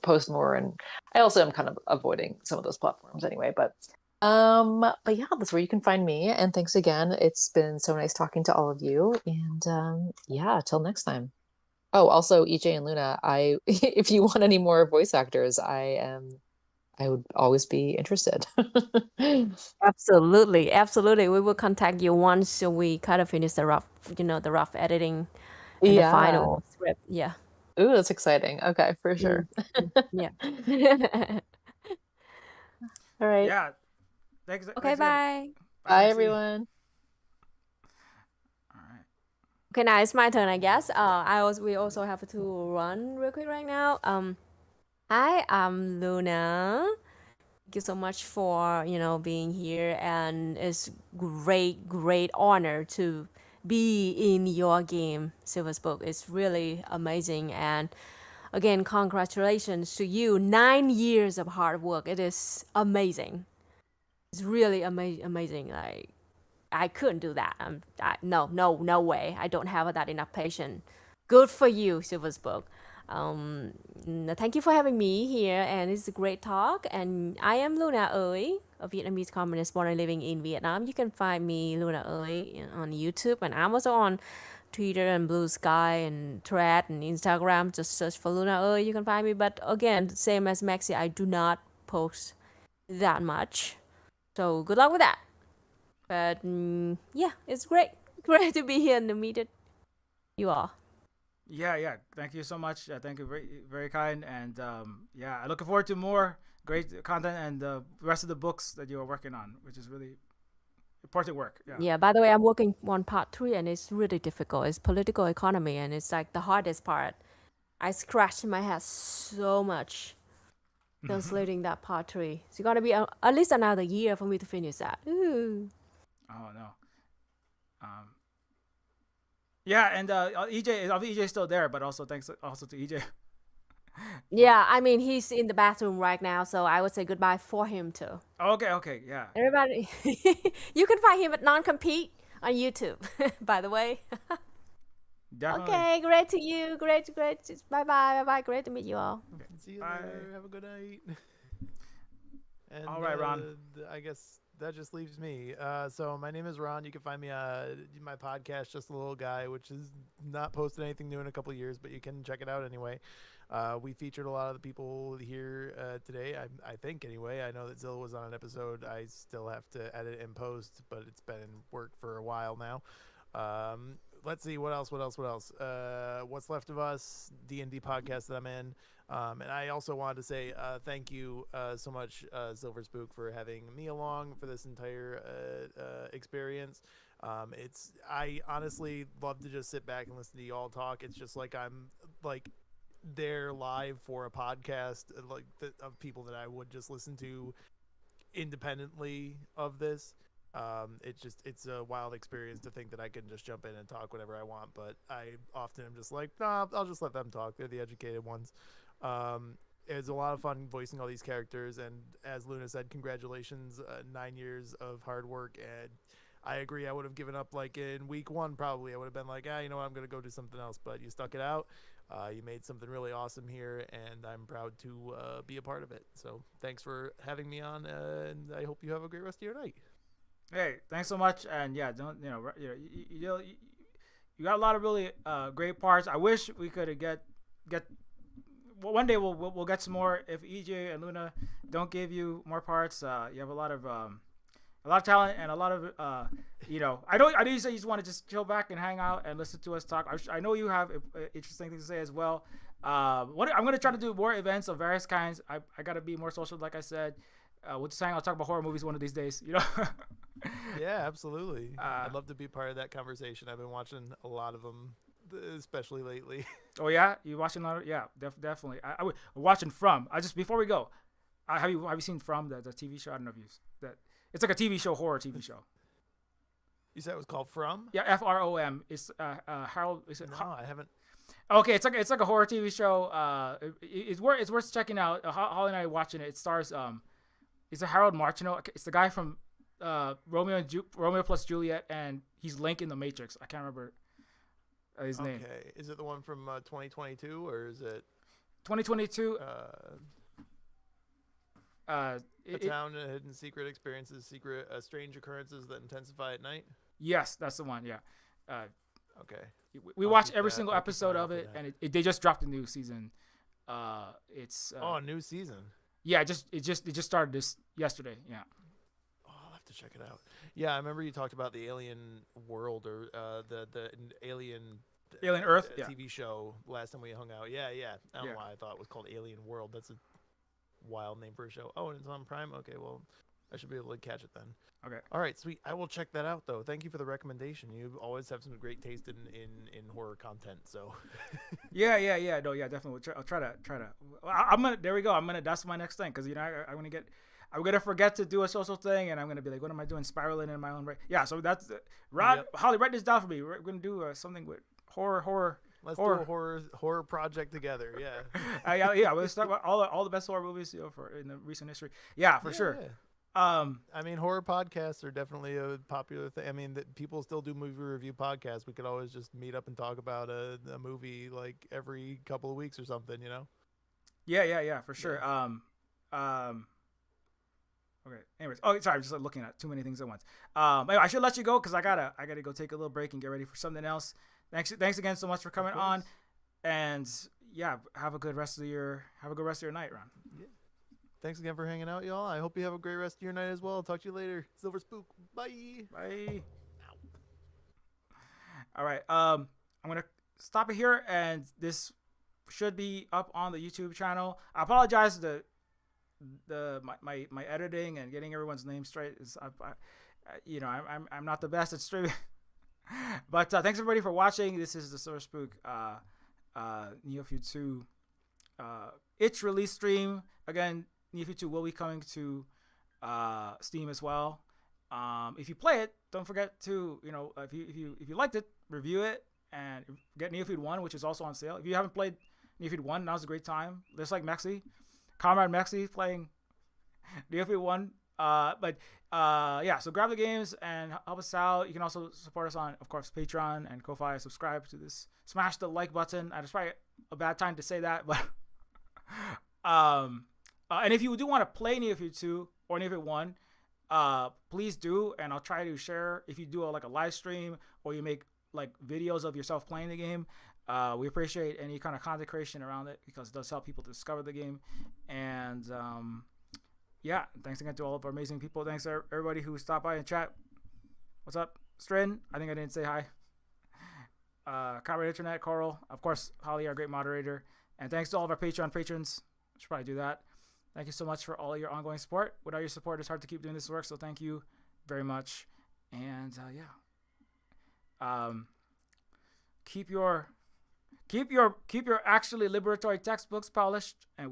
post more. And I also am kind of avoiding some of those platforms anyway, but But yeah, that's where you can find me. And thanks again. It's been so nice talking to all of you. And yeah, till next time. Oh, also EJ and Luna, if you want any more voice actors, I would always be interested. Absolutely, absolutely. We will contact you once we kind of finish the rough editing and the Yeah. final script. Yeah. Ooh, that's exciting. Okay, for sure. Yeah. All right. Yeah. Thanks. Okay, Thanks again. bye. Bye, Bye, Maxie. everyone. All right. Okay, now it's my turn, I guess. We also have to run real quick right now. Hi, I'm Luna. Thank you so much for being here, and it's great honor to be in your game, Silver Spook. It's really amazing, and again, congratulations to you. 9 years of hard work. It is amazing. It's really amazing. Like I couldn't do that. No way. I don't have that enough patience. Good for you, Silver Spook. Thank you for having me here, and it's a great talk. And I am Luna Ơi, a Vietnamese communist born and living in Vietnam. You can find me Luna Ơi on YouTube, and I'm also on Twitter and Blue Sky and Thread and Instagram. Just search for Luna Ơi. You can find me. But again, same as Maxi, I do not post that much. So good luck with that. But yeah, it's great to be here and to meet you all. Yeah. Thank you so much. Thank you, very, very kind. And yeah, I'm looking forward to more great content and the rest of the books that you are working on, which is really important work. Yeah. Yeah, by the way, I'm working on part 3 and it's really difficult. It's political economy and it's like the hardest part. I scratched my head so much translating that part 3. It's gonna be at least another year for me to finish that. Ooh. Oh no. Yeah, and EJ, EJ is still there, but also thanks also to EJ. Yeah, I mean, he's in the bathroom right now, so I would say goodbye for him too. Okay, yeah. Everybody, you can find him at Non-Compete on YouTube, by the way. Definitely. Okay, great to you. Great. Bye. Great to meet you all. Okay. See you Bye. later. Have a good night. And, All right, Ron. I guess that just leaves me. So my name is Ron. You can find me my podcast, Just a Little Guy, which is not posted anything new in a couple of years, but you can check it out anyway. We featured a lot of the people here today. I think anyway. I know that Zilla was on an episode. I still have to edit and post, but it's been in work for a while now. Let's see what else. What's Left of Us, D&D podcast that I'm in. And I also wanted to say thank you so much, Silver Spook, for having me along for this entire experience. I honestly love to just sit back and listen to you all talk. It's just like I'm like there live for a podcast like of people that I would just listen to independently of this. It's a wild experience to think that I can just jump in and talk whatever I want, but I often am just like, nah, I'll just let them talk. They're the educated ones. It's a lot of fun voicing all these characters, and as Luna said, congratulations, 9 years of hard work. And I agree, I would have given up like in week 1 probably. I would have been like, you know what, I'm gonna go do something else, but you stuck it out. You made something really awesome here, and I'm proud to be a part of it. So thanks for having me on, and I hope you have a great rest of your night. Hey, thanks so much. And yeah, don't you got a lot of really great parts. I wish we could get. Well, one day we'll get some more. If EJ and Luna don't give you more parts, you have a lot of talent and a lot of I know you say you just want to just chill back and hang out and listen to us talk. I know you have interesting things to say as well. I'm gonna try to do more events of various kinds. I gotta be more social, like I said. We'll just hang out, talk about horror movies one of these days. Yeah, absolutely. I'd love to be part of that conversation. I've been watching a lot of them, especially lately. Oh yeah, you watching a lot? Yeah, definitely. I watching From. Before we go, have you seen From, the TV show? I don't know if that. It's like a TV show, horror TV show. You said it was called From? Yeah, FROM. It's Harold. No, I haven't. Okay, it's like a horror TV show. It's worth checking out. Holly and I are watching it. It stars it's a Harold Martineau. It's the guy from Romeo plus Juliet, and he's Link in the Matrix. I can't remember his name. Okay, is it the one from 2022 or is it 2022? A town, hidden secret experiences, strange occurrences that intensify at night. Yes, that's the one. Yeah. Okay. We I'll watched keep every that- single I'll keep an episode eye out of for it, that. and they just dropped a new season. It's New season. yeah, it just started this yesterday. Yeah. Oh, I'll have to check it out. Yeah, I remember you talked about the Alien World or the Alien Earth, yeah. TV show last time we hung out. Yeah. I don't Yeah. know why I thought it was called Alien World. That's a wild name for a show. Oh, and it's on Prime. Okay, well, I should be able to catch it then. Okay. All right, sweet. I will check that out though. Thank you for the recommendation. You always have some great taste in horror content. So. Yeah. No, yeah, definitely. I'll try to. I'm gonna. There we go. That's my next thing, because I'm gonna forget to do a social thing, and I'm gonna be like, what am I doing? Spiraling in my own brain. Yeah. So that's Rod. Yep. Holly, write this down for me. We're gonna do something with horror. Let's do a horror project together. Yeah. Yeah. We'll start with all the best horror movies for in the recent history. Yeah, for sure. Yeah. I mean, horror podcasts are definitely a popular thing. I mean, people still do movie review podcasts. We could always just meet up and talk about a movie like every couple of weeks or something, you know? Yeah, for sure. Okay. Anyways, sorry, I'm just looking at too many things at once. Anyway, I should let you go because I gotta go take a little break and get ready for something else. Thanks again so much for coming on, and yeah, have a good rest of your night, Ron. Yeah. Thanks again for hanging out, y'all. I hope you have a great rest of your night as well. I'll talk to you later. Silver Spook. Bye. Bye. All right. I'm gonna stop it here, and this should be up on the YouTube channel. I apologize. My editing and getting everyone's name straight is I'm not the best at streaming. But thanks everybody for watching. This is the Silver Spook Neofeud 2 its release stream. Again, Neofeud 2 will be coming to Steam as well. If you play it, don't forget to if you liked it, review it and get Neofeud 1, which is also on sale. If you haven't played Neofeud 1, now's a great time. Just like Mexi, Comrade Mexi playing Neofeud 1. So grab the games and help us out. You can also support us on, of course, Patreon and Ko-Fi. Subscribe to this. Smash the like button. It's probably a bad time to say that, but and if you do want to play Neofeud 2 or Neofeud 1, please do, and I'll try to share if you do a live stream or you make like videos of yourself playing the game. We appreciate any kind of content creation around it because it does help people discover the game. And yeah, thanks again to all of our amazing people. Thanks to everybody who stopped by and chat. What's up, Strin? I think I didn't say hi. Copyright Internet, Coral, of course, Holly, our great moderator. And thanks to all of our Patreon patrons. I should probably do that. Thank you so much for all your ongoing support. Without your support, it's hard to keep doing this work, so thank you very much. And keep your actually liberatory textbooks polished, and we